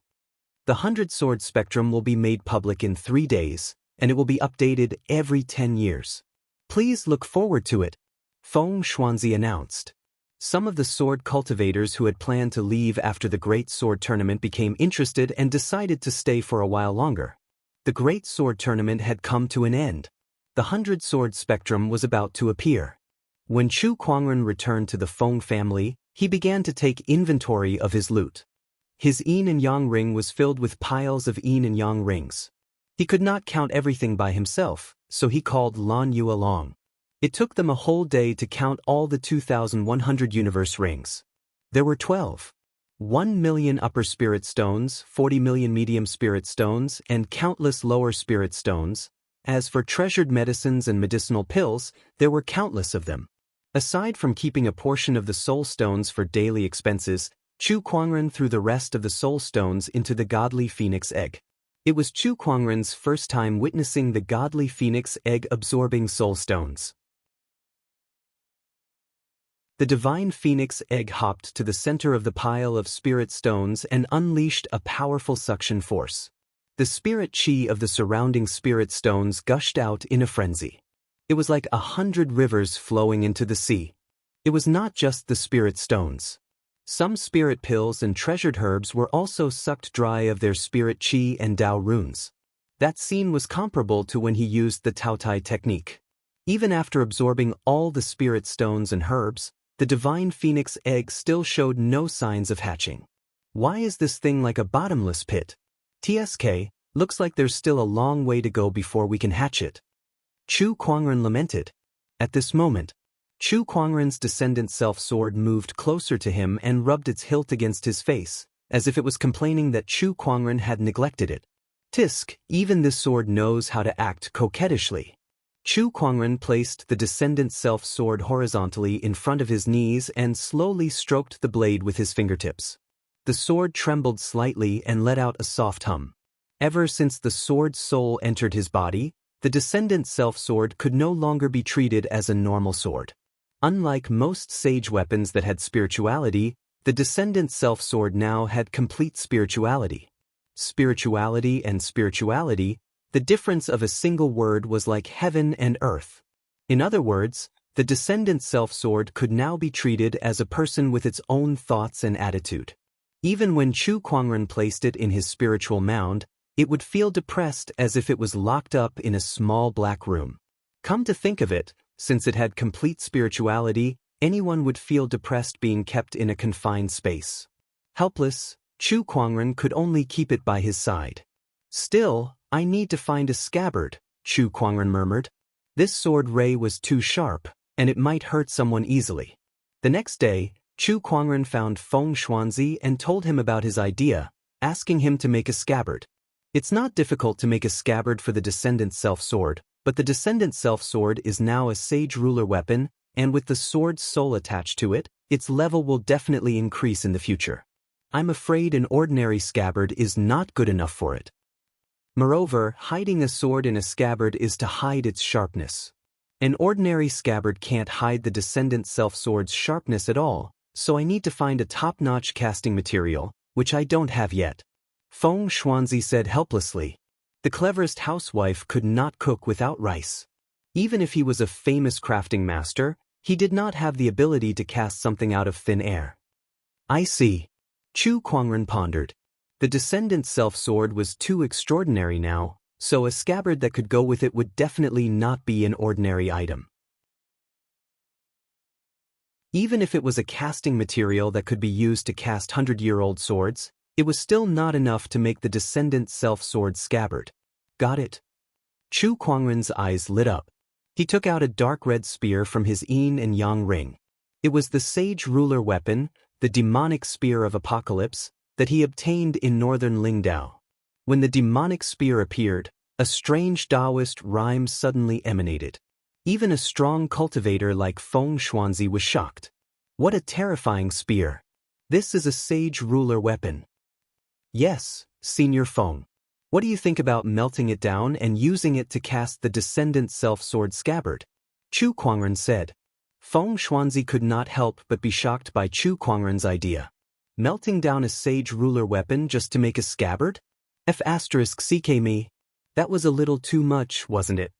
The 100 Sword Spectrum will be made public in 3 days, and it will be updated every 10 years. Please look forward to it, Feng Xuanzi announced. Some of the sword cultivators who had planned to leave after the Great Sword Tournament became interested and decided to stay for a while longer. The Great Sword Tournament had come to an end. The 100 Sword Spectrum was about to appear. When Chu Kuangren returned to the Feng family, he began to take inventory of his loot. His yin and yang ring was filled with piles of yin and yang rings. He could not count everything by himself, so he called Lan Yu along. It took them a whole day to count all the 2,100 universe rings. There were 12. 1 million upper spirit stones, 40 million medium spirit stones, and countless lower spirit stones. As for treasured medicines and medicinal pills, there were countless of them. Aside from keeping a portion of the soul stones for daily expenses, Chu Kuangren threw the rest of the soul stones into the godly phoenix egg. It was Chu Kuangren's first time witnessing the godly phoenix egg absorbing soul stones. The divine phoenix egg hopped to the center of the pile of spirit stones and unleashed a powerful suction force. The spirit chi of the surrounding spirit stones gushed out in a frenzy. It was like 100 rivers flowing into the sea. It was not just the spirit stones. Some spirit pills and treasured herbs were also sucked dry of their spirit chi and Dao runes. That scene was comparable to when he used the Taotai technique. Even after absorbing all the spirit stones and herbs, the divine phoenix egg still showed no signs of hatching. Why is this thing like a bottomless pit? TSK, looks like there's still a long way to go before we can hatch it. Chu Kuangren lamented. At this moment, Chu Kuangren's descendant self-sword moved closer to him and rubbed its hilt against his face, as if it was complaining that Chu Kuangren had neglected it. Tisk, even this sword knows how to act coquettishly. Chu Kuangren placed the descendant self-sword horizontally in front of his knees and slowly stroked the blade with his fingertips. The sword trembled slightly and let out a soft hum. Ever since the sword's soul entered his body, the descendant self-sword could no longer be treated as a normal sword. Unlike most sage weapons that had spirituality, the descendant self-sword now had complete spirituality. Spirituality and spirituality, the difference of a single word was like heaven and earth. In other words, the descendant self-sword could now be treated as a person with its own thoughts and attitude. Even when Chu Kuangren placed it in his spiritual mound, it would feel depressed as if it was locked up in a small black room. Come to think of it, since it had complete spirituality, anyone would feel depressed being kept in a confined space. Helpless, Chu Kuangren could only keep it by his side. Still, I need to find a scabbard, Chu Kuangren murmured. This sword ray was too sharp, and it might hurt someone easily. The next day, Chu Kuangren found Feng Xuanzi and told him about his idea, asking him to make a scabbard. It's not difficult to make a scabbard for the Descendant Self-Sword, but the Descendant Self-Sword is now a Sage Ruler weapon, and with the sword's soul attached to it, its level will definitely increase in the future. I'm afraid an ordinary scabbard is not good enough for it. Moreover, hiding a sword in a scabbard is to hide its sharpness. An ordinary scabbard can't hide the Descendant Self-Sword's sharpness at all, so I need to find a top-notch casting material, which I don't have yet. Feng Xuanzi said helplessly. The cleverest housewife could not cook without rice. Even if he was a famous crafting master, he did not have the ability to cast something out of thin air. I see. Chu Kuangren pondered. The Descendant Self-Sword was too extraordinary now, so a scabbard that could go with it would definitely not be an ordinary item. Even if it was a casting material that could be used to cast 100-year-old swords, it was still not enough to make the Descendant Self-Sword scabbard. Got it? Chu Kuangren's eyes lit up. He took out a dark red spear from his yin and yang ring. It was the Sage Ruler weapon, the demonic spear of Apocalypse, that he obtained in northern Lingdao. When the demonic spear appeared, a strange Daoist rhyme suddenly emanated. Even a strong cultivator like Feng Xuanzi was shocked. What a terrifying spear! This is a Sage Ruler weapon. Yes, Senior Feng. What do you think about melting it down and using it to cast the Descendant Self-Sword scabbard? Chu Kuangren said. Feng Xuanzi could not help but be shocked by Chu Kuangren's idea. Melting down a Sage Ruler weapon just to make a scabbard? F***ck me. That was a little too much, wasn't it?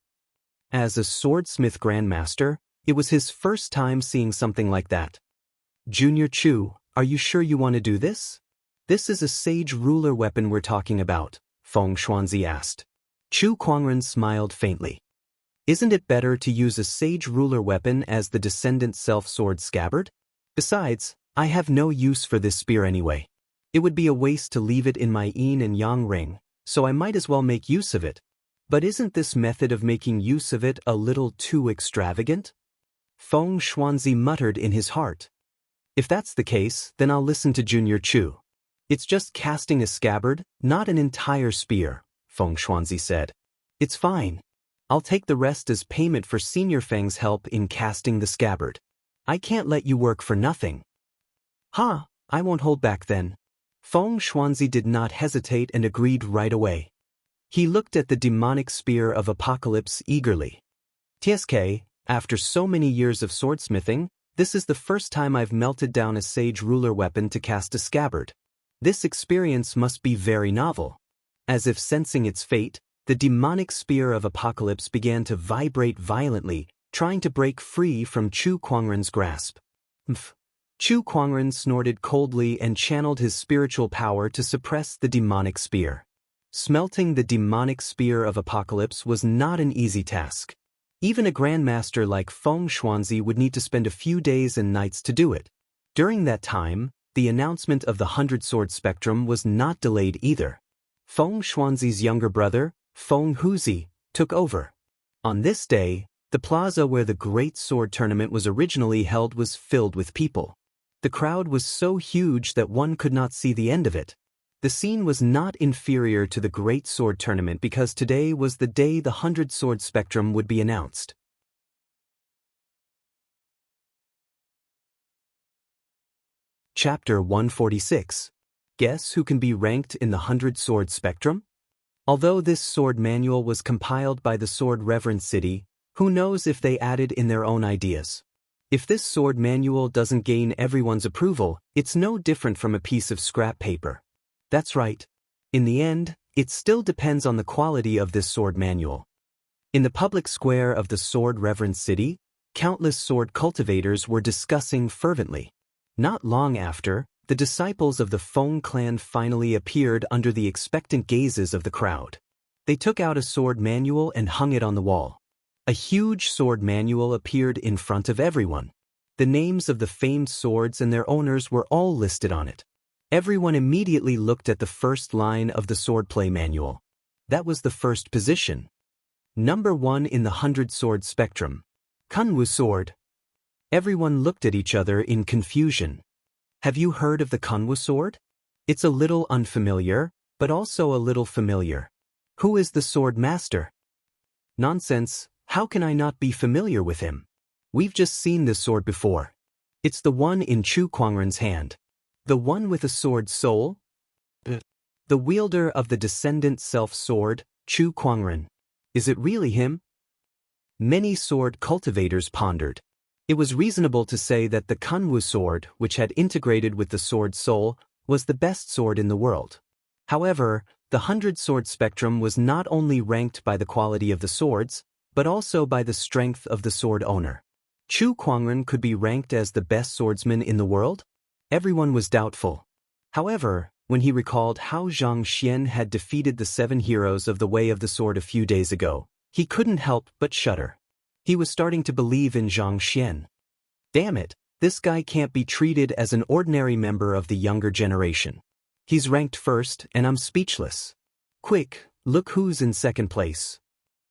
As a swordsmith grandmaster, it was his first time seeing something like that. Junior Chu, are you sure you want to do this? This is a Sage Ruler weapon we're talking about, Feng Xuanzi asked. Chu Kuangren smiled faintly. Isn't it better to use a Sage Ruler weapon as the Descendant Self-Sword scabbard? Besides, I have no use for this spear anyway. It would be a waste to leave it in my yin and yang ring, so I might as well make use of it. But isn't this method of making use of it a little too extravagant? Feng Xuanzi muttered in his heart. If that's the case, then I'll listen to Junior Chu. It's just casting a scabbard, not an entire spear, Feng Xuanzi said. It's fine. I'll take the rest as payment for Senior Feng's help in casting the scabbard. I can't let you work for nothing. I won't hold back then. Feng Xuanzi did not hesitate and agreed right away. He looked at the demonic spear of Apocalypse eagerly. TSK, after so many years of swordsmithing, this is the first time I've melted down a Sage Ruler weapon to cast a scabbard. This experience must be very novel. As if sensing its fate, the demonic spear of Apocalypse began to vibrate violently, trying to break free from Chu Kuangren's grasp. Chu Kuangren snorted coldly and channeled his spiritual power to suppress the demonic spear. Smelting the demonic spear of Apocalypse was not an easy task. Even a grandmaster like Feng Xuanzi would need to spend a few days and nights to do it. During that time, the announcement of the 100-sword spectrum was not delayed either. Feng Xuanzi's younger brother, Feng Huzi, took over. On this day, the plaza where the Great Sword Tournament was originally held was filled with people. The crowd was so huge that one could not see the end of it. The scene was not inferior to the Great Sword Tournament because today was the day the 100-sword spectrum would be announced. Chapter 146. Guess who can be ranked in the 100-sword spectrum? Although this sword manual was compiled by the Sword Reverend City, who knows if they added in their own ideas? If this sword manual doesn't gain everyone's approval, it's no different from a piece of scrap paper. That's right. In the end, it still depends on the quality of this sword manual. In the public square of the Sword Reverend City, countless sword cultivators were discussing fervently. Not long after, the disciples of the Feng clan finally appeared under the expectant gazes of the crowd. They took out a sword manual and hung it on the wall. A huge sword manual appeared in front of everyone. The names of the famed swords and their owners were all listed on it. Everyone immediately looked at the first line of the swordplay manual. That was the first position. Number 1 in the 100-sword spectrum. Kunwu sword. Everyone looked at each other in confusion. Have you heard of the Kunwu sword? It's a little unfamiliar, but also a little familiar. Who is the sword master? Nonsense, how can I not be familiar with him? We've just seen this sword before. It's the one in Chu Kuangren's hand. The one with a sword soul? The wielder of the descendant self-sword, Chu Kuangren. Is it really him? Many sword cultivators pondered. It was reasonable to say that the Kunwu sword, which had integrated with the sword soul, was the best sword in the world. However, the 100-sword spectrum was not only ranked by the quality of the swords, but also by the strength of the sword owner. Chu Kuangren could be ranked as the best swordsman in the world? Everyone was doubtful. However, when he recalled how Zhang Xian had defeated the 7 heroes of the Way of the Sword a few days ago, he couldn't help but shudder. He was starting to believe in Zhang Xian. Damn it, this guy can't be treated as an ordinary member of the younger generation. He's ranked first, and I'm speechless. Quick, look who's in second place.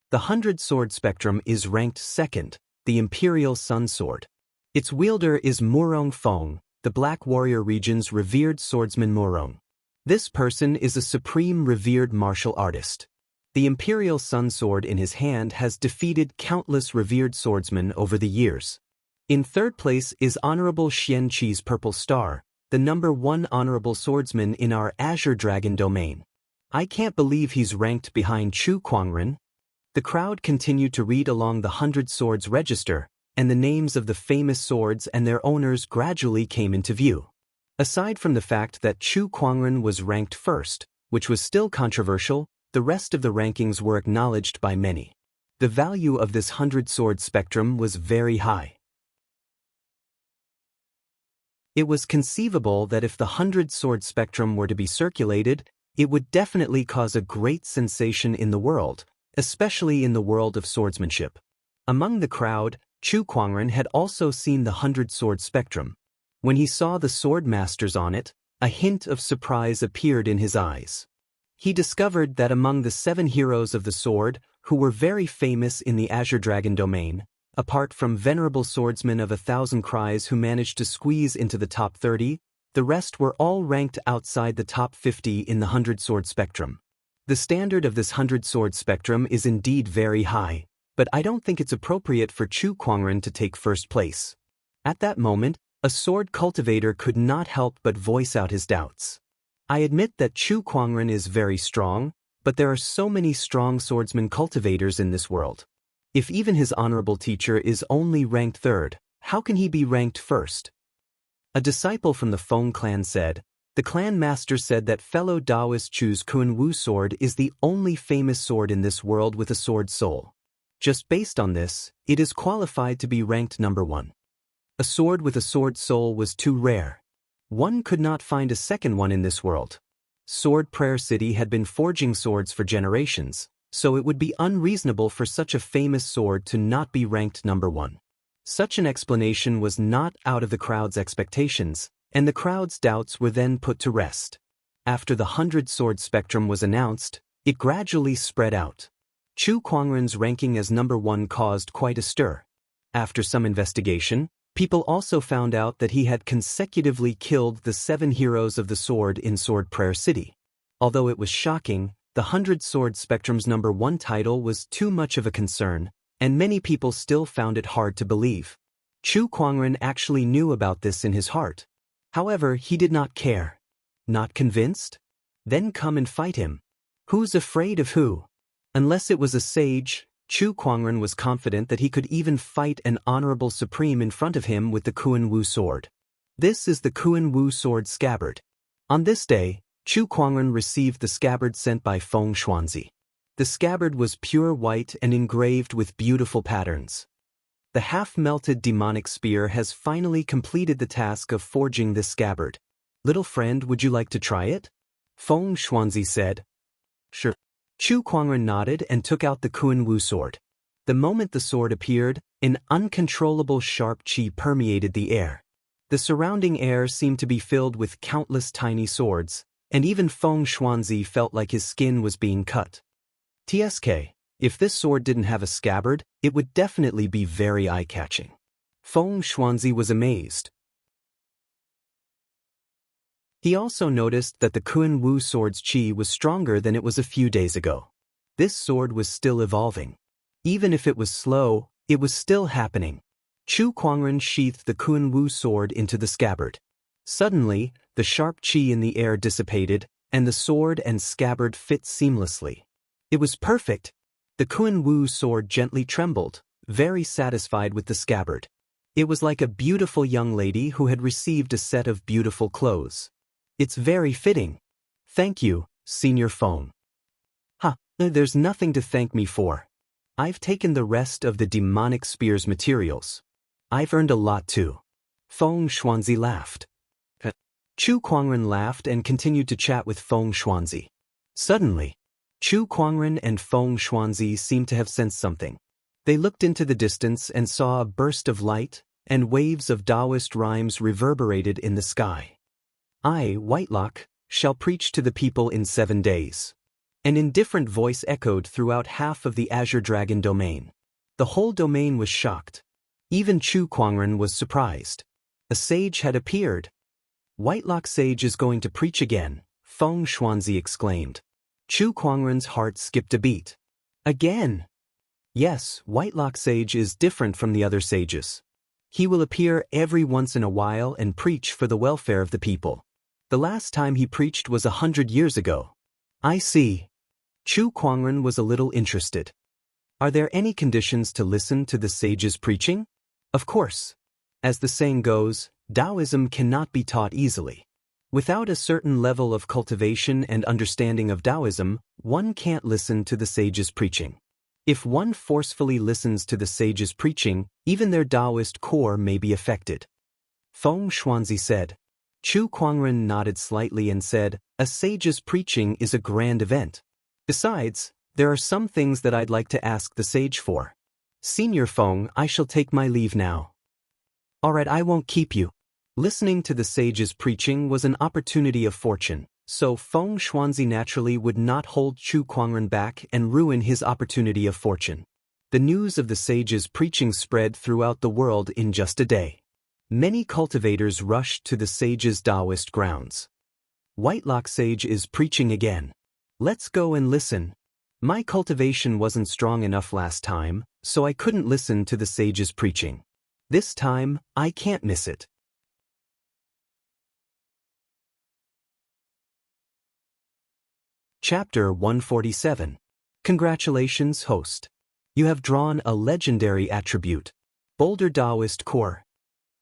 The 100-sword spectrum is ranked second, the Imperial Sun Sword. Its wielder is Murong Feng, the Black Warrior region's revered swordsman Murong. This person is a supreme revered martial artist. The Imperial Sun Sword in his hand has defeated countless revered swordsmen over the years. In third place is Honorable Xianqi's Purple Star, the number 1 honorable swordsman in our Azure Dragon domain. I can't believe he's ranked behind Chu Kuangren. The crowd continued to read along the 100 swords register, and the names of the famous swords and their owners gradually came into view. Aside from the fact that Chu Kuangren was ranked first, which was still controversial, the rest of the rankings were acknowledged by many. The value of this 100-sword spectrum was very high. It was conceivable that if the 100-sword spectrum were to be circulated, it would definitely cause a great sensation in the world, especially in the world of swordsmanship. Among the crowd, Chu Kuangren had also seen the 100-sword spectrum. When he saw the sword masters on it, a hint of surprise appeared in his eyes. He discovered that among the 7 heroes of the sword, who were very famous in the Azure Dragon domain, apart from venerable swordsmen of 1,000 cries who managed to squeeze into the top 30, the rest were all ranked outside the top 50 in the 100-sword spectrum. The standard of this 100-sword spectrum is indeed very high, but I don't think it's appropriate for Chu Kuangren to take first place. At that moment, a sword cultivator could not help but voice out his doubts. I admit that Chu Kuangren is very strong, but there are so many strong swordsman cultivators in this world. If even his honorable teacher is only ranked third, how can he be ranked first? A disciple from the Feng clan said, the clan master said that fellow Daoist Chu's Kunwu sword is the only famous sword in this world with a sword soul. Just based on this, it is qualified to be ranked number 1. A sword with a sword soul was too rare. One could not find a second one in this world. Sword Prayer City had been forging swords for generations, so it would be unreasonable for such a famous sword to not be ranked number 1. Such an explanation was not out of the crowd's expectations, and the crowd's doubts were then put to rest. After the 100-sword spectrum was announced, it gradually spread out. Chu Kuangren's ranking as number 1 caused quite a stir. After some investigation, people also found out that he had consecutively killed the 7 heroes of the sword in Sword Prayer City. Although it was shocking, the 100-sword spectrum's number 1 title was too much of a concern, and many people still found it hard to believe. Chu Kuangren actually knew about this in his heart. However, he did not care. Not convinced? Then come and fight him. Who's afraid of who? Unless it was a sage, Chu Kuangren was confident that he could even fight an honorable supreme in front of him with the Kunwu sword. This is the Kunwu sword scabbard. On this day, Chu Kuangren received the scabbard sent by Feng Xuanzi. The scabbard was pure white and engraved with beautiful patterns. The half-melted demonic spear has finally completed the task of forging this scabbard. Little friend, would you like to try it? Feng Xuanzi said. Sure. Chu Kuangren nodded and took out the Kunwu sword. The moment the sword appeared, an uncontrollable sharp qi permeated the air. The surrounding air seemed to be filled with countless tiny swords, and even Feng Xuanzi felt like his skin was being cut. TSK, if this sword didn't have a scabbard, it would definitely be very eye-catching. Feng Xuanzi was amazed. He also noticed that the Kun Wu sword's qi was stronger than it was a few days ago. This sword was still evolving. Even if it was slow, it was still happening. Chu Kuangren sheathed the Kun Wu sword into the scabbard. Suddenly, the sharp qi in the air dissipated, and the sword and scabbard fit seamlessly. It was perfect. The Kun Wu sword gently trembled, very satisfied with the scabbard. It was like a beautiful young lady who had received a set of beautiful clothes. It's very fitting. Thank you, Senior Feng. There's nothing to thank me for. I've taken the rest of the demonic spear's materials. I've earned a lot too. Feng Xuanzi laughed. Chu Kuangren laughed and continued to chat with Feng Xuanzi. Suddenly, Chu Kuangren and Feng Xuanzi seemed to have sensed something. They looked into the distance and saw a burst of light, and waves of Daoist rhymes reverberated in the sky. I, Whitelock, shall preach to the people in 7 days. An indifferent voice echoed throughout half of the Azure Dragon domain. The whole domain was shocked. Even Chu Kuangren was surprised. A sage had appeared. Whitelock Sage is going to preach again, Feng Xuanzi exclaimed. Chu Kuangren's heart skipped a beat. Again? Yes, Whitelock Sage is different from the other sages. He will appear every once in a while and preach for the welfare of the people. The last time he preached was 100 years ago. I see. Chu Kuangren was a little interested. Are there any conditions to listen to the sage's preaching? Of course. As the saying goes, Taoism cannot be taught easily. Without a certain level of cultivation and understanding of Taoism, one can't listen to the sage's preaching. If one forcefully listens to the sage's preaching, even their Daoist core may be affected. Feng Xuanzi said. Chu Kuangren nodded slightly and said, a sage's preaching is a grand event. Besides, there are some things that I'd like to ask the sage for. Senior Feng, I shall take my leave now. Alright, I won't keep you. Listening to the sage's preaching was an opportunity of fortune, so Feng Xuanzi naturally would not hold Chu Kuangren back and ruin his opportunity of fortune. The news of the sage's preaching spread throughout the world in just a day. Many cultivators rushed to the sage's Daoist grounds. Whitelock Sage is preaching again. Let's go and listen. My cultivation wasn't strong enough last time, so I couldn't listen to the sage's preaching. This time, I can't miss it. Chapter 147. Congratulations, host. You have drawn a legendary attribute, Boulder Daoist Core.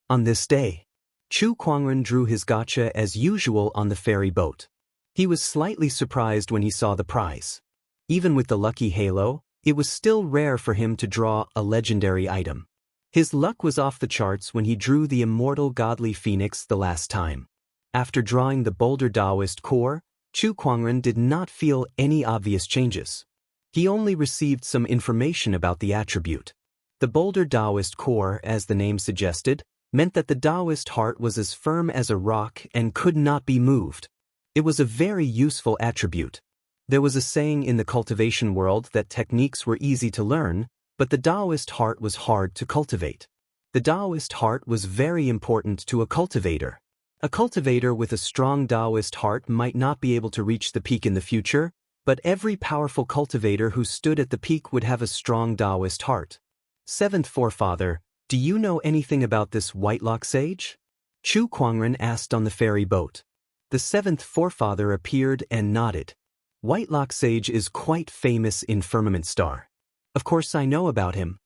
On this day, Chu Kuangren drew his gacha as usual on the ferry boat. He was slightly surprised when he saw the prize. Even with the lucky halo, it was still rare for him to draw a legendary item. His luck was off the charts when he drew the immortal godly phoenix the last time. After drawing the Boulder Daoist Core, Chu Kuangren did not feel any obvious changes. He only received some information about the attribute. The Boulder Daoist Core, as the name suggested, meant that the Daoist heart was as firm as a rock and could not be moved. It was a very useful attribute. There was a saying in the cultivation world that techniques were easy to learn, but the Daoist heart was hard to cultivate. The Daoist heart was very important to a cultivator. A cultivator with a strong Daoist heart might not be able to reach the peak in the future, but every powerful cultivator who stood at the peak would have a strong Daoist heart. Seventh Forefather, do you know anything about this Whitelock Sage? Chu Kuangren asked on the ferry boat. The seventh forefather appeared and nodded. Whitelock Sage is quite famous in Firmament Star. Of course I know about him.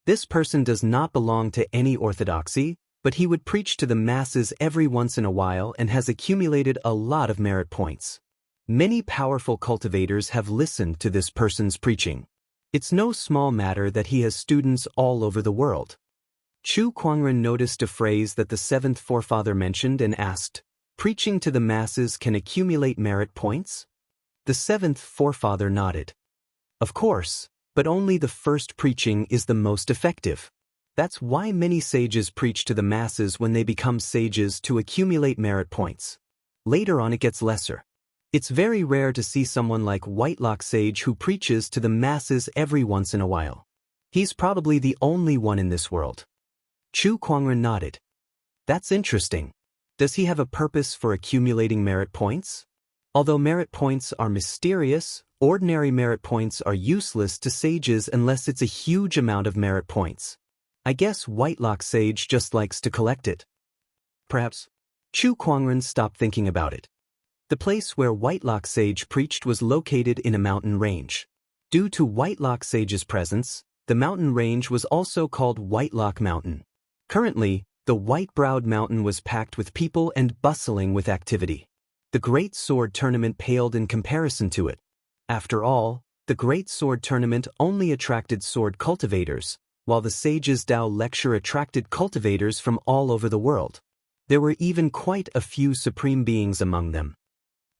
This person does not belong to any orthodoxy, but he would preach to the masses every once in a while and has accumulated a lot of merit points. Many powerful cultivators have listened to this person's preaching. It's no small matter that he has students all over the world. Chu Kuangren noticed a phrase that the seventh forefather mentioned and asked, preaching to the masses can accumulate merit points? The seventh forefather nodded. Of course, but only the first preaching is the most effective. That's why many sages preach to the masses when they become sages to accumulate merit points. Later on it gets lesser. It's very rare to see someone like Whitelock Sage who preaches to the masses every once in a while. He's probably the only one in this world. Chu Kuangren nodded. That's interesting. Does he have a purpose for accumulating merit points? Although merit points are mysterious, ordinary merit points are useless to sages unless it's a huge amount of merit points. I guess Whitelock Sage just likes to collect it. Perhaps. Chu Kuangren stopped thinking about it. The place where Whitelock Sage preached was located in a mountain range. Due to Whitelock Sage's presence, the mountain range was also called Whitelock Mountain. Currently, the white-browed mountain was packed with people and bustling with activity. The Great Sword Tournament paled in comparison to it. After all, the Great Sword Tournament only attracted sword cultivators, while the Sage's Dao lecture attracted cultivators from all over the world. There were even quite a few supreme beings among them.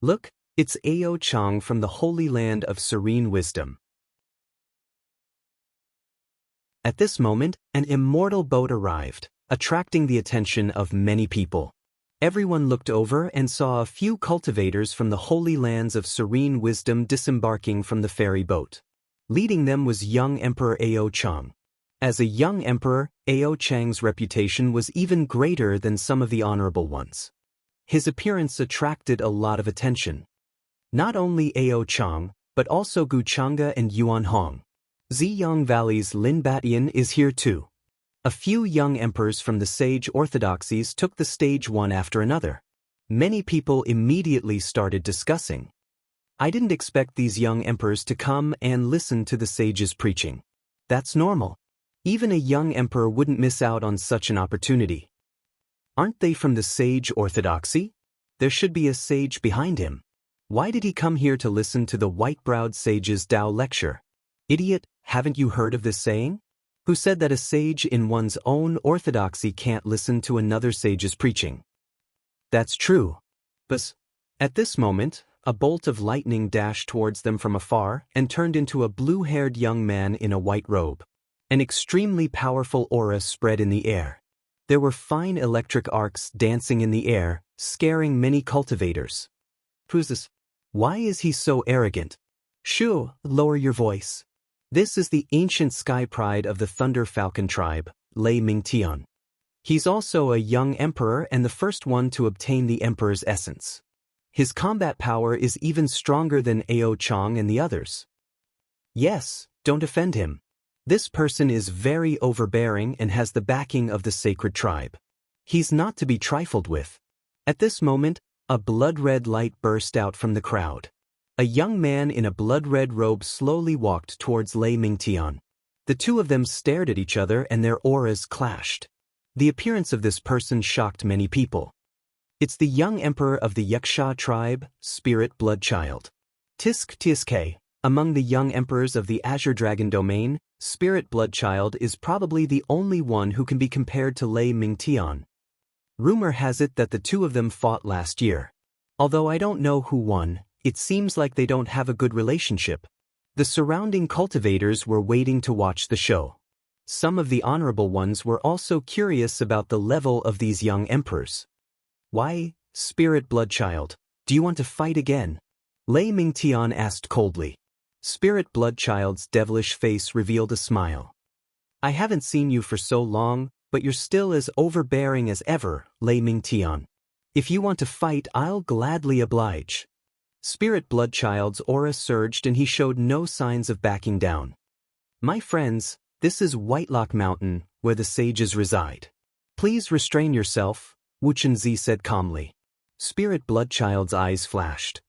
Look, it's Ao Chang from the Holy Land of Serene Wisdom. At this moment, an immortal boat arrived, attracting the attention of many people. Everyone looked over and saw a few cultivators from the Holy Lands of Serene Wisdom disembarking from the ferry boat. Leading them was young Emperor Ao Chang. As a young emperor, Ao Chang's reputation was even greater than some of the honorable ones. His appearance attracted a lot of attention. Not only Ao Chang, but also Gu Chang'e and Yuan Hong. Ziyang Valley's Lin Batian is here too. A few young emperors from the sage orthodoxies took the stage one after another. Many people immediately started discussing. I didn't expect these young emperors to come and listen to the sage's preaching. That's normal. Even a young emperor wouldn't miss out on such an opportunity. Aren't they from the sage orthodoxy? There should be a sage behind him. Why did he come here to listen to the white-browed sage's Dao lecture? Idiot, haven't you heard of this saying? Who said that a sage in one's own orthodoxy can't listen to another sage's preaching? That's true. But at this moment, a bolt of lightning dashed towards them from afar and turned into a blue-haired young man in a white robe. An extremely powerful aura spread in the air. There were fine electric arcs dancing in the air, scaring many cultivators. Who's this? Why is he so arrogant? Shoo, lower your voice. This is the ancient sky pride of the Thunder Falcon tribe, Lei Mingtian. He's also a young emperor and the first one to obtain the emperor's essence. His combat power is even stronger than Ao Chang and the others. Yes, don't offend him. This person is very overbearing and has the backing of the sacred tribe. He's not to be trifled with. At this moment, a blood-red light burst out from the crowd. A young man in a blood-red robe slowly walked towards Lei Mingtian. The two of them stared at each other and their auras clashed. The appearance of this person shocked many people. It's the young emperor of the Yuxia tribe, Spirit Bloodchild. Tisk Tiske. Among the young emperors of the Azure Dragon domain, Spirit Bloodchild is probably the only one who can be compared to Lei Mingtian. Rumor has it that the two of them fought last year. Although I don't know who won, it seems like they don't have a good relationship. The surrounding cultivators were waiting to watch the show. Some of the honorable ones were also curious about the level of these young emperors. Why, Spirit Bloodchild, do you want to fight again? Lei Mingtian asked coldly. Spirit Bloodchild's devilish face revealed a smile. I haven't seen you for so long, but you're still as overbearing as ever, Lei Mingtian. If you want to fight, I'll gladly oblige. Spirit Bloodchild's aura surged and he showed no signs of backing down. My friends, this is Whitelock Mountain, where the sages reside. Please restrain yourself, Wuxia Zi said calmly. Spirit Bloodchild's eyes flashed.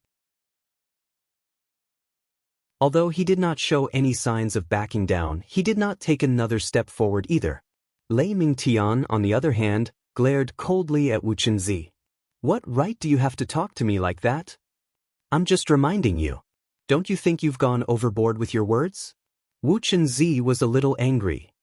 Although he did not show any signs of backing down, he did not take another step forward either. Lei Mingtian, on the other hand, glared coldly at Wuxia Zi. What right do you have to talk to me like that? I'm just reminding you. Don't you think you've gone overboard with your words? Wuxia Zi was a little angry.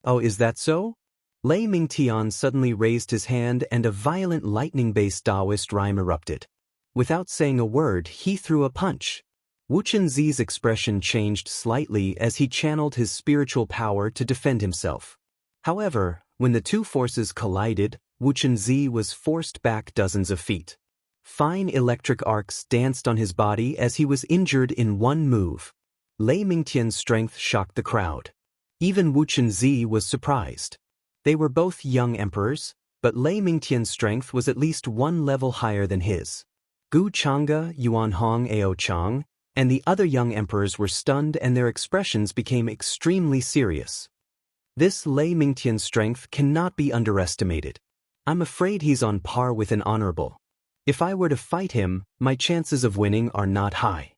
Oh, is that so? Lei Mingtian suddenly raised his hand and a violent lightning-based Daoist rhyme erupted. Without saying a word, he threw a punch. Wuxia Zi's expression changed slightly as he channeled his spiritual power to defend himself. However, when the two forces collided, Wuxia Zi was forced back dozens of feet. Fine electric arcs danced on his body as he was injured in one move. Lei Mingtian's strength shocked the crowd. Even Wuxia and Xianxia was surprised. They were both young emperors, but Lei Mingtian's strength was at least one level higher than his. Gu Chang'e, Yuan Hong Ao Chang, and the other young emperors were stunned and their expressions became extremely serious. This Lei Mingtian's strength cannot be underestimated. I'm afraid he's on par with an honorable. If I were to fight him, my chances of winning are not high.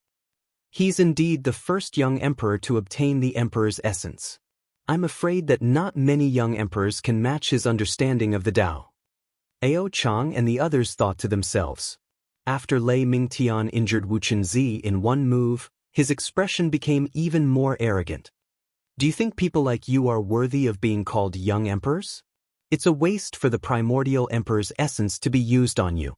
He's indeed the first young emperor to obtain the emperor's essence. I'm afraid that not many young emperors can match his understanding of the Tao. Ao Chang and the others thought to themselves. After Lei Mingtian injured Wuxia and Xianxia in one move, his expression became even more arrogant. Do you think people like you are worthy of being called young emperors? It's a waste for the primordial emperor's essence to be used on you.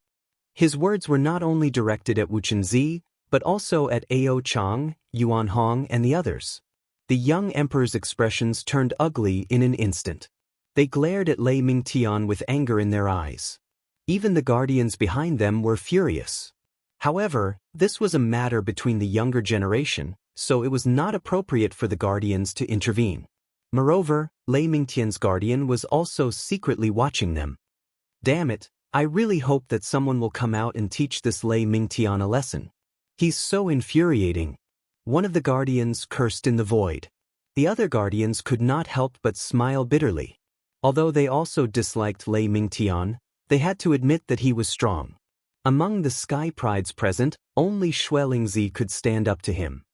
His words were not only directed at Wuxia and Xianxia, but also at Ao Chang, Yuan Hong and the others. The young emperor's expressions turned ugly in an instant. They glared at Lei Mingtian with anger in their eyes. Even the guardians behind them were furious. However, this was a matter between the younger generation, so it was not appropriate for the guardians to intervene. Moreover, Lei Mingtian's guardian was also secretly watching them. Damn it, I really hope that someone will come out and teach this Lei Mingtian a lesson. He's so infuriating. One of the guardians cursed in the void. The other guardians could not help but smile bitterly. Although they also disliked Lei Mingtian, they had to admit that he was strong. Among the sky prides present, only Xuelingzi could stand up to him.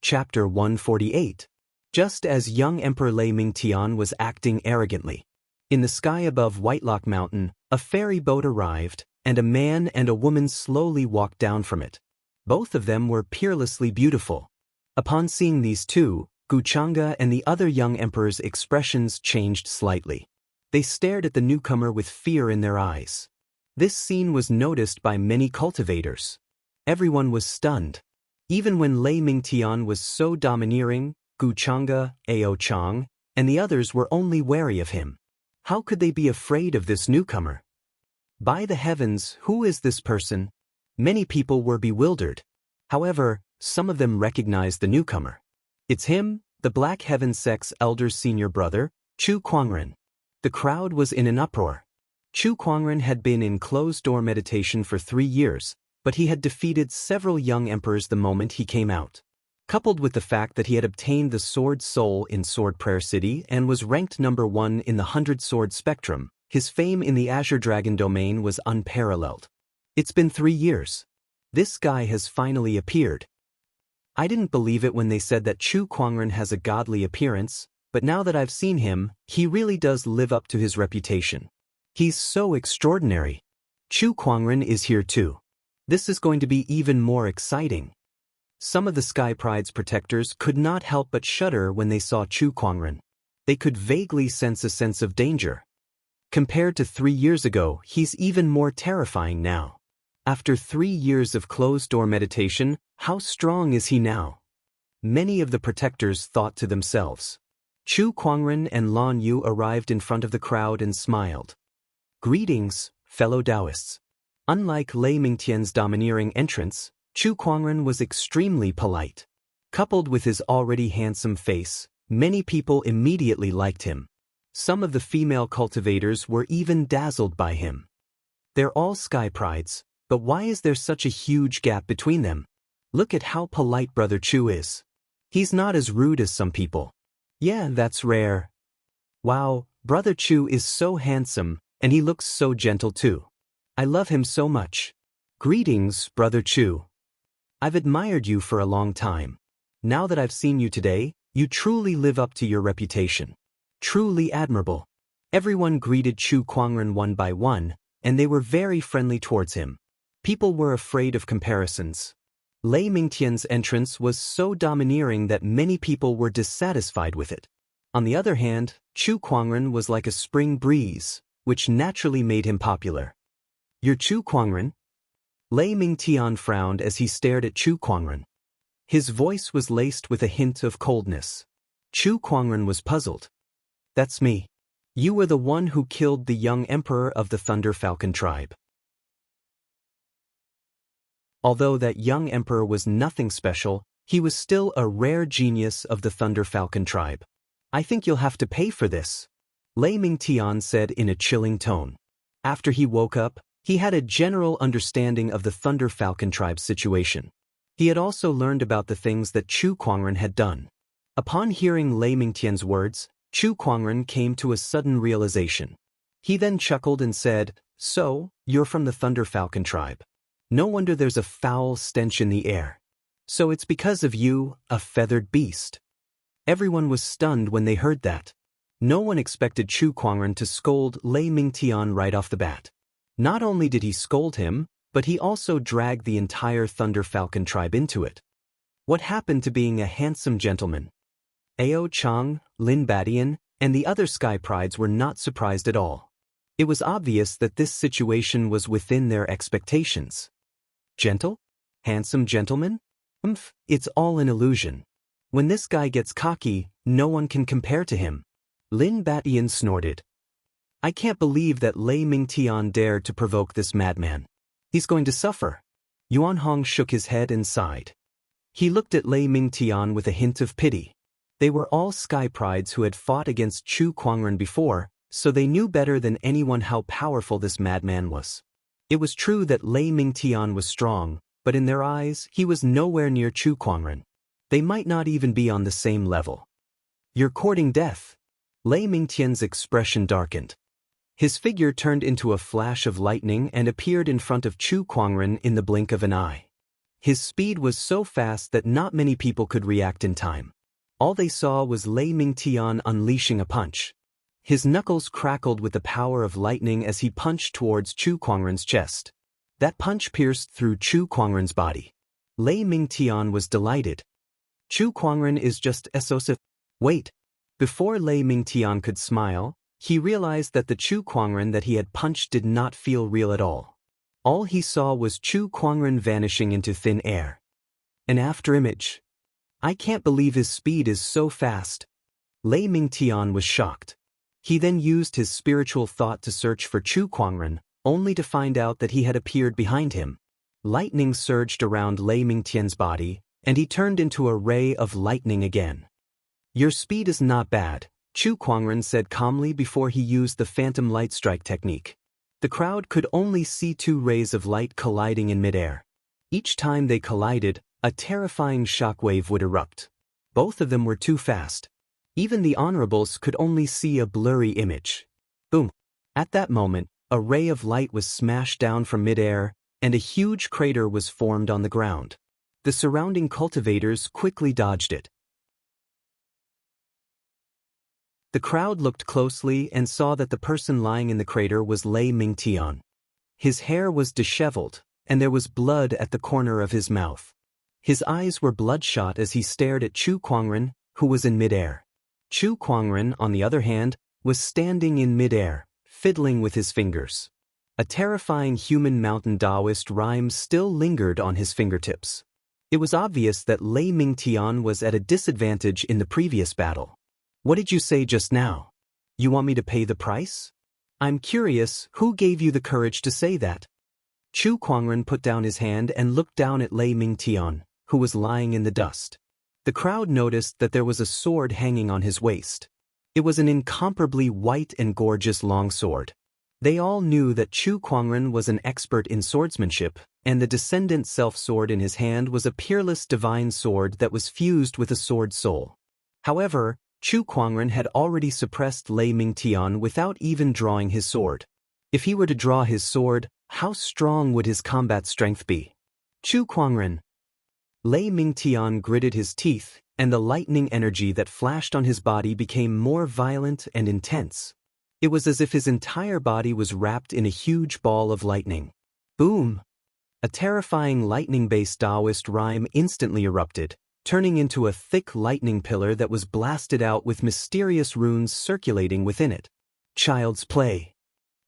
Chapter 148. Just as young Emperor Lei Mingtian was acting arrogantly. In the sky above Whitelock Mountain, a ferry boat arrived, and a man and a woman slowly walked down from it. Both of them were peerlessly beautiful. Upon seeing these two, Gu Chang'e and the other young emperor's expressions changed slightly. They stared at the newcomer with fear in their eyes. This scene was noticed by many cultivators. Everyone was stunned. Even when Lei Mingtian was so domineering, Gu Chang'e, Ao Chang, and the others were only wary of him. How could they be afraid of this newcomer? By the heavens, who is this person? Many people were bewildered. However, some of them recognized the newcomer. It's him, the Black Heaven sect's elder's senior brother, Chu Kuangren. The crowd was in an uproar. Chu Kuangren had been in closed-door meditation for 3 years, but he had defeated several young emperors the moment he came out. Coupled with the fact that he had obtained the Sword Soul in Sword Prayer City and was ranked number 1 in the 100-sword spectrum, his fame in the Azure Dragon domain was unparalleled. It's been 3 years. This guy has finally appeared. I didn't believe it when they said that Chu Kuangren has a godly appearance, but now that I've seen him, he really does live up to his reputation. He's so extraordinary. Chu Kuangren is here too. This is going to be even more exciting. Some of the Sky Pride's protectors could not help but shudder when they saw Chu Kuangren. They could vaguely sense a sense of danger. Compared to 3 years ago, he's even more terrifying now. After 3 years of closed-door meditation, how strong is he now? Many of the protectors thought to themselves. Chu Kuangren and Lan Yu arrived in front of the crowd and smiled. Greetings, fellow Daoists. Unlike Lei Mingtian's domineering entrance, Chu Kuangren was extremely polite. Coupled with his already handsome face, many people immediately liked him. Some of the female cultivators were even dazzled by him. They're all Sky Prides, but why is there such a huge gap between them? Look at how polite Brother Chu is. He's not as rude as some people. Yeah, that's rare. Wow, Brother Chu is so handsome, and he looks so gentle too. I love him so much. Greetings, Brother Chu. I've admired you for a long time. Now that I've seen you today, you truly live up to your reputation. Truly admirable. Everyone greeted Chu Kuangren one by one, and they were very friendly towards him. People were afraid of comparisons. Lei Mingtian's entrance was so domineering that many people were dissatisfied with it. On the other hand, Chu Kuangren was like a spring breeze, which naturally made him popular. You're Chu Kuangren? Lei Mingtian frowned as he stared at Chu Kuangren. His voice was laced with a hint of coldness. Chu Kuangren was puzzled. That's me. You were the one who killed the young emperor of the Thunder Falcon tribe. Although that young emperor was nothing special, he was still a rare genius of the Thunder Falcon tribe. I think you'll have to pay for this, Lei Mingtian said in a chilling tone. After he woke up, he had a general understanding of the Thunder Falcon tribe's situation. He had also learned about the things that Chu Kuangren had done. Upon hearing Lei Mingtian's words, Chu Kuangren came to a sudden realization. He then chuckled and said, "So, you're from the Thunder Falcon tribe. No wonder there's a foul stench in the air. So it's because of you, a feathered beast." Everyone was stunned when they heard that. No one expected Chu Kuangren to scold Lei Mingtian right off the bat. Not only did he scold him, but he also dragged the entire Thunder Falcon tribe into it. What happened to being a handsome gentleman? Ao Chang, Lin Badian, and the other Sky Prides were not surprised at all. It was obvious that this situation was within their expectations. Gentle? Handsome gentleman? It's all an illusion. When this guy gets cocky, no one can compare to him. Lin Badian snorted. I can't believe that Lei Mingtian dared to provoke this madman. He's going to suffer. Yuan Hong shook his head and sighed. He looked at Lei Mingtian with a hint of pity. They were all Sky Prides who had fought against Chu Kuangren before, so they knew better than anyone how powerful this madman was. It was true that Lei Mingtian was strong, but in their eyes, he was nowhere near Chu Kuangren. They might not even be on the same level. You're courting death. Lei Mingtian's expression darkened. His figure turned into a flash of lightning and appeared in front of Chu Kuangren in the blink of an eye. His speed was so fast that not many people could react in time. All they saw was Lei Mingtian unleashing a punch. His knuckles crackled with the power of lightning as he punched towards Chu Kuangren's chest. That punch pierced through Chu Kuangren's body. Lei Mingtian was delighted. Chu Kuangren is just SOS. Wait. Before Lei Mingtian could smile, he realized that the Chu Kuangren that he had punched did not feel real at all. All he saw was Chu Kuangren vanishing into thin air. An afterimage. I can't believe his speed is so fast. Lei Mingtian was shocked. He then used his spiritual thought to search for Chu Kuangren, only to find out that he had appeared behind him. Lightning surged around Lei Mingtian's body, and he turned into a ray of lightning again. Your speed is not bad, Chu Kuangren said calmly before he used the phantom light strike technique. The crowd could only see two rays of light colliding in midair. Each time they collided, a terrifying shockwave would erupt. Both of them were too fast. Even the honorables could only see a blurry image. Boom! At that moment, a ray of light was smashed down from midair, and a huge crater was formed on the ground. The surrounding cultivators quickly dodged it. The crowd looked closely and saw that the person lying in the crater was Lei Mingtian. His hair was disheveled, and there was blood at the corner of his mouth. His eyes were bloodshot as he stared at Chu Kuangren, who was in midair. Chu Kuangren, on the other hand, was standing in midair, fiddling with his fingers. A terrifying human mountain Daoist rhyme still lingered on his fingertips. It was obvious that Lei Mingtian was at a disadvantage in the previous battle. What did you say just now? You want me to pay the price? I'm curious, who gave you the courage to say that? Chu Kuangren put down his hand and looked down at Lei Mingtian, who was lying in the dust. The crowd noticed that there was a sword hanging on his waist. It was an incomparably white and gorgeous long sword. They all knew that Chu Kuangren was an expert in swordsmanship, and the descendant self-sword in his hand was a peerless divine sword that was fused with a sword soul. However, Chu Kuangren had already suppressed Lei Mingtian without even drawing his sword. If he were to draw his sword, how strong would his combat strength be? Chu Kuangren. Lei Mingtian gritted his teeth, and the lightning energy that flashed on his body became more violent and intense. It was as if his entire body was wrapped in a huge ball of lightning. Boom! A terrifying lightning-based Daoist rhyme instantly erupted, turning into a thick lightning pillar that was blasted out with mysterious runes circulating within it. Child's play.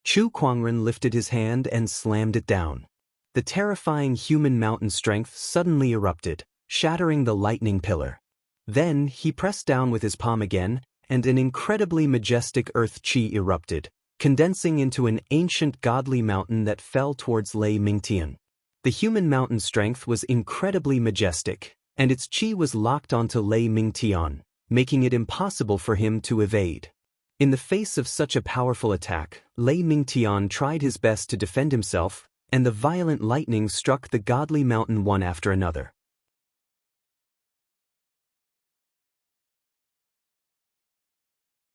Chu Kuangren lifted his hand and slammed it down. The terrifying human mountain strength suddenly erupted, shattering the lightning pillar. Then he pressed down with his palm again, and an incredibly majestic earth qi erupted, condensing into an ancient godly mountain that fell towards Lei Mingtian. The human mountain strength was incredibly majestic, and its qi was locked onto Lei Mingtian, making it impossible for him to evade. In the face of such a powerful attack, Lei Mingtian tried his best to defend himself, and the violent lightning struck the godly mountain one after another.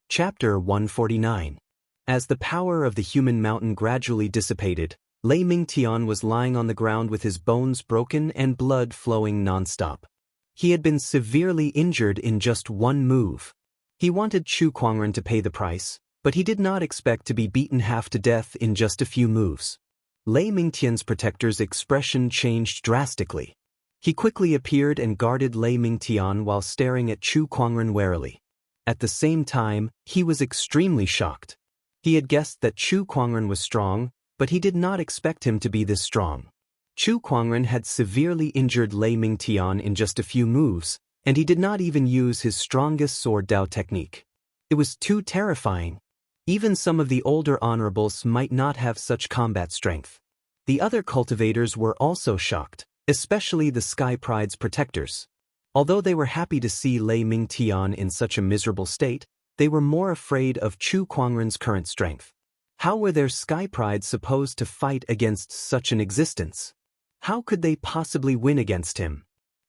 Chapter 149. As the power of the human mountain gradually dissipated, Lei Mingtian was lying on the ground with his bones broken and blood flowing non-stop. He had been severely injured in just one move. He wanted Chu Kuangren to pay the price, but he did not expect to be beaten half to death in just a few moves. Lei Mingtian's protector's expression changed drastically. He quickly appeared and guarded Lei Mingtian while staring at Chu Kuangren warily. At the same time, he was extremely shocked. He had guessed that Chu Kuangren was strong, but he did not expect him to be this strong. Chu Kuangren had severely injured Lei Mingtian in just a few moves, and he did not even use his strongest sword Dao technique. It was too terrifying. Even some of the older honorables might not have such combat strength. The other cultivators were also shocked, especially the Sky Pride's protectors. Although they were happy to see Lei Mingtian in such a miserable state, they were more afraid of Chu Kuangren's current strength. How were their Sky Prides supposed to fight against such an existence? How could they possibly win against him?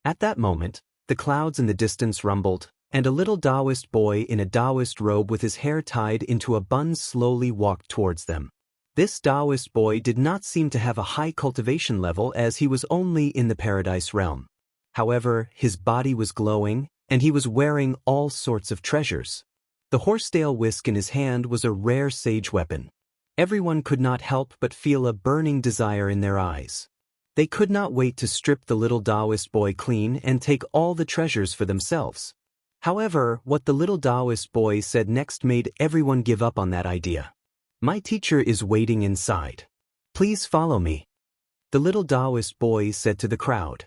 At that moment, the clouds in the distance rumbled, and a little Daoist boy in a Daoist robe with his hair tied into a bun slowly walked towards them. This Daoist boy did not seem to have a high cultivation level as he was only in the paradise realm. However, his body was glowing, and he was wearing all sorts of treasures. The horsetail whisk in his hand was a rare sage weapon. Everyone could not help but feel a burning desire in their eyes. They could not wait to strip the little Daoist boy clean and take all the treasures for themselves. However, what the little Daoist boy said next made everyone give up on that idea. "My teacher is waiting inside. Please follow me," the little Daoist boy said to the crowd.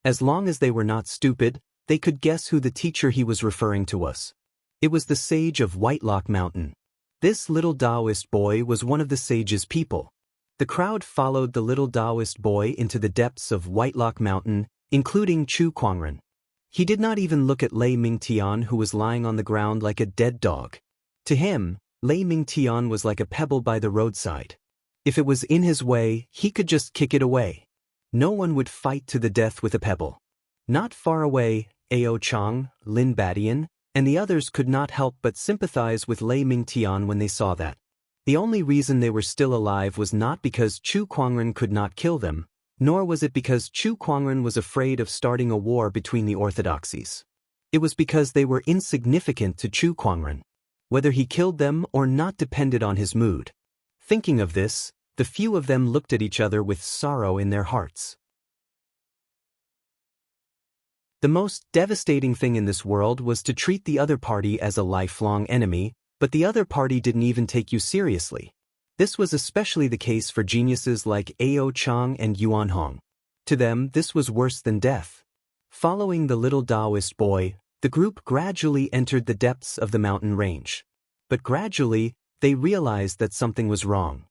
As long as they were not stupid, they could guess who the teacher he was referring to was. It was the sage of Whitelock Mountain. This little Daoist boy was one of the sage's people. The crowd followed the little Daoist boy into the depths of Whitelock Mountain, including Chu Kuangren. He did not even look at Lei Mingtian, who was lying on the ground like a dead dog. To him, Lei Mingtian was like a pebble by the roadside. If it was in his way, he could just kick it away. No one would fight to the death with a pebble. Not far away, Ao Chang, Lin Badian, and the others could not help but sympathize with Lei Mingtian when they saw that. The only reason they were still alive was not because Chu Kuangren could not kill them, nor was it because Chu Kuangren was afraid of starting a war between the orthodoxies. It was because they were insignificant to Chu Kuangren. Whether he killed them or not depended on his mood. Thinking of this, the few of them looked at each other with sorrow in their hearts. The most devastating thing in this world was to treat the other party as a lifelong enemy, but the other party didn't even take you seriously. This was especially the case for geniuses like Ao Chang and Yuan Hong. To them, this was worse than death. Following the little Daoist boy, the group gradually entered the depths of the mountain range. But gradually, they realized that something was wrong.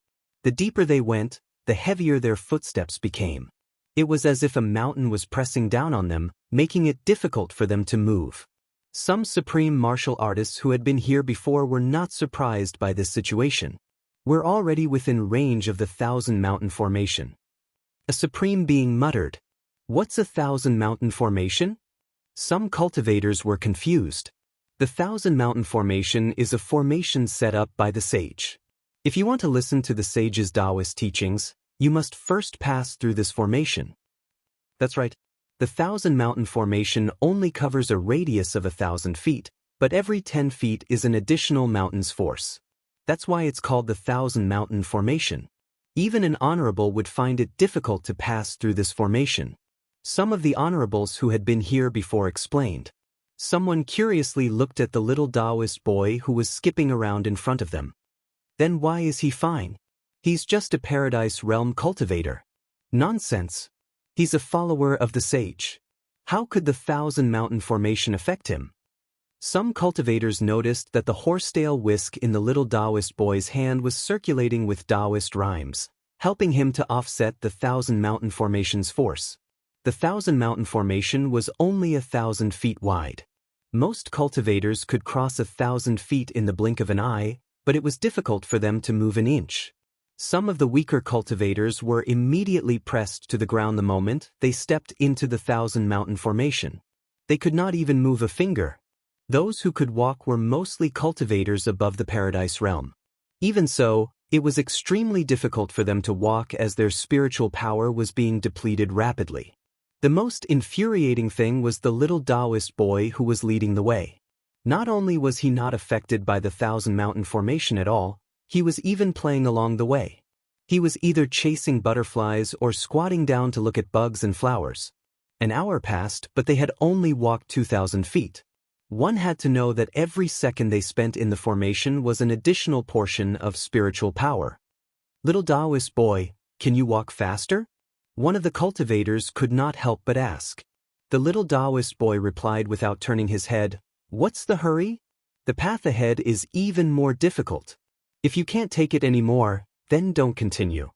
The deeper they went, the heavier their footsteps became. It was as if a mountain was pressing down on them, making it difficult for them to move. Some supreme martial artists who had been here before were not surprised by this situation. "We're already within range of the 1,000 Mountain Formation." A supreme being muttered. "What's a 1,000 Mountain Formation?" Some cultivators were confused. The 1,000 Mountain Formation is a formation set up by the sage. If you want to listen to the sage's Daoist teachings, you must first pass through this formation. That's right. The 1,000 Mountain Formation only covers a radius of 1,000 feet, but every 10 feet is an additional mountain's force. That's why it's called the 1,000 Mountain Formation. Even an honorable would find it difficult to pass through this formation. Some of the honorables who had been here before explained. Someone curiously looked at the little Daoist boy who was skipping around in front of them. Then why is he fine? He's just a Paradise Realm cultivator. Nonsense. He's a follower of the sage. How could the 1,000 Mountain Formation affect him? Some cultivators noticed that the horsetail whisk in the little Daoist boy's hand was circulating with Daoist rhymes, helping him to offset the Thousand Mountain Formation's force. The Thousand Mountain Formation was only 1,000 feet wide. Most cultivators could cross 1,000 feet in the blink of an eye, but it was difficult for them to move an inch. Some of the weaker cultivators were immediately pressed to the ground the moment they stepped into the Thousand Mountain Formation. They could not even move a finger. Those who could walk were mostly cultivators above the Paradise Realm. Even so, it was extremely difficult for them to walk as their spiritual power was being depleted rapidly. The most infuriating thing was the little Daoist boy who was leading the way. Not only was he not affected by the Thousand Mountain Formation at all, he was even playing along the way. He was either chasing butterflies or squatting down to look at bugs and flowers. An hour passed, but they had only walked 2,000 feet. One had to know that every second they spent in the formation was an additional portion of spiritual power. Little Daoist boy, can you walk faster? One of the cultivators could not help but ask. The little Daoist boy replied without turning his head, "What's the hurry? The path ahead is even more difficult. If you can't take it anymore, then don't continue."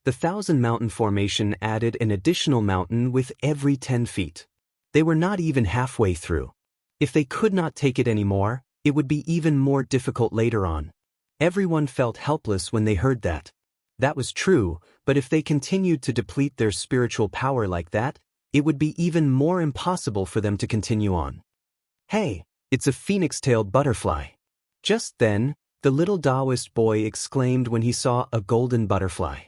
The Thousand Mountain Formation added an additional mountain with every 10 feet. They were not even halfway through. If they could not take it anymore, it would be even more difficult later on. Everyone felt helpless when they heard that. That was true, but if they continued to deplete their spiritual power like that, it would be even more impossible for them to continue on. "Hey, it's a phoenix-tailed butterfly." Just then, the little Daoist boy exclaimed when he saw a golden butterfly.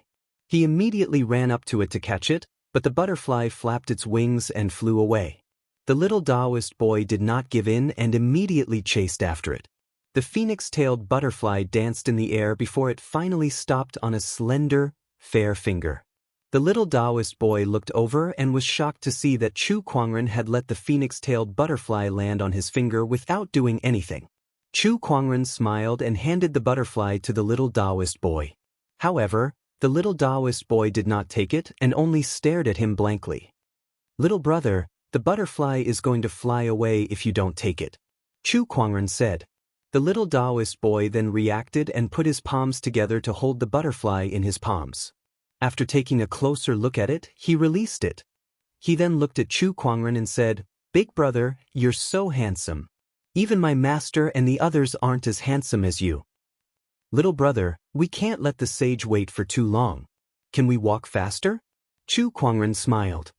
He immediately ran up to it to catch it, but the butterfly flapped its wings and flew away. The little Daoist boy did not give in and immediately chased after it. The phoenix-tailed butterfly danced in the air before it finally stopped on a slender, fair finger. The little Daoist boy looked over and was shocked to see that Chu Kuangren had let the phoenix-tailed butterfly land on his finger without doing anything. Chu Kuangren smiled and handed the butterfly to the little Daoist boy. However, the little Daoist boy did not take it and only stared at him blankly. "Little brother, the butterfly is going to fly away if you don't take it," Chu Kuangren said. The little Daoist boy then reacted and put his palms together to hold the butterfly in his palms. After taking a closer look at it, he released it. He then looked at Chu Kuangren and said, "Big brother, you're so handsome. Even my master and the others aren't as handsome as you. Little brother, we can't let the sage wait for too long. Can we walk faster?" Chu Kuangren smiled.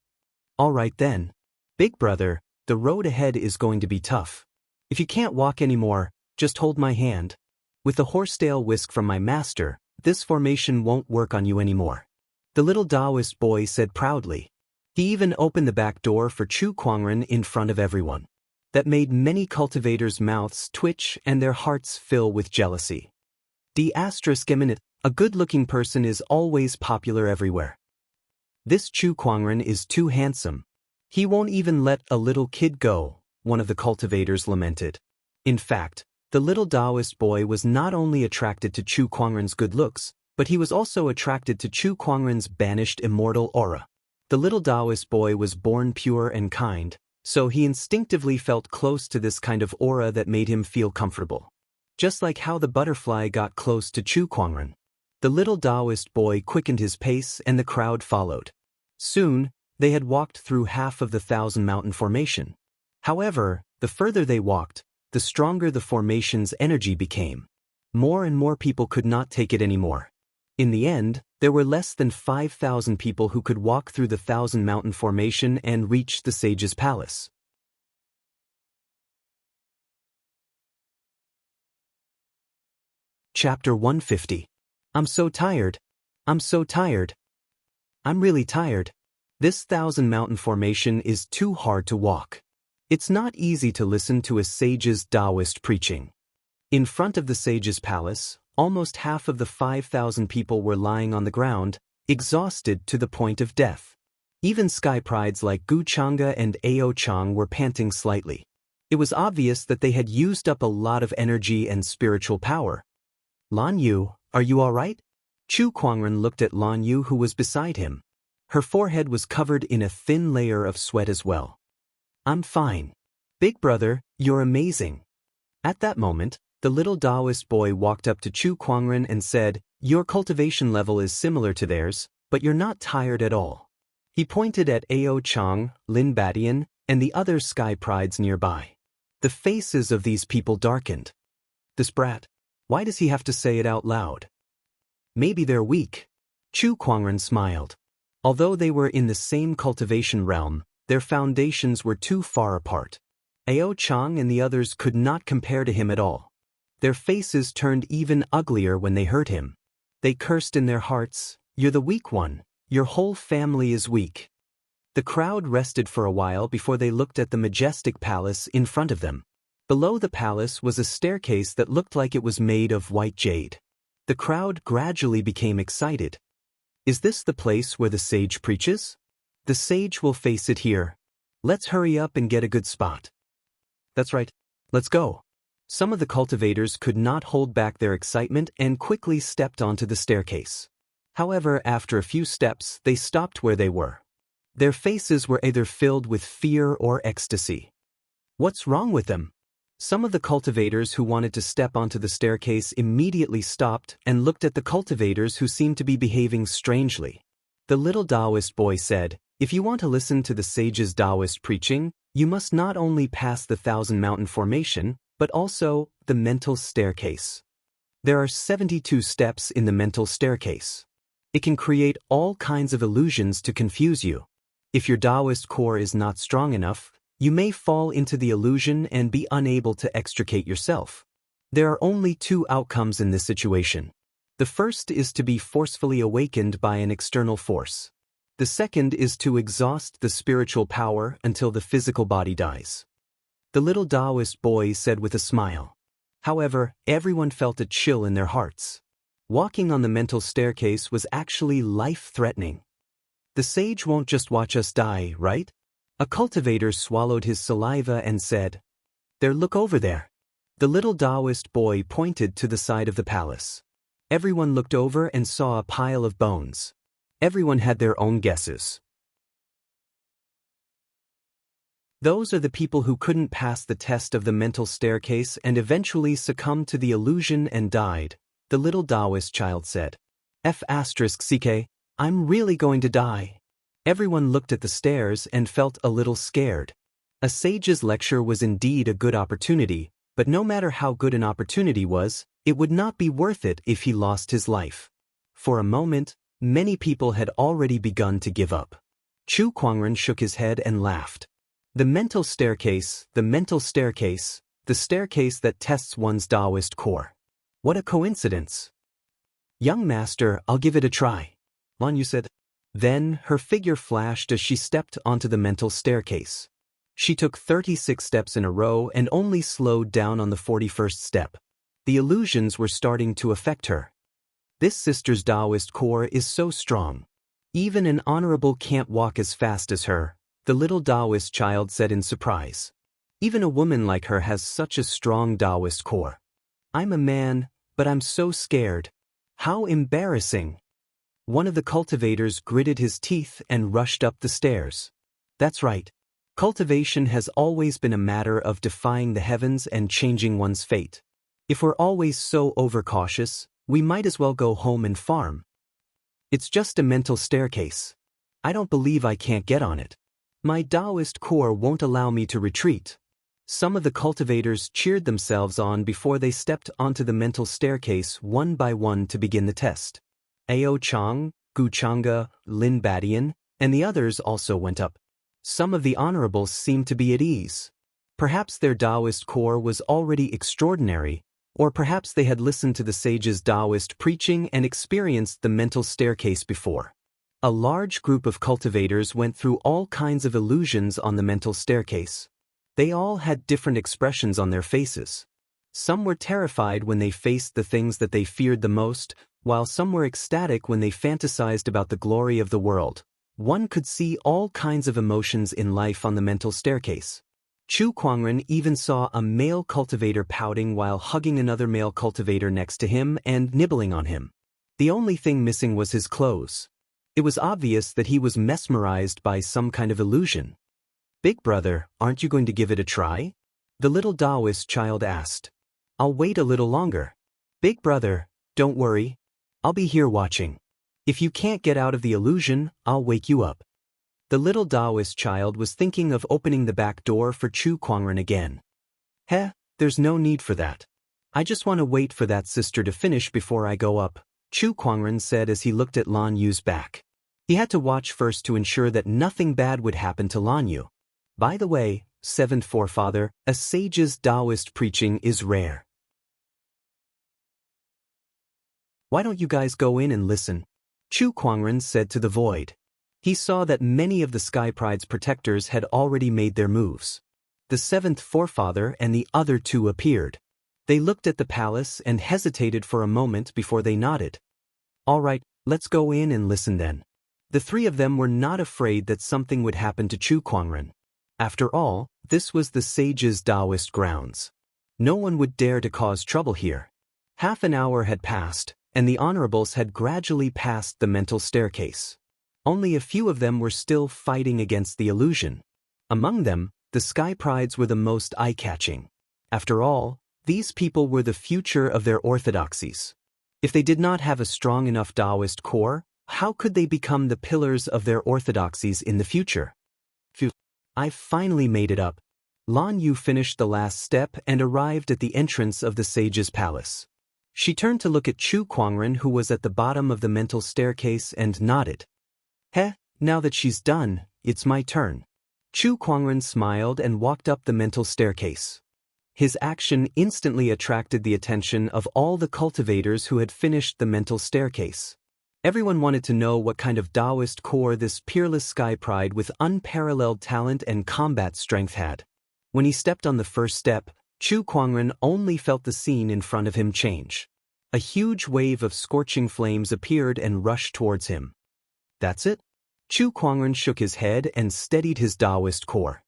"All right then. Big brother, the road ahead is going to be tough. If you can't walk anymore, just hold my hand. With the horsetail whisk from my master, this formation won't work on you anymore," the little Daoist boy said proudly. He even opened the back door for Chu Kuangren in front of everyone. That made many cultivators' mouths twitch and their hearts fill with jealousy. A good-looking person is always popular everywhere. This Chu Kuangren is too handsome. He won't even let a little kid go, one of the cultivators lamented. In fact, the little Daoist boy was not only attracted to Chu Kuangren's good looks, but he was also attracted to Chu Kuangren's banished immortal aura. The little Daoist boy was born pure and kind, so he instinctively felt close to this kind of aura that made him feel comfortable. Just like how the butterfly got close to Chu Kuangren. The little Daoist boy quickened his pace and the crowd followed. Soon, they had walked through half of the Thousand Mountain Formation. However, the further they walked, the stronger the formation's energy became. More and more people could not take it anymore. In the end, there were less than 5,000 people who could walk through the Thousand Mountain Formation and reach the sage's palace. Chapter 150. I'm so tired. I'm so tired. I'm really tired. This Thousand Mountain Formation is too hard to walk. It's not easy to listen to a sage's Daoist preaching. In front of the sage's palace, almost half of the 5,000 people were lying on the ground, exhausted to the point of death. Even sky prides like Gu Chang'e and Ao Chang were panting slightly. It was obvious that they had used up a lot of energy and spiritual power. "Lan Yu, are you all right?" Chu Kuangren looked at Lan Yu, who was beside him. Her forehead was covered in a thin layer of sweat as well. I'm fine. Big brother, you're amazing. At that moment, the little Daoist boy walked up to Chu Kuangren and said, your cultivation level is similar to theirs, but you're not tired at all. He pointed at Ao Chang, Lin Badian, and the other sky prides nearby. The faces of these people darkened. This brat. Why does he have to say it out loud? Maybe they're weak. Chu Kuangren smiled. Although they were in the same cultivation realm, their foundations were too far apart. Ao Chang and the others could not compare to him at all. Their faces turned even uglier when they heard him. They cursed in their hearts, you're the weak one, your whole family is weak. The crowd rested for a while before they looked at the majestic palace in front of them. Below the palace was a staircase that looked like it was made of white jade. The crowd gradually became excited. Is this the place where the sage preaches? The sage will face it here. Let's hurry up and get a good spot. That's right. Let's go. Some of the cultivators could not hold back their excitement and quickly stepped onto the staircase. However, after a few steps, they stopped where they were. Their faces were either filled with fear or ecstasy. What's wrong with them? Some of the cultivators who wanted to step onto the staircase immediately stopped and looked at the cultivators who seemed to be behaving strangely. The little Daoist boy said, if you want to listen to the sage's Daoist preaching, you must not only pass the Thousand Mountain Formation, but also the mental staircase. There are 72 steps in the mental staircase. It can create all kinds of illusions to confuse you. If your Daoist core is not strong enough, you may fall into the illusion and be unable to extricate yourself. There are only two outcomes in this situation. The first is to be forcefully awakened by an external force. The second is to exhaust the spiritual power until the physical body dies. The little Daoist boy said with a smile. However, everyone felt a chill in their hearts. Walking on the mental staircase was actually life-threatening. The sage won't just watch us die, right? A cultivator swallowed his saliva and said, there, look over there. The little Daoist boy pointed to the side of the palace. Everyone looked over and saw a pile of bones. Everyone had their own guesses. Those are the people who couldn't pass the test of the mental staircase and eventually succumbed to the illusion and died, the little Daoist child said. F***ck, I'm really going to die. Everyone looked at the stairs and felt a little scared. A sage's lecture was indeed a good opportunity, but no matter how good an opportunity was, it would not be worth it if he lost his life. For a moment, many people had already begun to give up. Chu Kuangren shook his head and laughed. The mental staircase, the mental staircase, the staircase that tests one's Daoist core. What a coincidence. Young master, I'll give it a try. Lan Yu said. Then, her figure flashed as she stepped onto the mental staircase. She took 36 steps in a row and only slowed down on the 41st step. The illusions were starting to affect her. This sister's Daoist core is so strong. Even an honorable can't walk as fast as her, the little Daoist child said in surprise. Even a woman like her has such a strong Daoist core. I'm a man, but I'm so scared. How embarrassing. One of the cultivators gritted his teeth and rushed up the stairs. That's right. Cultivation has always been a matter of defying the heavens and changing one's fate. If we're always so overcautious, we might as well go home and farm. It's just a mental staircase. I don't believe I can't get on it. My Daoist core won't allow me to retreat. Some of the cultivators cheered themselves on before they stepped onto the mental staircase one by one to begin the test. Ao Chang, Gu Chang'e, Lin Badian, and the others also went up. Some of the honorables seemed to be at ease. Perhaps their Daoist core was already extraordinary, or perhaps they had listened to the sage's Daoist preaching and experienced the mental staircase before. A large group of cultivators went through all kinds of illusions on the mental staircase. They all had different expressions on their faces. Some were terrified when they faced the things that they feared the most, while some were ecstatic when they fantasized about the glory of the world. One could see all kinds of emotions in life on the mental staircase. Chu Kuangren even saw a male cultivator pouting while hugging another male cultivator next to him and nibbling on him. The only thing missing was his clothes. It was obvious that he was mesmerized by some kind of illusion. Big brother, aren't you going to give it a try? The little Daoist child asked. I'll wait a little longer. Big brother, don't worry. I'll be here watching. If you can't get out of the illusion, I'll wake you up. The little Daoist child was thinking of opening the back door for Chu Kuangren again. Heh, there's no need for that. I just want to wait for that sister to finish before I go up, Chu Kuangren said as he looked at Lan Yu's back. He had to watch first to ensure that nothing bad would happen to Lan Yu. By the way, seventh forefather, a sage's Daoist preaching is rare. Why don't you guys go in and listen? Chu Kuangren said to the void. He saw that many of the Sky Pride's protectors had already made their moves. The seventh forefather and the other two appeared. They looked at the palace and hesitated for a moment before they nodded. All right, let's go in and listen then. The three of them were not afraid that something would happen to Chu Kuangren. After all, this was the sage's Daoist grounds. No one would dare to cause trouble here. Half an hour had passed, and the honorables had gradually passed the mental staircase. Only a few of them were still fighting against the illusion. Among them, the Sky Prides were the most eye-catching. After all, these people were the future of their orthodoxies. If they did not have a strong enough Daoist core, how could they become the pillars of their orthodoxies in the future? Phew, I finally made it up. Lan Yu finished the last step and arrived at the entrance of the sage's palace. She turned to look at Chu Kuangren, who was at the bottom of the mental staircase, and nodded. Heh, now that she's done, it's my turn. Chu Kuangren smiled and walked up the mental staircase. His action instantly attracted the attention of all the cultivators who had finished the mental staircase. Everyone wanted to know what kind of Daoist core this peerless Sky Pride with unparalleled talent and combat strength had. When he stepped on the first step, Chu Kuangren only felt the scene in front of him change. A huge wave of scorching flames appeared and rushed towards him. That's it? Chu Kuangren shook his head and steadied his Daoist core.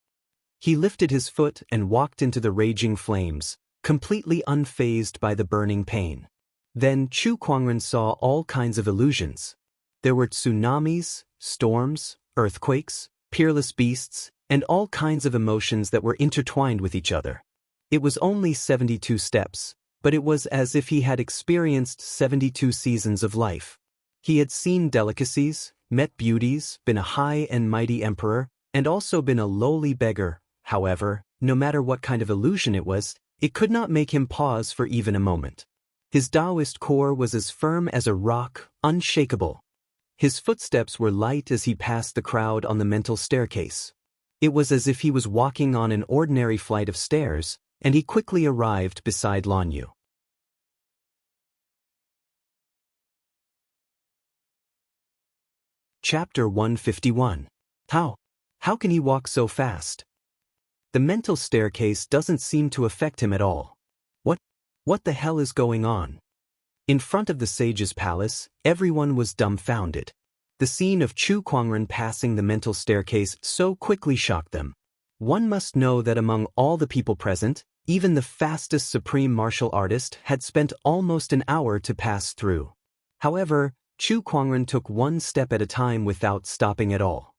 He lifted his foot and walked into the raging flames, completely unfazed by the burning pain. Then Chu Kuangren saw all kinds of illusions. There were tsunamis, storms, earthquakes, peerless beasts, and all kinds of emotions that were intertwined with each other. It was only 72 steps, but it was as if he had experienced 72 seasons of life. He had seen delicacies, met beauties, been a high and mighty emperor, and also been a lowly beggar. However, no matter what kind of illusion it was, it could not make him pause for even a moment. His Daoist core was as firm as a rock, unshakable. His footsteps were light as he passed the crowd on the mental staircase. It was as if he was walking on an ordinary flight of stairs, and he quickly arrived beside Lan Yu. Chapter 151. How can he walk so fast? The mental staircase doesn't seem to affect him at all. What the hell is going on? In front of the sage's palace, everyone was dumbfounded. The scene of Chu Kuangren passing the mental staircase so quickly shocked them. One must know that among all the people present, even the fastest supreme martial artist had spent almost an hour to pass through. However, Chu Kuangren took one step at a time without stopping at all.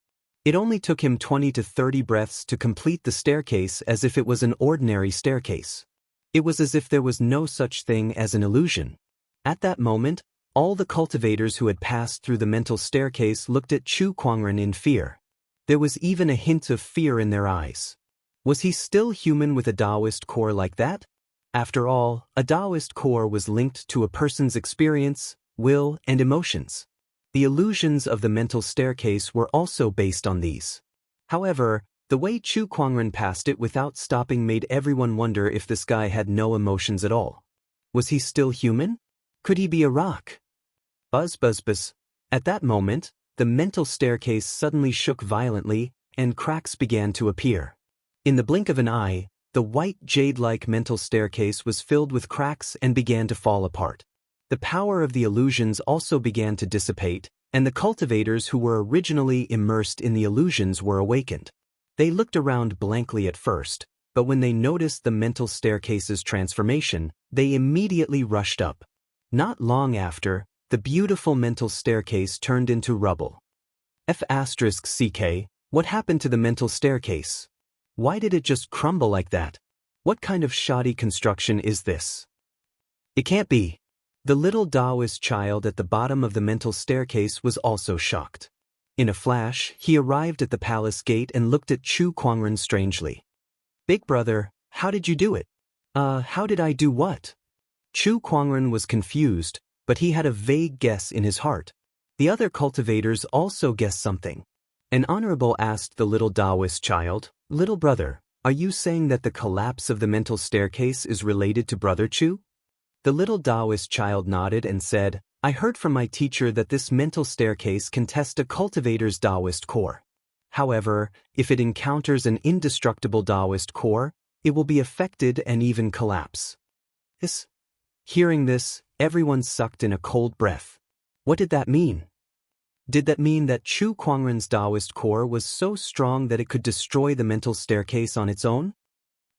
It only took him 20 to 30 breaths to complete the staircase as if it was an ordinary staircase. It was as if there was no such thing as an illusion. At that moment, all the cultivators who had passed through the mental staircase looked at Chu Kuangren in fear. There was even a hint of fear in their eyes. Was he still human with a Daoist core like that? After all, a Daoist core was linked to a person's experience, will, and emotions. The illusions of the mental staircase were also based on these. However, the way Chu Kuangren passed it without stopping made everyone wonder if this guy had no emotions at all. Was he still human? Could he be a rock? Buzz buzz buzz. At that moment, the mental staircase suddenly shook violently, and cracks began to appear. In the blink of an eye, the white jade-like mental staircase was filled with cracks and began to fall apart. The power of the illusions also began to dissipate, and the cultivators who were originally immersed in the illusions were awakened. They looked around blankly at first, but when they noticed the mental staircase's transformation, they immediately rushed up. Not long after, the beautiful mental staircase turned into rubble. F***ck, What happened to the mental staircase? Why did it just crumble like that? What kind of shoddy construction is this? It can't be. The little Daoist child at the bottom of the mental staircase was also shocked. In a flash, he arrived at the palace gate and looked at Chu Kuangren strangely. Big brother, how did you do it? How did I do what? Chu Kuangren was confused, but he had a vague guess in his heart. The other cultivators also guessed something. An honorable asked the little Daoist child, Little brother, are you saying that the collapse of the mental staircase is related to Brother Chu? The little Daoist child nodded and said, I heard from my teacher that this mental staircase can test a cultivator's Daoist core. However, if it encounters an indestructible Daoist core, it will be affected and even collapse. Hearing this, everyone sucked in a cold breath. What did that mean? Did that mean that Chu Kuangren's Daoist core was so strong that it could destroy the mental staircase on its own?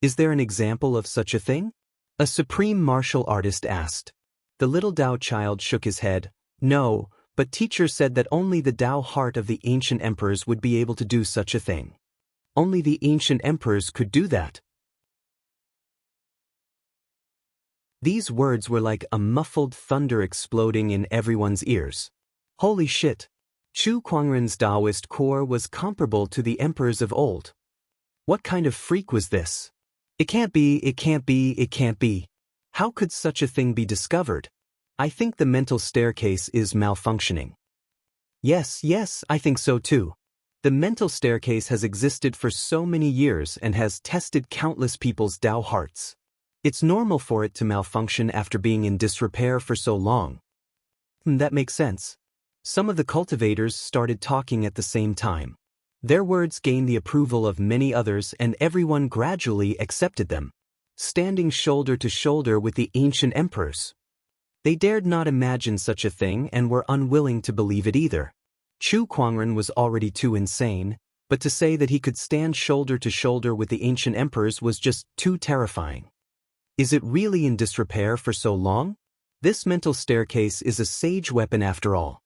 Is there an example of such a thing? A supreme martial artist asked. The little Dao child shook his head. No, but teacher said that only the Dao heart of the ancient emperors would be able to do such a thing. Only the ancient emperors could do that. These words were like a muffled thunder exploding in everyone's ears. Holy shit! Chu Kuangren's Daoist core was comparable to the emperors of old. What kind of freak was this? It can't be, it can't be, it can't be. How could such a thing be discovered? I think the mental staircase is malfunctioning. Yes, I think so too. The mental staircase has existed for so many years and has tested countless people's Dao hearts. It's normal for it to malfunction after being in disrepair for so long. That makes sense. Some of the cultivators started talking at the same time. Their words gained the approval of many others and everyone gradually accepted them, standing shoulder to shoulder with the ancient emperors. They dared not imagine such a thing and were unwilling to believe it either. Chu Kuangren was already too insane, but to say that he could stand shoulder to shoulder with the ancient emperors was just too terrifying. Is it really in disrepair for so long? This mental staircase is a sage weapon after all.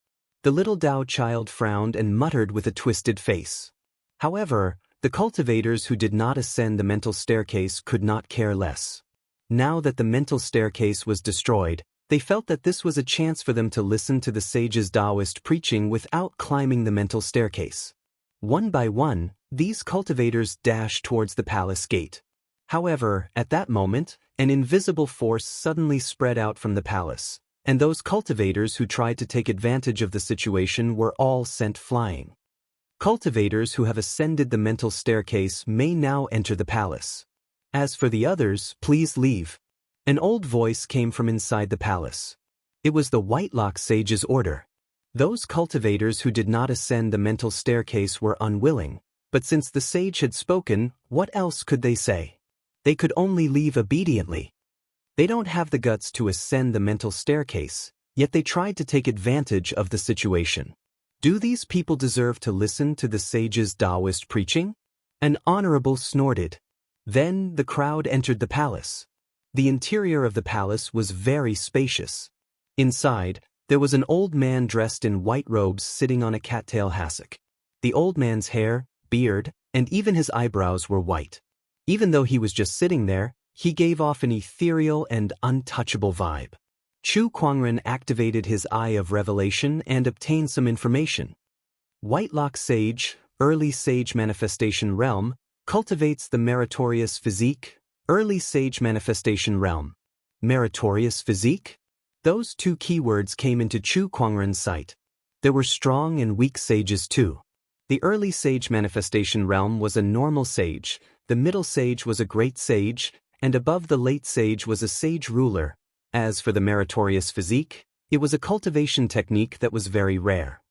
The little Dao child frowned and muttered with a twisted face. However, the cultivators who did not ascend the mental staircase could not care less. Now that the mental staircase was destroyed, they felt that this was a chance for them to listen to the sage's Daoist preaching without climbing the mental staircase. One by one, these cultivators dashed towards the palace gate. However, at that moment, an invisible force suddenly spread out from the palace, and those cultivators who tried to take advantage of the situation were all sent flying. Cultivators who have ascended the mental staircase may now enter the palace. As for the others, please leave. An old voice came from inside the palace. It was the Whitelock sage's order. Those cultivators who did not ascend the mental staircase were unwilling, but since the sage had spoken, what else could they say? They could only leave obediently. They don't have the guts to ascend the mental staircase, yet they tried to take advantage of the situation. Do these people deserve to listen to the sage's Daoist preaching? An honorable snorted. Then the crowd entered the palace. The interior of the palace was very spacious. Inside, there was an old man dressed in white robes sitting on a cattail hassock. The old man's hair, beard, and even his eyebrows were white. Even though he was just sitting there, he gave off an ethereal and untouchable vibe. Chu Kuangren activated his Eye of Revelation and obtained some information. Whitelock Sage, Early Sage Manifestation Realm, cultivates the meritorious physique. Early Sage Manifestation Realm. Meritorious physique? Those two keywords came into Chu Kuangren's sight. There were strong and weak sages too. The Early Sage Manifestation Realm was a normal sage, the Middle Sage was a great sage, and above the Late Sage was a sage ruler. As for the meritorious physique, it was a cultivation technique that was very rare.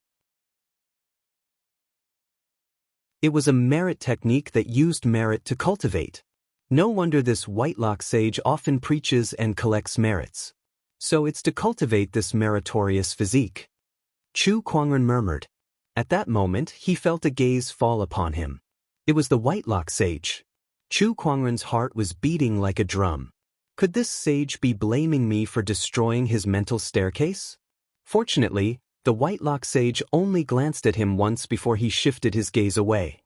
It was a merit technique that used merit to cultivate. No wonder this Whitelock sage often preaches and collects merits. So it's to cultivate this meritorious physique. Chu Kuangren murmured. At that moment, he felt a gaze fall upon him. It was the Whitelock sage. Chu Kuangren's heart was beating like a drum. Could this sage be blaming me for destroying his mental staircase? Fortunately, the Whitelock sage only glanced at him once before he shifted his gaze away.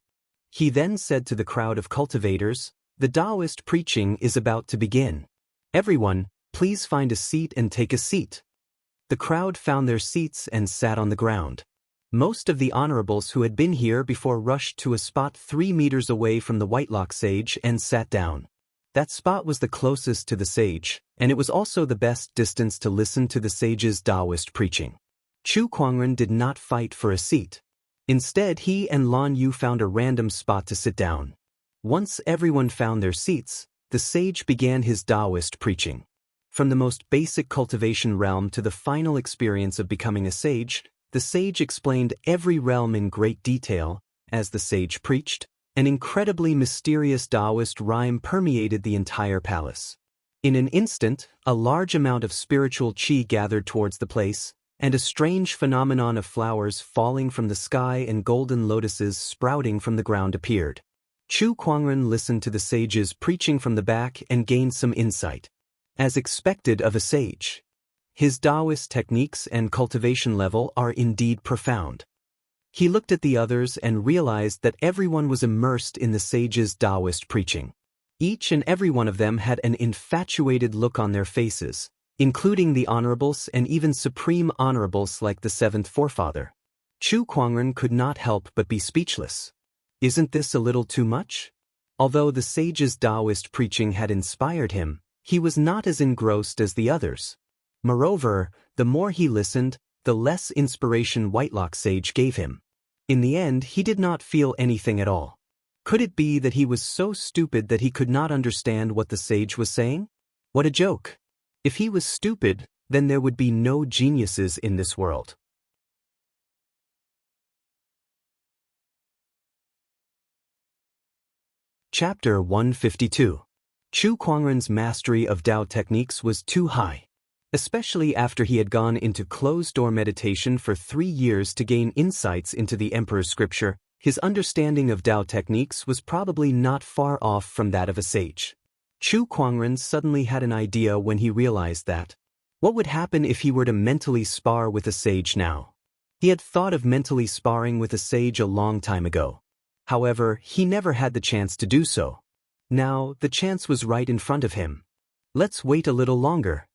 He then said to the crowd of cultivators, "The Daoist preaching is about to begin. Everyone, please find a seat and take a seat." The crowd found their seats and sat on the ground. Most of the honorables who had been here before rushed to a spot 3 meters away from the Whitelock sage and sat down. That spot was the closest to the sage, and it was also the best distance to listen to the sage's Daoist preaching. Chu Kuangren did not fight for a seat. Instead, he and Lan Yu found a random spot to sit down. Once everyone found their seats, the sage began his Daoist preaching. From the most basic cultivation realm to the final experience of becoming a sage, the sage explained every realm in great detail. As the sage preached, an incredibly mysterious Daoist rhyme permeated the entire palace. In an instant, a large amount of spiritual qi gathered towards the place, and a strange phenomenon of flowers falling from the sky and golden lotuses sprouting from the ground appeared. Chu Kuangren listened to the sage's preaching from the back and gained some insight. As expected of a sage, his Daoist techniques and cultivation level are indeed profound. He looked at the others and realized that everyone was immersed in the sage's Daoist preaching. Each and every one of them had an infatuated look on their faces, including the honorables and even supreme honorables like the seventh forefather. Chu Kuangren could not help but be speechless. Isn't this a little too much? Although the sage's Daoist preaching had inspired him, he was not as engrossed as the others. Moreover, the more he listened, the less inspiration Whitelock sage gave him. In the end, he did not feel anything at all. Could it be that he was so stupid that he could not understand what the sage was saying? What a joke! If he was stupid, then there would be no geniuses in this world. Chapter 152. Chu Kuangren's mastery of Dao techniques was too high. Especially after he had gone into closed-door meditation for 3 years to gain insights into the Emperor's scripture, his understanding of Dao techniques was probably not far off from that of a sage. Chu Kuangren suddenly had an idea when he realized that. What would happen if he were to mentally spar with a sage now? He had thought of mentally sparring with a sage a long time ago. However, he never had the chance to do so. Now, the chance was right in front of him. Let's wait a little longer.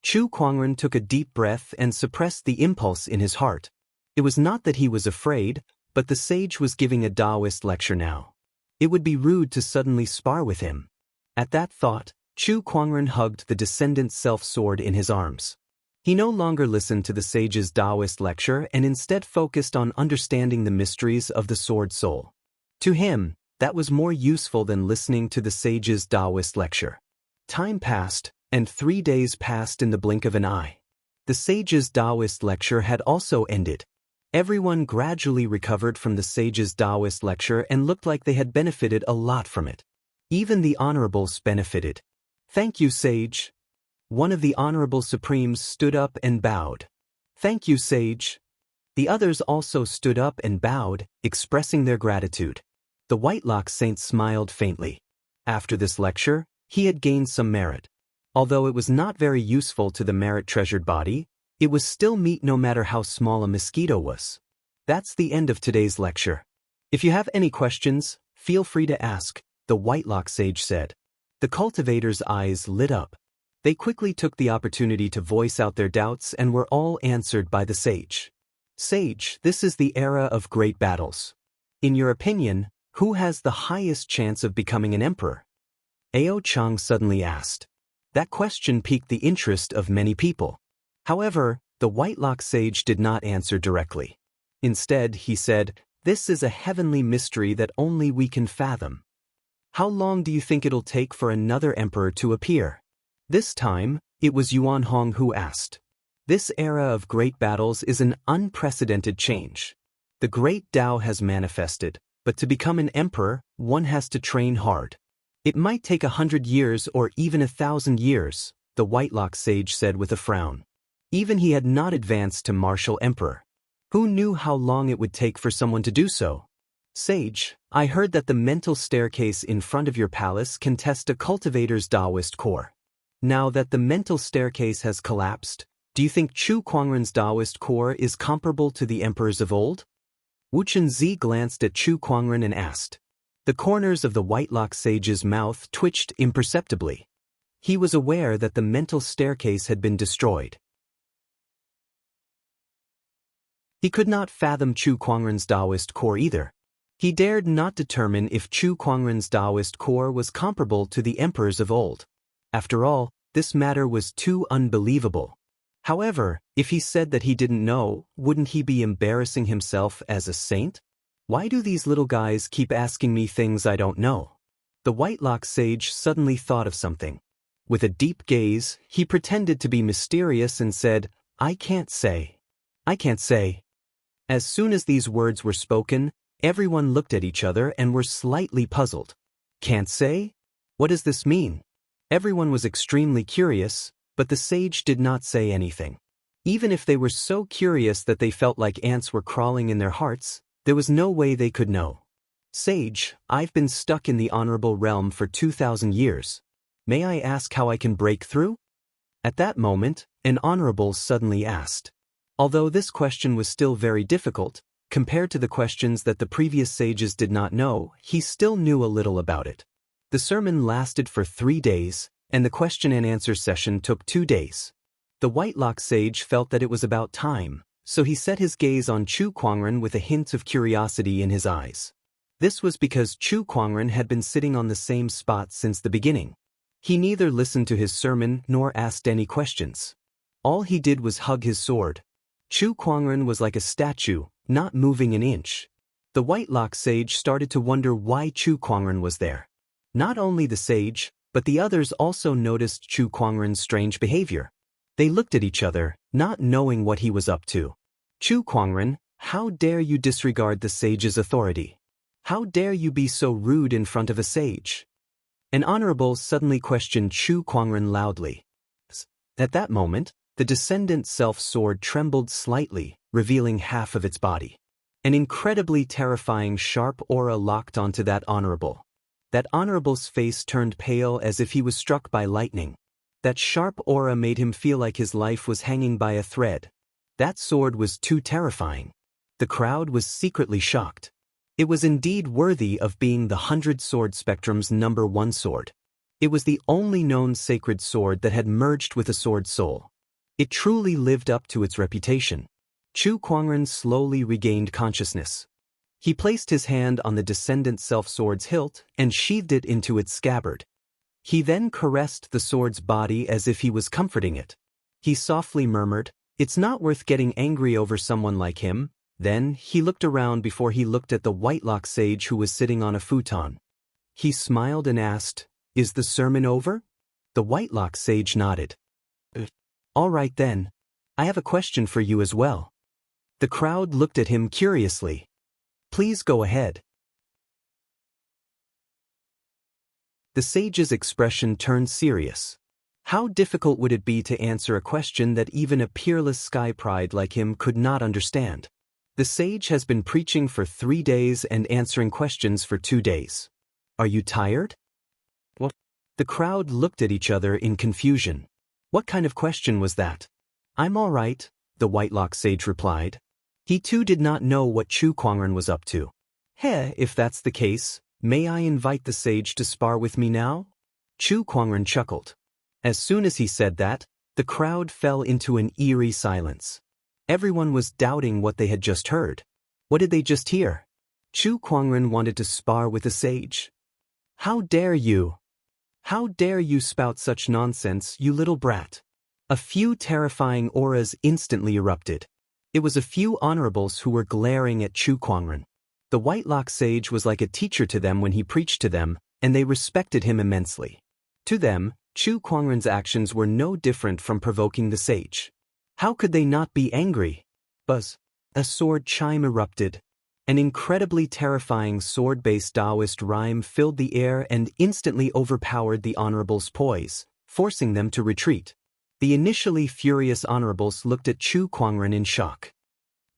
Chu Kuangren took a deep breath and suppressed the impulse in his heart. It was not that he was afraid, but the sage was giving a Daoist lecture now. It would be rude to suddenly spar with him. At that thought, Chu Kuangren hugged the descendant self-sword in his arms. He no longer listened to the sage's Daoist lecture and instead focused on understanding the mysteries of the sword soul. To him, that was more useful than listening to the sage's Daoist lecture. Time passed, and 3 days passed in the blink of an eye. The sage's Daoist lecture had also ended. Everyone gradually recovered from the sage's Daoist lecture and looked like they had benefited a lot from it. Even the honorables benefited. "Thank you, sage." One of the honorable supremes stood up and bowed. "Thank you, sage." The others also stood up and bowed, expressing their gratitude. The Whitelock saint smiled faintly. After this lecture, he had gained some merit. Although it was not very useful to the merit-treasured body, it was still meat no matter how small a mosquito was. That's the end of today's lecture. If you have any questions, feel free to ask, the Whitelock sage said. The cultivators' eyes lit up. They quickly took the opportunity to voice out their doubts and were all answered by the sage. "Sage, this is the era of great battles. In your opinion, who has the highest chance of becoming an emperor?" Ao Chang suddenly asked. That question piqued the interest of many people. However, the Whitelock sage did not answer directly. Instead, he said, "This is a heavenly mystery that only we can fathom. How long do you think it'll take for another emperor to appear?" This time, it was Yuan Hong who asked. "This era of great battles is an unprecedented change. The great Tao has manifested, but to become an emperor, one has to train hard. It might take 100 years or even 1,000 years, the Whitelock sage said with a frown. Even he had not advanced to martial emperor. Who knew how long it would take for someone to do so? "Sage, I heard that the mental staircase in front of your palace can test a cultivator's Daoist core. Now that the mental staircase has collapsed, do you think Chu Kuangren's Daoist core is comparable to the emperors of old?" Wu Chunzi glanced at Chu Kuangren and asked. The corners of the Whitelock sage's mouth twitched imperceptibly. He was aware that the mental staircase had been destroyed. He could not fathom Chu Kuangren's Daoist core either. He dared not determine if Chu Kuangren's Daoist core was comparable to the emperors of old. After all, this matter was too unbelievable. However, if he said that he didn't know, wouldn't he be embarrassing himself as a saint? Why do these little guys keep asking me things I don't know? The Whitelock sage suddenly thought of something. With a deep gaze, he pretended to be mysterious and said, "I can't say. I can't say." As soon as these words were spoken, everyone looked at each other and were slightly puzzled. Can't say? What does this mean? Everyone was extremely curious, but the sage did not say anything. Even if they were so curious that they felt like ants were crawling in their hearts, there was no way they could know. "Sage, I've been stuck in the honorable realm for 2,000 years. May I ask how I can break through?" At that moment, an honorable suddenly asked. Although this question was still very difficult, compared to the questions that the previous sages did not know, he still knew a little about it. The sermon lasted for 3 days, and the question and answer session took 2 days. The Whitelock sage felt that it was about time, so he set his gaze on Chu Kuangren with a hint of curiosity in his eyes. This was because Chu Kuangren had been sitting on the same spot since the beginning. He neither listened to his sermon nor asked any questions. All he did was hug his sword. Chu Kuangren was like a statue, not moving an inch. The Whitelock sage started to wonder why Chu Kuangren was there. Not only the sage, but the others also noticed Chu Kuangren's strange behavior. They looked at each other, not knowing what he was up to. "Chu Kuangren, how dare you disregard the sage's authority? How dare you be so rude in front of a sage?" An honorable suddenly questioned Chu Kuangren loudly. At that moment, the descendant self-sword trembled slightly, revealing half of its body. An incredibly terrifying sharp aura locked onto that honorable. That honorable's face turned pale as if he was struck by lightning. That sharp aura made him feel like his life was hanging by a thread. That sword was too terrifying. The crowd was secretly shocked. It was indeed worthy of being the 100-sword spectrum's #1 sword. It was the only known sacred sword that had merged with a sword soul. It truly lived up to its reputation. Chu Kuangren slowly regained consciousness. He placed his hand on the descendant self-sword's hilt and sheathed it into its scabbard. He then caressed the sword's body as if he was comforting it. He softly murmured, "It's not worth getting angry over someone like him." Then, he looked around before he looked at the Whitelock sage who was sitting on a futon. He smiled and asked, "Is the sermon over?" The Whitelock sage nodded. "All right then. I have a question for you as well." The crowd looked at him curiously. "Please go ahead." The sage's expression turned serious. How difficult would it be to answer a question that even a peerless sky pride like him could not understand? The sage has been preaching for 3 days and answering questions for 2 days. Are you tired? What? The crowd looked at each other in confusion. What kind of question was that? "I'm all right," the Whitelock sage replied. He too did not know what Chu Kuangren was up to. If that's the case, may I invite the sage to spar with me now?" Chu Kuangren chuckled. As soon as he said that, the crowd fell into an eerie silence. Everyone was doubting what they had just heard. What did they just hear? Chu Kuangren wanted to spar with the sage. "How dare you? How dare you spout such nonsense, you little brat?" A few terrifying auras instantly erupted. It was a few honorables who were glaring at Chu Kuangren. The Whitelock sage was like a teacher to them when he preached to them, and they respected him immensely. To them, Chu Kuangren's actions were no different from provoking the sage. How could they not be angry? Buzz. A sword chime erupted. An incredibly terrifying sword-based Daoist rhyme filled the air and instantly overpowered the honorable's poise, forcing them to retreat. The initially furious honorables looked at Chu Kuangren in shock.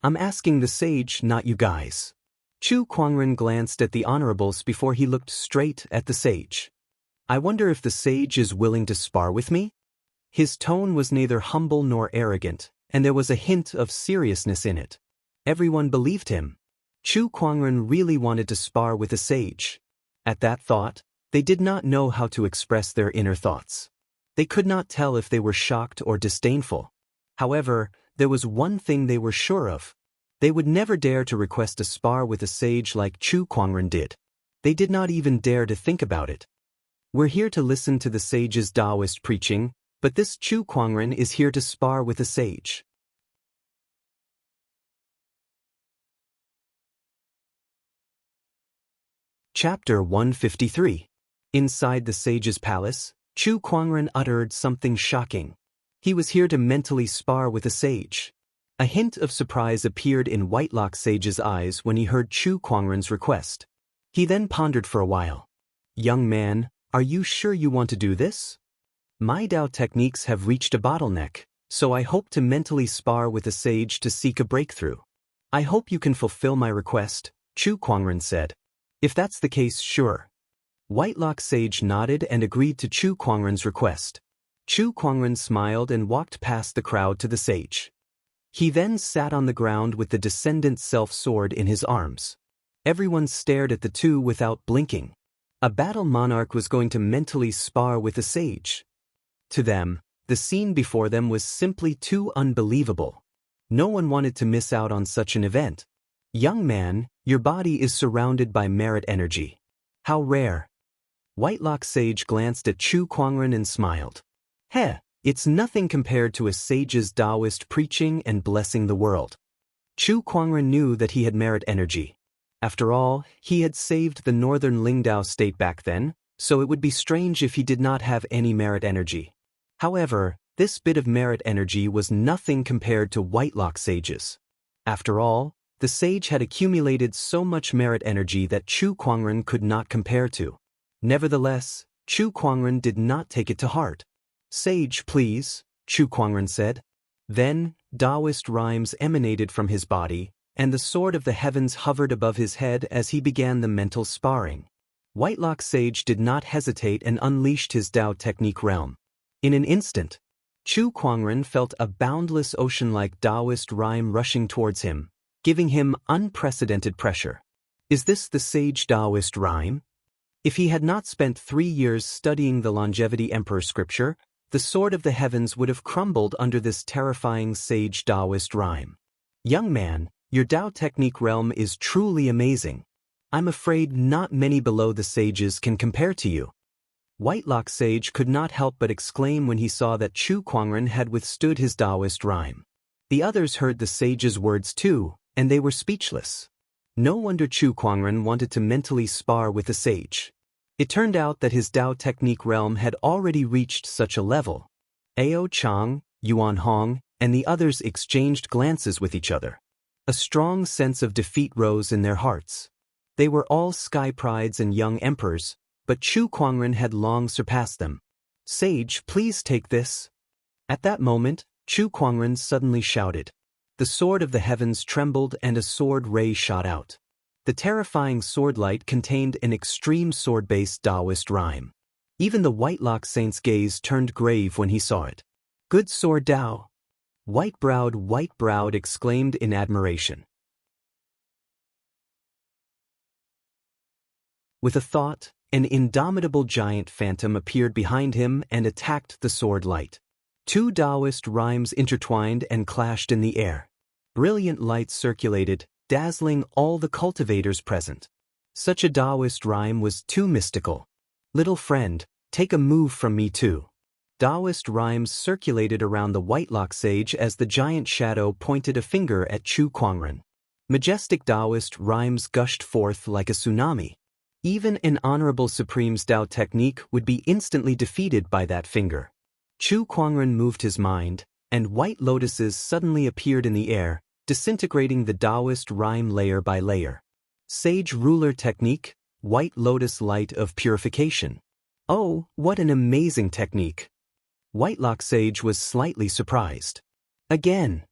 "I'm asking the sage, not you guys." Chu Kuangren glanced at the honorables before he looked straight at the sage. "I wonder if the sage is willing to spar with me?" His tone was neither humble nor arrogant, and there was a hint of seriousness in it. Everyone believed him. Chu Kuangren really wanted to spar with the sage. At that thought, they did not know how to express their inner thoughts. They could not tell if they were shocked or disdainful. However, there was one thing they were sure of. They would never dare to request a spar with a sage like Chu Kuangren did. They did not even dare to think about it. We're here to listen to the sage's Daoist preaching, but this Chu Kuangren is here to spar with a sage. Chapter 153. Inside the sage's palace, Chu Kuangren uttered something shocking. He was here to mentally spar with a sage. A hint of surprise appeared in Whitelock Sage's eyes when he heard Chu Kuangren's request. He then pondered for a while. Young man, are you sure you want to do this? My Dao techniques have reached a bottleneck, so I hope to mentally spar with a sage to seek a breakthrough. I hope you can fulfill my request, Chu Kuangren said. If that's the case, sure. Whitelock Sage nodded and agreed to Chu Kuangren's request. Chu Kuangren smiled and walked past the crowd to the sage. He then sat on the ground with the Descendant Self sword in his arms. Everyone stared at the two without blinking. A battle monarch was going to mentally spar with a sage. To them, the scene before them was simply too unbelievable. No one wanted to miss out on such an event. Young man, your body is surrounded by merit energy. How rare. Whitelock Sage glanced at Chu Kuangren and smiled. Heh, it's nothing compared to a sage's Daoist preaching and blessing the world. Chu Kuangren knew that he had merit energy. After all, he had saved the northern Lingdao state back then, so it would be strange if he did not have any merit energy. However, this bit of merit energy was nothing compared to Whitelock Sage's. After all, the sage had accumulated so much merit energy that Chu Kuangren could not compare to. Nevertheless, Chu Kuangren did not take it to heart. Sage, please, Chu Kuangren said. Then, Daoist rhymes emanated from his body, and the sword of the heavens hovered above his head as he began the mental sparring. Whitelock Sage did not hesitate and unleashed his Dao technique realm. In an instant, Chu Kuangren felt a boundless ocean-like Daoist rhyme rushing towards him, giving him unprecedented pressure. Is this the sage Daoist rhyme? If he had not spent 3 years studying the Longevity Emperor scripture, the sword of the heavens would have crumbled under this terrifying sage Daoist rhyme. Young man, your Dao technique realm is truly amazing. I'm afraid not many below the sages can compare to you. Whitelock Sage could not help but exclaim when he saw that Chu Kuangren had withstood his Daoist rhyme. The others heard the sage's words too, and they were speechless. No wonder Chu Kuangren wanted to mentally spar with the sage. It turned out that his Dao technique realm had already reached such a level. Ao Chang, Yuan Hong, and the others exchanged glances with each other. A strong sense of defeat rose in their hearts. They were all sky prides and young emperors, but Chu Kuangren had long surpassed them. Sage, please take this. At that moment, Chu Kuangren suddenly shouted. The sword of the heavens trembled and a sword ray shot out. The terrifying sword light contained an extreme sword-based Daoist rhyme. Even the Whitelock Saint's gaze turned grave when he saw it. Good sword Dao! White-browed exclaimed in admiration. With a thought, an indomitable giant phantom appeared behind him and attacked the sword light. Two Daoist rhymes intertwined and clashed in the air. Brilliant light circulated, dazzling all the cultivators present. Such a Daoist rhyme was too mystical. Little friend, take a move from me too. Daoist rhymes circulated around the Whitelock Sage as the giant shadow pointed a finger at Chu Kuangren. Majestic Daoist rhymes gushed forth like a tsunami. Even an honorable Supreme's Dao technique would be instantly defeated by that finger. Chu Kuangren moved his mind, and white lotuses suddenly appeared in the air, disintegrating the Daoist rhyme layer by layer. Sage Ruler Technique, White Lotus Light of Purification. Oh, what an amazing technique! Whitelock Sage was slightly surprised. Again!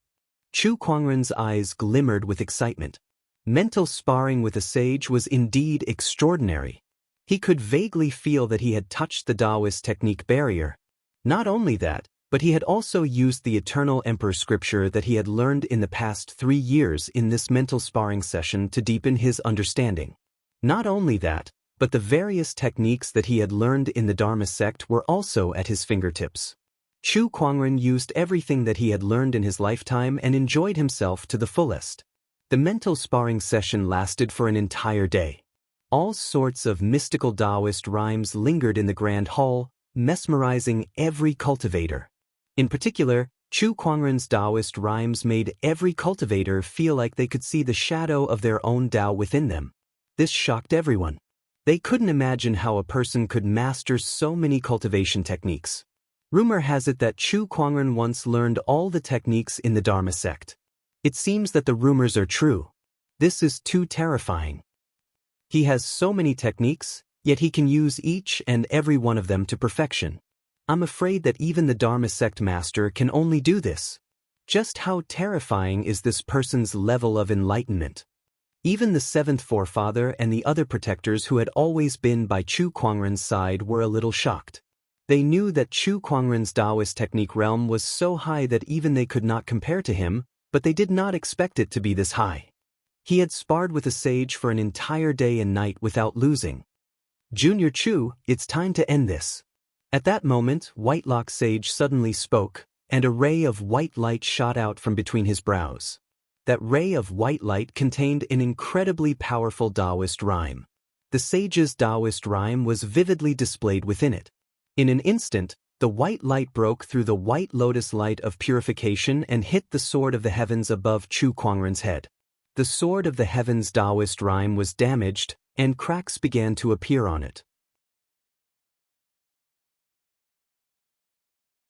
Chu Kuangren's eyes glimmered with excitement. Mental sparring with a sage was indeed extraordinary. He could vaguely feel that he had touched the Daoist technique barrier. Not only that, but he had also used the Eternal Emperor scripture that he had learned in the past 3 years in this mental sparring session to deepen his understanding. Not only that, but the various techniques that he had learned in the Dharma sect were also at his fingertips. Chu Kuangren used everything that he had learned in his lifetime and enjoyed himself to the fullest. The mental sparring session lasted for an entire day. All sorts of mystical Daoist rhymes lingered in the grand hall, mesmerizing every cultivator. In particular, Chu Kuangren's Daoist rhymes made every cultivator feel like they could see the shadow of their own Dao within them. This shocked everyone. They couldn't imagine how a person could master so many cultivation techniques. Rumor has it that Chu Kuangren once learned all the techniques in the Dharma sect. It seems that the rumors are true. This is too terrifying. He has so many techniques, yet he can use each and every one of them to perfection. I'm afraid that even the Dharma sect master can only do this. Just how terrifying is this person's level of enlightenment? Even the seventh forefather and the other protectors who had always been by Chu Kuangren's side were a little shocked. They knew that Chu Kuangren's Daoist technique realm was so high that even they could not compare to him, but they did not expect it to be this high. He had sparred with a sage for an entire day and night without losing. Junior Chu, it's time to end this. At that moment, Whitelock Sage suddenly spoke, and a ray of white light shot out from between his brows. That ray of white light contained an incredibly powerful Daoist rhyme. The sage's Daoist rhyme was vividly displayed within it. In an instant, the white light broke through the white lotus light of purification and hit the sword of the heavens above Chu Kuangren's head. The sword of the heavens Daoist rhyme was damaged, and cracks began to appear on it.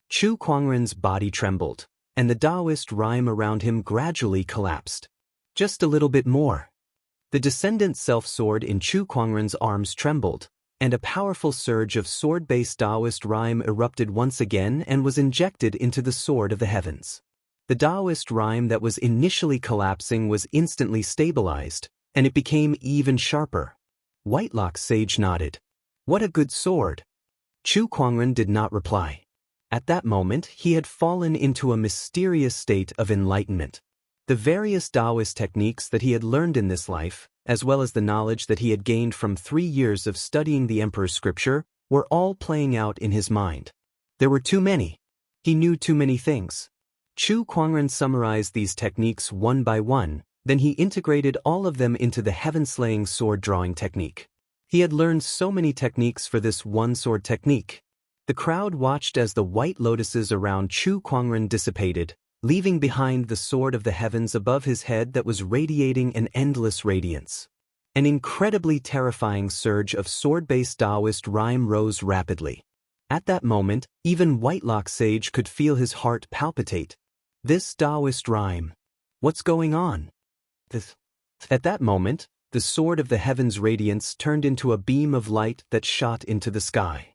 Chu Kuangren's body trembled, and the Daoist rhyme around him gradually collapsed. Just a little bit more. The descendant self-sword in Chu Kuangren's arms trembled, and a powerful surge of sword-based Daoist rhyme erupted once again and was injected into the sword of the heavens. The Daoist rhyme that was initially collapsing was instantly stabilized, and it became even sharper. Whitelock Sage nodded. What a good sword! Chu Kuangren did not reply. At that moment, he had fallen into a mysterious state of enlightenment. The various Daoist techniques that he had learned in this life, as well as the knowledge that he had gained from 3 years of studying the Emperor's scripture, were all playing out in his mind. There were too many. He knew too many things. Chu Kuangren summarized these techniques one by one, then he integrated all of them into the heaven-slaying sword-drawing technique. He had learned so many techniques for this one sword technique. The crowd watched as the white lotuses around Chu Kuangren dissipated, leaving behind the sword of the heavens above his head that was radiating an endless radiance. An incredibly terrifying surge of sword-based Daoist rhyme rose rapidly. At that moment, even Whitelock Sage could feel his heart palpitate. This Daoist rhyme. What's going on? At that moment, the sword of the heavens' radiance turned into a beam of light that shot into the sky.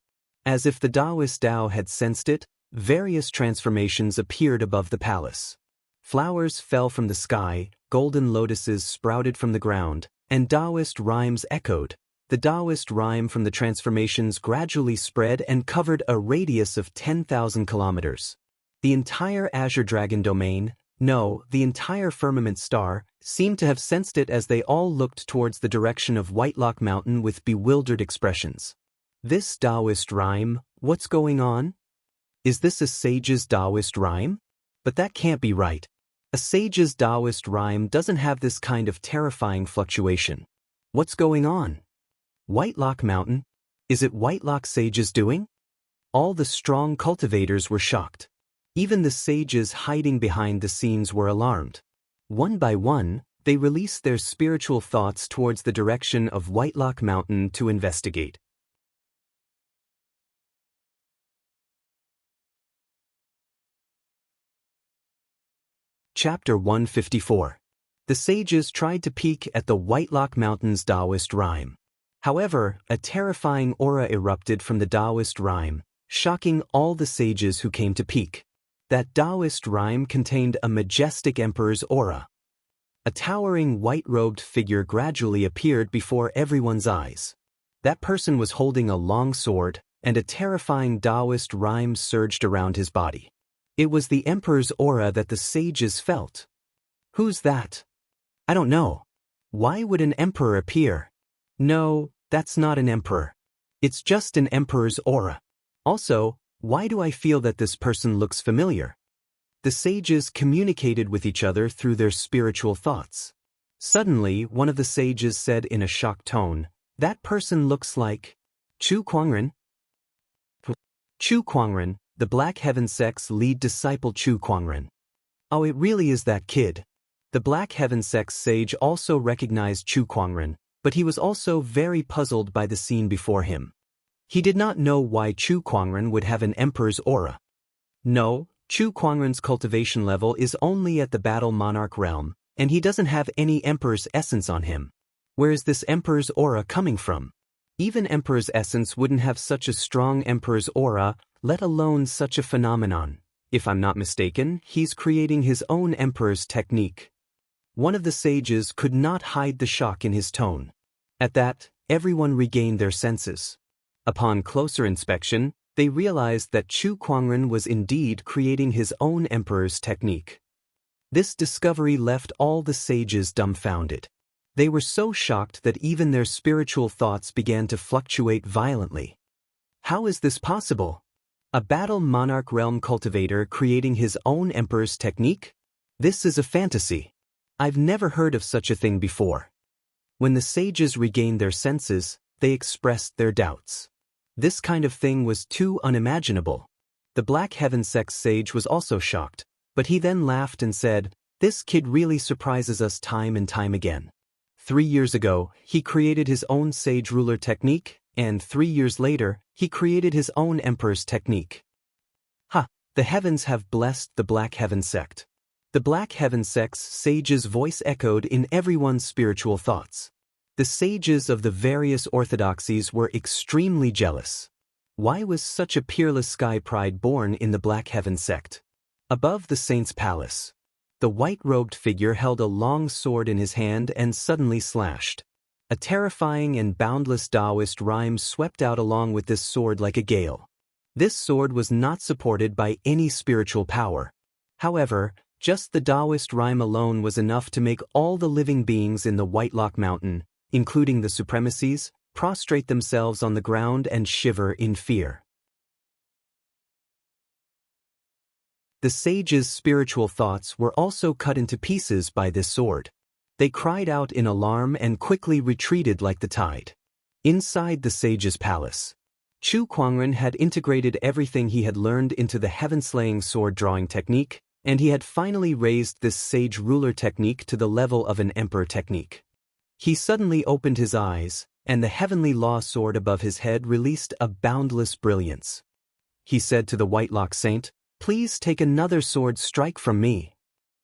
As if the Daoist Dao had sensed it, various transformations appeared above the palace. Flowers fell from the sky, golden lotuses sprouted from the ground, and Daoist rhymes echoed. The Daoist rhyme from the transformations gradually spread and covered a radius of 10,000 kilometers. The entire Azure Dragon domain, no, the entire firmament star, seemed to have sensed it as they all looked towards the direction of Whitelock Mountain with bewildered expressions. This Daoist rhyme, what's going on? Is this a sage's Daoist rhyme? But that can't be right. A sage's Daoist rhyme doesn't have this kind of terrifying fluctuation. What's going on? Whitelock Mountain? Is it Whitelock Sage's doing? All the strong cultivators were shocked. Even the sages hiding behind the scenes were alarmed. One by one, they released their spiritual thoughts towards the direction of Whitelock Mountain to investigate. Chapter 154. The sages tried to peek at the Whitelock Mountain's Daoist rhyme. However, a terrifying aura erupted from the Daoist rhyme, shocking all the sages who came to peek. That Daoist rhyme contained a majestic emperor's aura. A towering white-robed figure gradually appeared before everyone's eyes. That person was holding a long sword, and a terrifying Daoist rhyme surged around his body. It was the emperor's aura that the sages felt. Who's that? I don't know. Why would an emperor appear? No, That's not an emperor. It's just an emperor's aura. Also, why do I feel that this person looks familiar? The sages communicated with each other through their spiritual thoughts. Suddenly, one of the sages said in a shocked tone, "That person looks like Chu Kuangren." Chu Kuangren, the Black Heaven sect's lead disciple Chu Kuangren. Oh, it really is that kid. The Black Heaven sect's sage also recognized Chu Kuangren, but he was also very puzzled by the scene before him. He did not know why Chu Kuangren would have an emperor's aura. No, Chu Kuangren's cultivation level is only at the battle monarch realm, and he doesn't have any emperor's essence on him. Where is this emperor's aura coming from? Even emperor's essence wouldn't have such a strong emperor's aura, let alone such a phenomenon. If I'm not mistaken, he's creating his own emperor's technique. One of the sages could not hide the shock in his tone. At that, everyone regained their senses. Upon closer inspection, they realized that Chu Kuangren was indeed creating his own emperor's technique. This discovery left all the sages dumbfounded. They were so shocked that even their spiritual thoughts began to fluctuate violently. How is this possible? A battle monarch realm cultivator creating his own emperor's technique? This is a fantasy. I've never heard of such a thing before. When the sages regained their senses, they expressed their doubts. This kind of thing was too unimaginable. The Black Heaven sect's sage was also shocked, but he then laughed and said, "This kid really surprises us time and time again. 3 years ago, he created his own sage ruler technique, and 3 years later, he created his own emperor's technique." Ha! The heavens have blessed the Black Heaven sect. The Black Heaven sect's sage's voice echoed in everyone's spiritual thoughts. The sages of the various orthodoxies were extremely jealous. Why was such a peerless sky pride born in the Black Heaven sect? Above the saint's palace, the white-robed figure held a long sword in his hand and suddenly slashed. A terrifying and boundless Daoist rhyme swept out along with this sword like a gale. This sword was not supported by any spiritual power. However, just the Daoist rhyme alone was enough to make all the living beings in the Whitelock Mountain, including the supremacies, prostrate themselves on the ground and shiver in fear. The sages' spiritual thoughts were also cut into pieces by this sword. They cried out in alarm and quickly retreated like the tide. Inside the sage's palace, Chu Kuangren had integrated everything he had learned into the heaven-slaying sword-drawing technique, and he had finally raised this sage ruler technique to the level of an emperor technique. He suddenly opened his eyes, and the heavenly law sword above his head released a boundless brilliance. He said to the Whitelock Saint, "Please take another sword strike from me."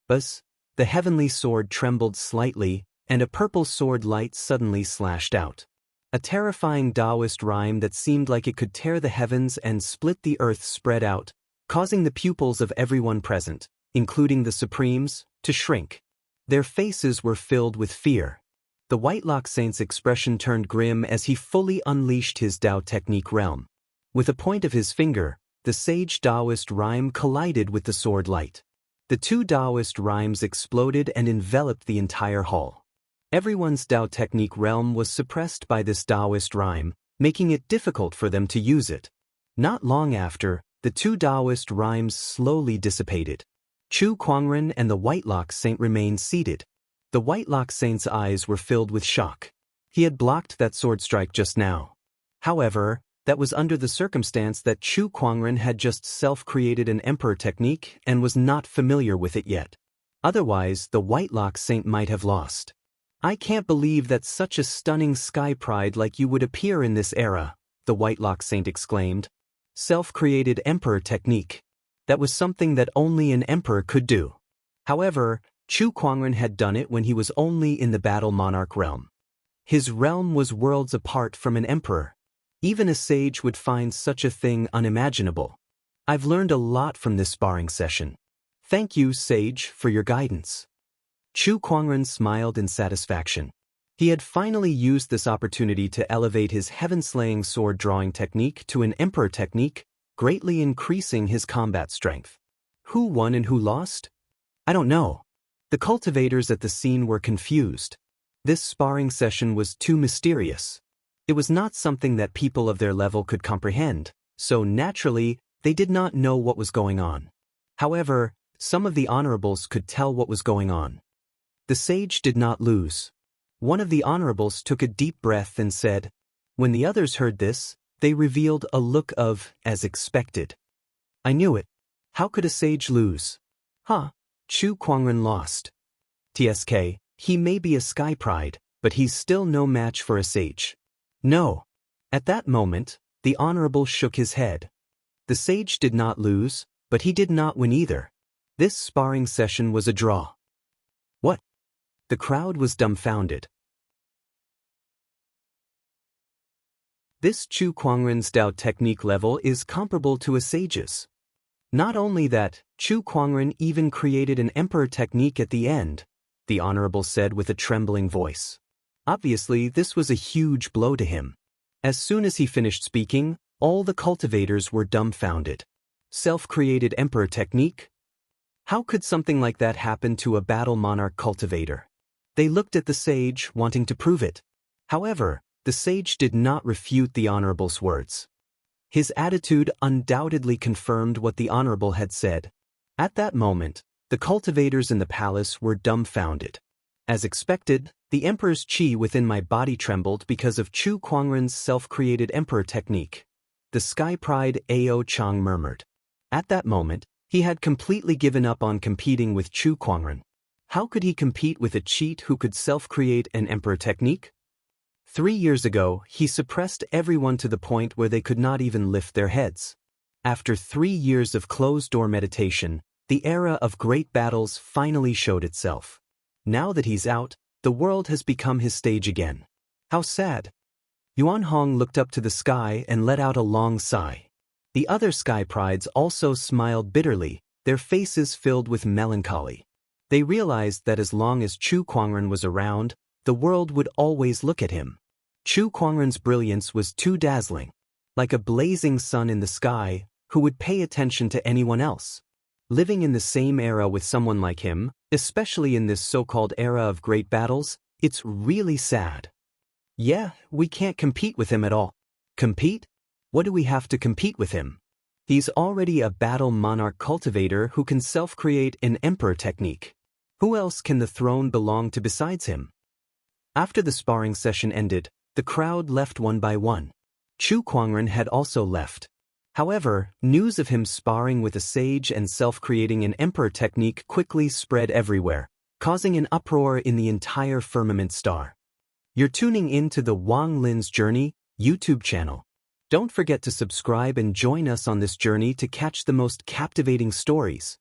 Buzz! The heavenly sword trembled slightly, and a purple sword light suddenly slashed out. A terrifying Daoist rhyme that seemed like it could tear the heavens and split the earth spread out, causing the pupils of everyone present, including the Supremes, to shrink. Their faces were filled with fear. The Whitelock Saint's expression turned grim as he fully unleashed his Dao technique realm. With a point of his finger, the sage Daoist rhyme collided with the sword light. The two Daoist rhymes exploded and enveloped the entire hall. Everyone's Dao technique realm was suppressed by this Daoist rhyme, making it difficult for them to use it. Not long after, the two Daoist rhymes slowly dissipated. Chu Kuangren and the Whitelock Saint remained seated. The Whitelock Saint's eyes were filled with shock. He had blocked that sword strike just now. However, that was under the circumstance that Chu Kuangren had just self-created an emperor technique and was not familiar with it yet. Otherwise, the Whitelock Saint might have lost. "I can't believe that such a stunning sky pride like you would appear in this era," the Whitelock Saint exclaimed. Self-created emperor technique. That was something that only an emperor could do. However, Chu Kuangren had done it when he was only in the battle monarch realm. His realm was worlds apart from an emperor. Even a sage would find such a thing unimaginable. I've learned a lot from this sparring session. Thank you, sage, for your guidance. Chu Kuangren smiled in satisfaction. He had finally used this opportunity to elevate his heaven-slaying sword-drawing technique to an emperor technique, greatly increasing his combat strength. Who won and who lost? I don't know. The cultivators at the scene were confused. This sparring session was too mysterious. It was not something that people of their level could comprehend, so naturally, they did not know what was going on. However, some of the honorables could tell what was going on. The sage did not lose. One of the honorables took a deep breath and said, when the others heard this, they revealed a look of, as expected. I knew it. How could a sage lose? Chu Kuangren lost. TSK, he may be a sky pride, but he's still no match for a sage. No. At that moment, the honorable shook his head. The sage did not lose, but he did not win either. This sparring session was a draw. What? The crowd was dumbfounded. This Chu Kuangren's Dao technique level is comparable to a sage's. Not only that, Chu Kuangren even created an emperor technique at the end, the honorable said with a trembling voice. Obviously, this was a huge blow to him. As soon as he finished speaking, all the cultivators were dumbfounded. Self-created emperor technique? How could something like that happen to a battle monarch cultivator? They looked at the sage, wanting to prove it. However, the sage did not refute the honorable's words. His attitude undoubtedly confirmed what the honorable had said. At that moment, the cultivators in the palace were dumbfounded. As expected, the emperor's qi within my body trembled because of Chu Kuangren's self-created emperor technique. The sky pride Ao Chang murmured. At that moment, he had completely given up on competing with Chu Kuangren. How could he compete with a cheat who could self-create an emperor technique? 3 years ago, he suppressed everyone to the point where they could not even lift their heads. After 3 years of closed-door meditation, the era of great battles finally showed itself. Now that he's out, the world has become his stage again. How sad. Yuan Hong looked up to the sky and let out a long sigh. The other sky prides also smiled bitterly, their faces filled with melancholy. They realized that as long as Chu Kuangren was around, the world would always look at him. Chu Kuangren's brilliance was too dazzling. Like a blazing sun in the sky, who would pay attention to anyone else? Living in the same era with someone like him, especially in this so-called era of great battles, it's really sad. Yeah, we can't compete with him at all. Compete? What do we have to compete with him? He's already a battle monarch cultivator who can self-create an emperor technique. Who else can the throne belong to besides him? After the sparring session ended, the crowd left one by one. Chu Kuangren had also left. However, news of him sparring with a sage and self-creating an emperor technique quickly spread everywhere, causing an uproar in the entire firmament star. You're tuning in to the Wang Lin's Journey YouTube channel. Don't forget to subscribe and join us on this journey to catch the most captivating stories.